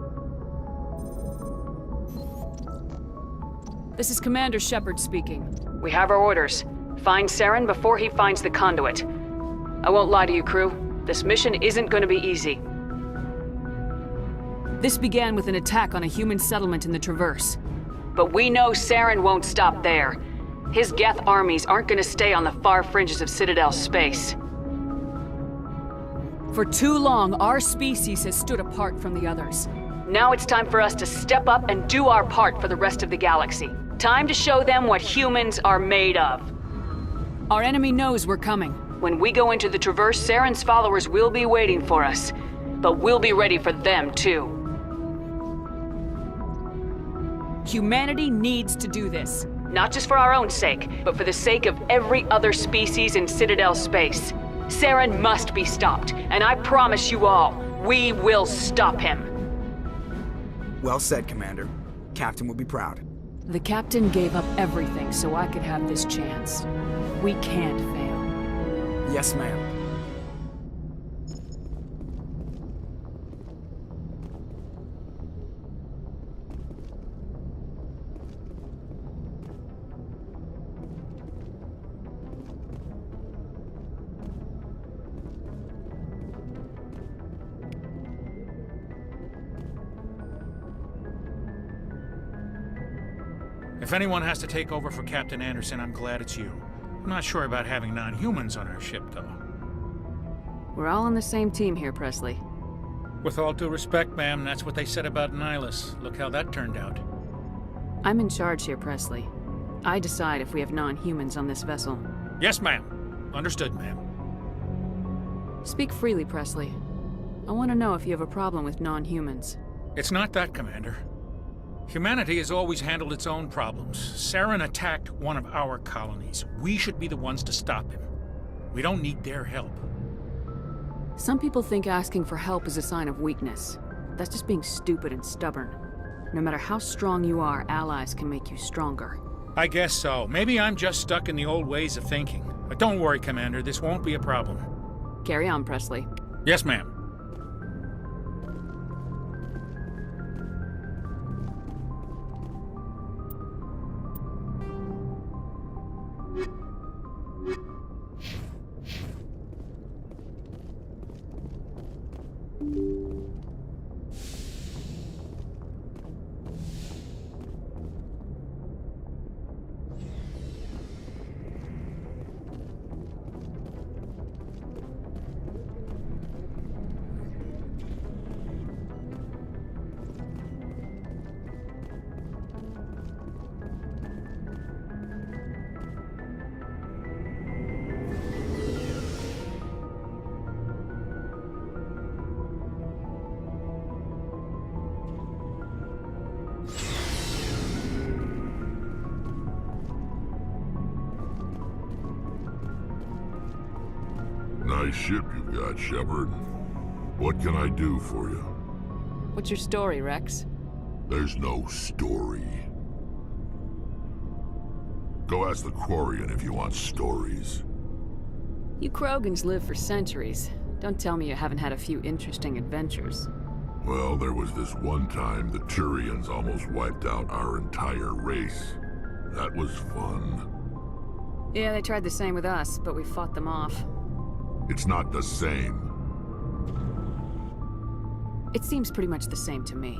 This is Commander Shepard speaking. We have our orders. Find Saren before he finds the conduit. I won't lie to you, crew. This mission isn't going to be easy. This began with an attack on a human settlement in the Traverse. But we know Saren won't stop there. His Geth armies aren't going to stay on the far fringes of Citadel space. For too long, our species has stood apart from the others. Now it's time for us to step up and do our part for the rest of the galaxy. Time to show them what humans are made of. Our enemy knows we're coming. When we go into the Traverse, Saren's followers will be waiting for us. But we'll be ready for them, too. Humanity needs to do this. Not just for our own sake, but for the sake of every other species in Citadel space. Saren must be stopped, and I promise you all, we will stop him. Well said, Commander. Captain will be proud. The Captain gave up everything so I could have this chance. We can't fail. Yes, ma'am. anyone has to take over for Captain Anderson, I'm glad it's you. I'm not sure about having non-humans on our ship, though. We're all on the same team here, Presley. With all due respect, ma'am, that's what they said about Nihilus. Look how that turned out. I'm in charge here, Presley. I decide if we have non-humans on this vessel. Yes, ma'am. Understood, ma'am. Speak freely, Presley. I want to know if you have a problem with non-humans. It's not that, Commander. Humanity has always handled its own problems. Saren attacked one of our colonies. We should be the ones to stop him. We don't need their help. Some people think asking for help is a sign of weakness. That's just being stupid and stubborn. No matter how strong you are, allies can make you stronger. I guess so. Maybe I'm just stuck in the old ways of thinking. But don't worry, Commander. This won't be a problem. Carry on, Presley. Yes, ma'am. Nice ship you've got, Shepard. What can I do for you? What's your story, Rex? There's no story. Go ask the Quarian if you want stories. You Krogans live for centuries. Don't tell me you haven't had a few interesting adventures. Well, there was this one time the Turians almost wiped out our entire race. That was fun. Yeah, they tried the same with us, but we fought them off. It's not the same. It seems pretty much the same to me.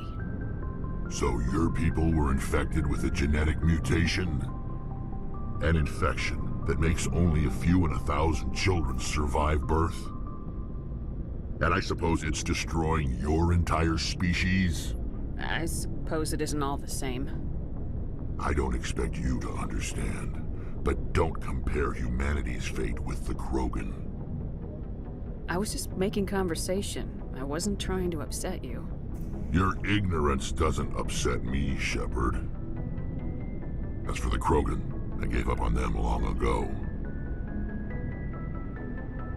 So your people were infected with a genetic mutation? An infection that makes only a few in 1,000 children survive birth? And I suppose it's destroying your entire species? I suppose it isn't all the same. I don't expect you to understand, but don't compare humanity's fate with the Krogan. I was just making conversation. I wasn't trying to upset you. Your ignorance doesn't upset me, Shepard. As for the Krogan, I gave up on them long ago.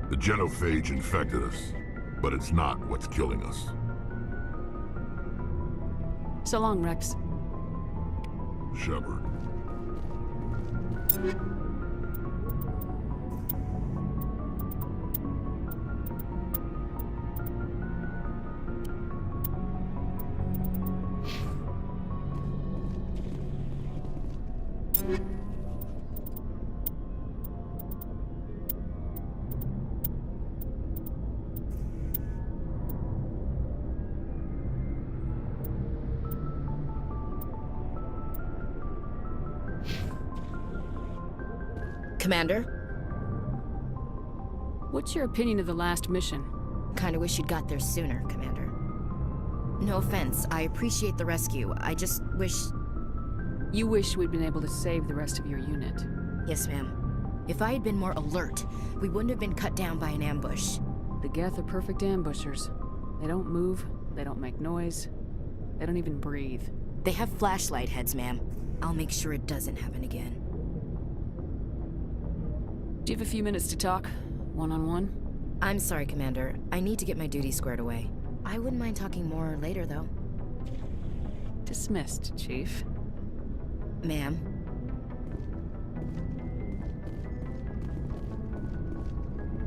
The genophage infected us, but it's not what's killing us. So long, Rex. Shepard. Commander? What's your opinion of the last mission? Kinda wish you'd got there sooner, Commander. No offense, I appreciate the rescue. I just wish... You wish we'd been able to save the rest of your unit. Yes, ma'am. If I had been more alert, we wouldn't have been cut down by an ambush. The Geth are perfect ambushers. They don't move, they don't make noise, they don't even breathe. They have flashlight heads, ma'am. I'll make sure it doesn't happen again. Do you have a few minutes to talk? One-on-one? I'm sorry, Commander. I need to get my duty squared away. I wouldn't mind talking more later, though. Dismissed, Chief. Ma'am.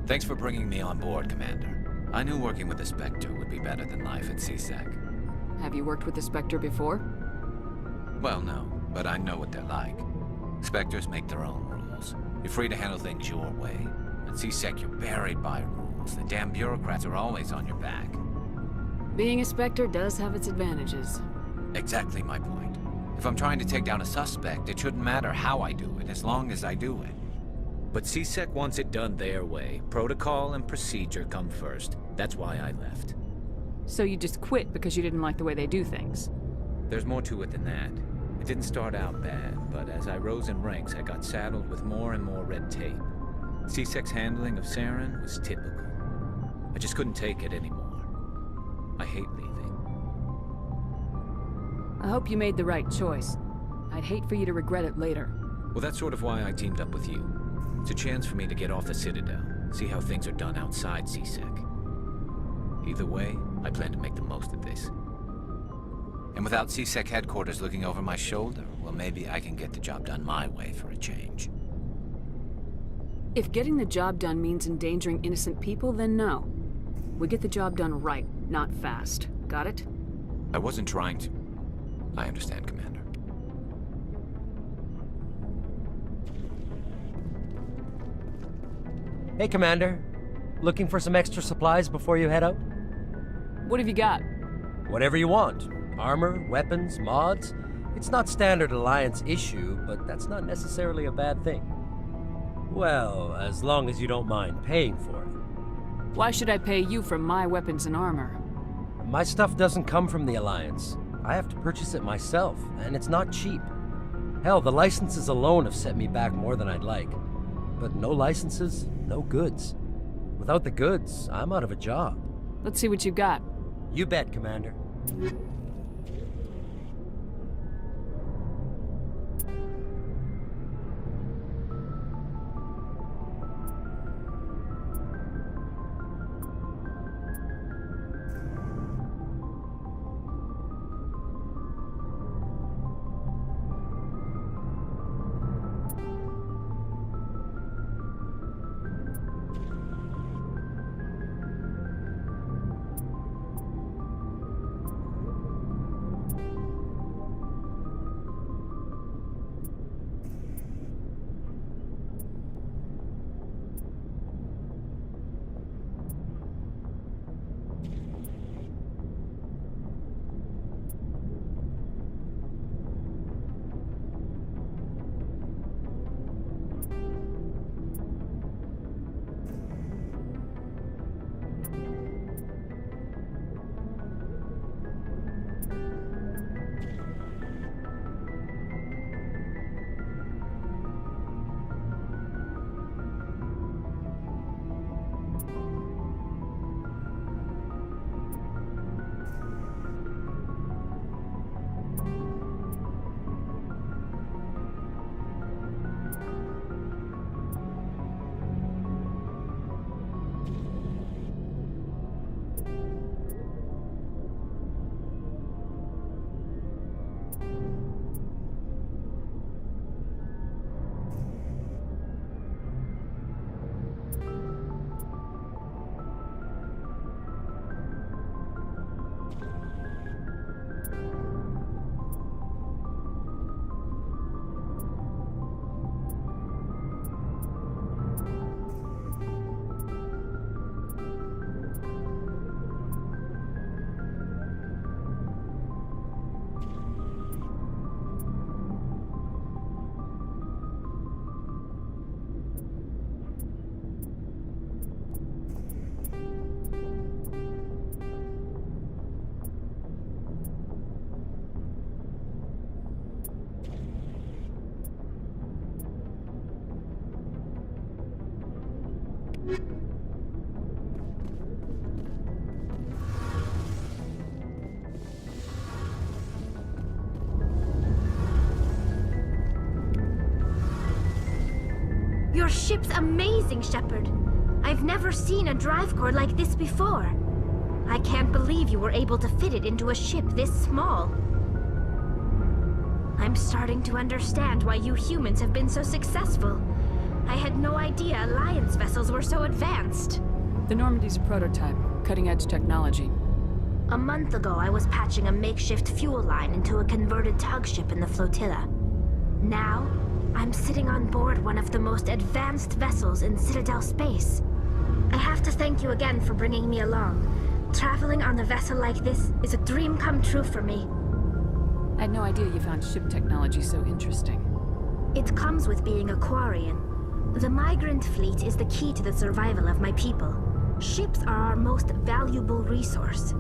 Thanks for bringing me on board, Commander. I knew working with the Spectre would be better than life at CSEC. Have you worked with the Spectre before? Well, no, but I know what they're like. Spectres make their own rules. You're free to handle things your way. At CSEC, you're buried by rules. The damn bureaucrats are always on your back. Being a Spectre does have its advantages. Exactly my point. If I'm trying to take down a suspect, it shouldn't matter how I do it, as long as I do it. But CSEC wants it done their way. Protocol and procedure come first. That's why I left. So you just quit because you didn't like the way they do things? There's more to it than that. It didn't start out bad, but as I rose in ranks, I got saddled with more and more red tape. CSEC's handling of Saren was typical. I just couldn't take it anymore. I hate leaving. I hope you made the right choice. I'd hate for you to regret it later. Well, that's sort of why I teamed up with you. It's a chance for me to get off the Citadel, see how things are done outside CSEC. Either way, I plan to make the most of this. And without CSEC headquarters looking over my shoulder, well, maybe I can get the job done my way for a change. If getting the job done means endangering innocent people, then no. We get the job done right, not fast. Got it? I wasn't trying to... I understand, Commander. Hey, Commander. Looking for some extra supplies before you head out? What have you got? Whatever you want. Armor, weapons, mods. It's not standard Alliance issue, but that's not necessarily a bad thing. Well, as long as you don't mind paying for it. Why should I pay you for my weapons and armor? My stuff doesn't come from the Alliance. I have to purchase it myself, and it's not cheap. Hell, the licenses alone have set me back more than I'd like. But no licenses, no goods. Without the goods, I'm out of a job. Let's see what you got. You bet, Commander. Your ship's amazing, Shepard. I've never seen a drive core like this before. I can't believe you were able to fit it into a ship this small. I'm starting to understand why you humans have been so successful. I had no idea Alliance vessels were so advanced. The Normandy's a prototype, cutting-edge technology. A month ago, I was patching a makeshift fuel line into a converted tug ship in the flotilla. Now, I'm sitting on board one of the most advanced vessels in Citadel space. I have to thank you again for bringing me along. Traveling on a vessel like this is a dream come true for me. I had no idea you found ship technology so interesting. It comes with being a Quarian. The migrant fleet is the key to the survival of my people. Ships are our most valuable resource.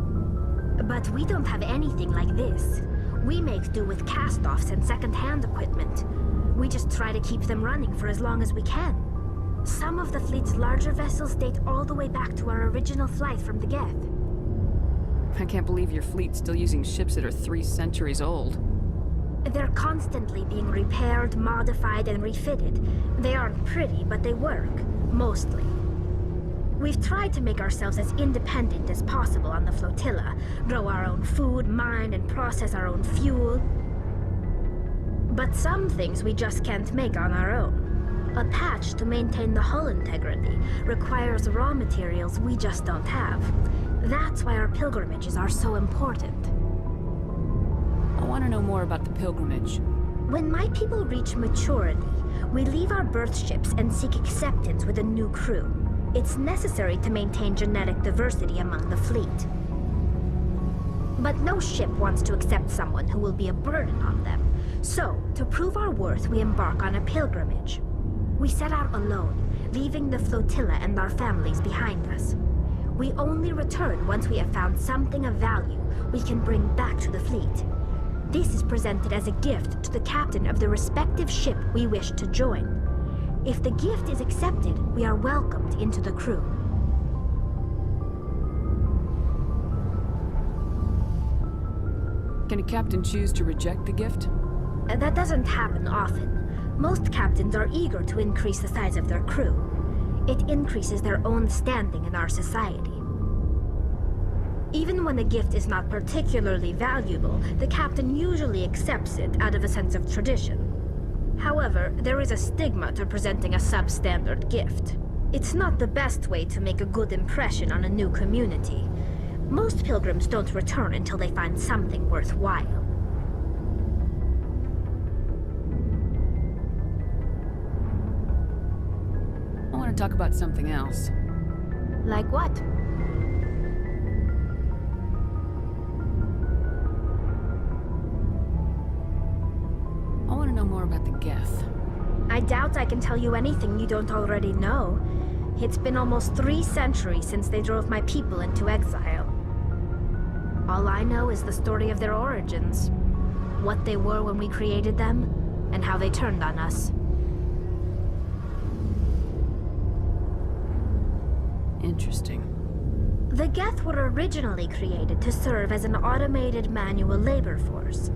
But we don't have anything like this. We make do with cast-offs and second-hand equipment. We just try to keep them running for as long as we can. Some of the fleet's larger vessels date all the way back to our original flight from the Geth. I can't believe your fleet's still using ships that are 3 centuries old. They're constantly being repaired, modified, and refitted. They aren't pretty, but they work. Mostly. We've tried to make ourselves as independent as possible on the flotilla. Grow our own food, mine, and process our own fuel. But some things we just can't make on our own. A patch to maintain the hull integrity requires raw materials we just don't have. That's why our pilgrimages are so important. I want to know more about the pilgrimage. When my people reach maturity, we leave our birth ships and seek acceptance with a new crew. It's necessary to maintain genetic diversity among the fleet. But no ship wants to accept someone who will be a burden on them. So, to prove our worth, we embark on a pilgrimage. We set out alone, leaving the flotilla and our families behind us. We only return once we have found something of value we can bring back to the fleet. This is presented as a gift to the captain of the respective ship we wish to join. If the gift is accepted, we are welcomed into the crew. Can a captain choose to reject the gift? That doesn't happen often. Most captains are eager to increase the size of their crew. It increases their own standing in our society. Even when the gift is not particularly valuable, the captain usually accepts it out of a sense of tradition. However, there is a stigma to presenting a substandard gift. It's not the best way to make a good impression on a new community. Most pilgrims don't return until they find something worthwhile. I want to talk about something else. Like what? I want to know more about the Geth. I doubt I can tell you anything you don't already know. It's been almost 3 centuries since they drove my people into exile. All I know is the story of their origins. What they were when we created them, and how they turned on us. Interesting. The Geth were originally created to serve as an automated manual labor force.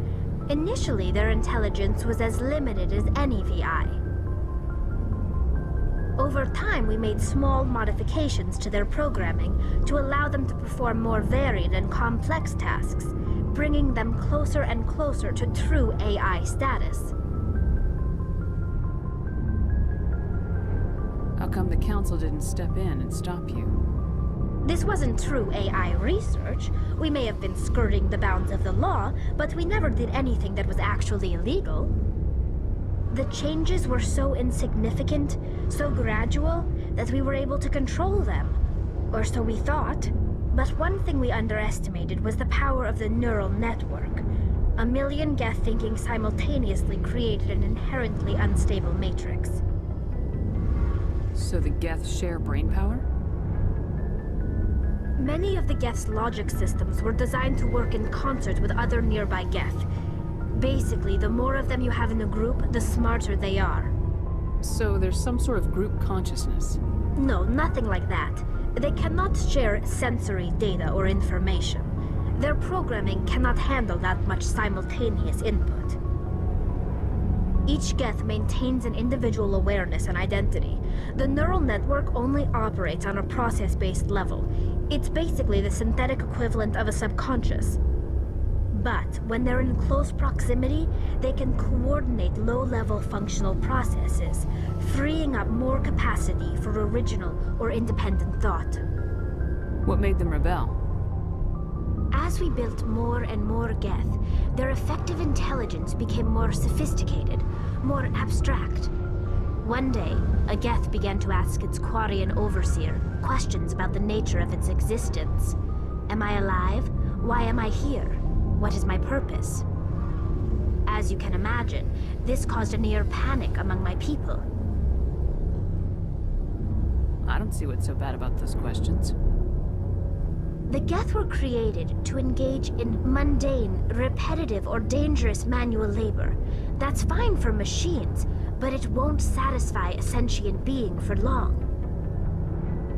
Initially, their intelligence was as limited as any VI. Over time, we made small modifications to their programming to allow them to perform more varied and complex tasks, bringing them closer and closer to true AI status. How come the Council didn't step in and stop you? This wasn't true AI research. We may have been skirting the bounds of the law, but we never did anything that was actually illegal. The changes were so insignificant, so gradual, that we were able to control them. Or so we thought. But one thing we underestimated was the power of the neural network. 1 million Geth thinking simultaneously created an inherently unstable matrix. So the Geth share brain power? Many of the Geth's logic systems were designed to work in concert with other nearby Geth. Basically, the more of them you have in a group, the smarter they are. So there's some sort of group consciousness? No, nothing like that. They cannot share sensory data or information. Their programming cannot handle that much simultaneous input. Each Geth maintains an individual awareness and identity. The neural network only operates on a process-based level. It's basically the synthetic equivalent of a subconscious. But when they're in close proximity, they can coordinate low-level functional processes, freeing up more capacity for original or independent thought. What made them rebel? As we built more and more Geth, their effective intelligence became more sophisticated, more abstract. One day, a Geth began to ask its Quarian overseer questions about the nature of its existence. Am I alive? Why am I here? What is my purpose? As you can imagine, this caused a near panic among my people. I don't see what's so bad about those questions. The Geth were created to engage in mundane, repetitive, or dangerous manual labor. That's fine for machines, but it won't satisfy a sentient being for long.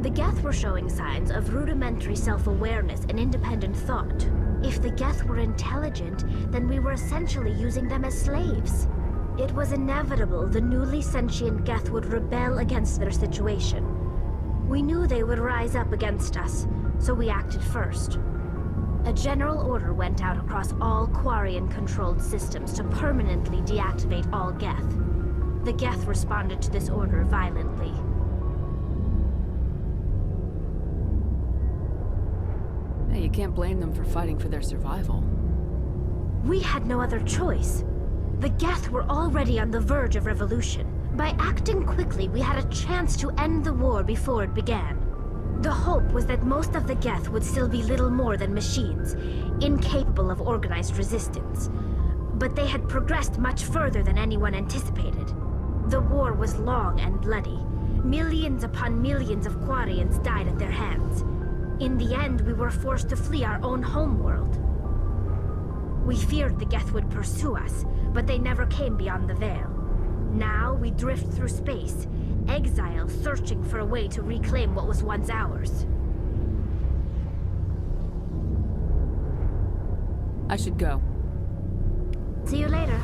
The Geth were showing signs of rudimentary self-awareness and independent thought. If the Geth were intelligent, then we were essentially using them as slaves. It was inevitable the newly sentient Geth would rebel against their situation. We knew they would rise up against us, so we acted first. A general order went out across all Quarian-controlled systems to permanently deactivate all Geth. The Geth responded to this order violently. Hey, you can't blame them for fighting for their survival. We had no other choice. The Geth were already on the verge of revolution. By acting quickly, we had a chance to end the war before it began. The hope was that most of the Geth would still be little more than machines, incapable of organized resistance. But they had progressed much further than anyone anticipated. The war was long and bloody. Millions upon millions of Quarians died at their hands. In the end, we were forced to flee our own homeworld. We feared the Geth would pursue us, but they never came beyond the Veil. Now we drift through space, exile searching for a way to reclaim what was once ours. I should go. See you later.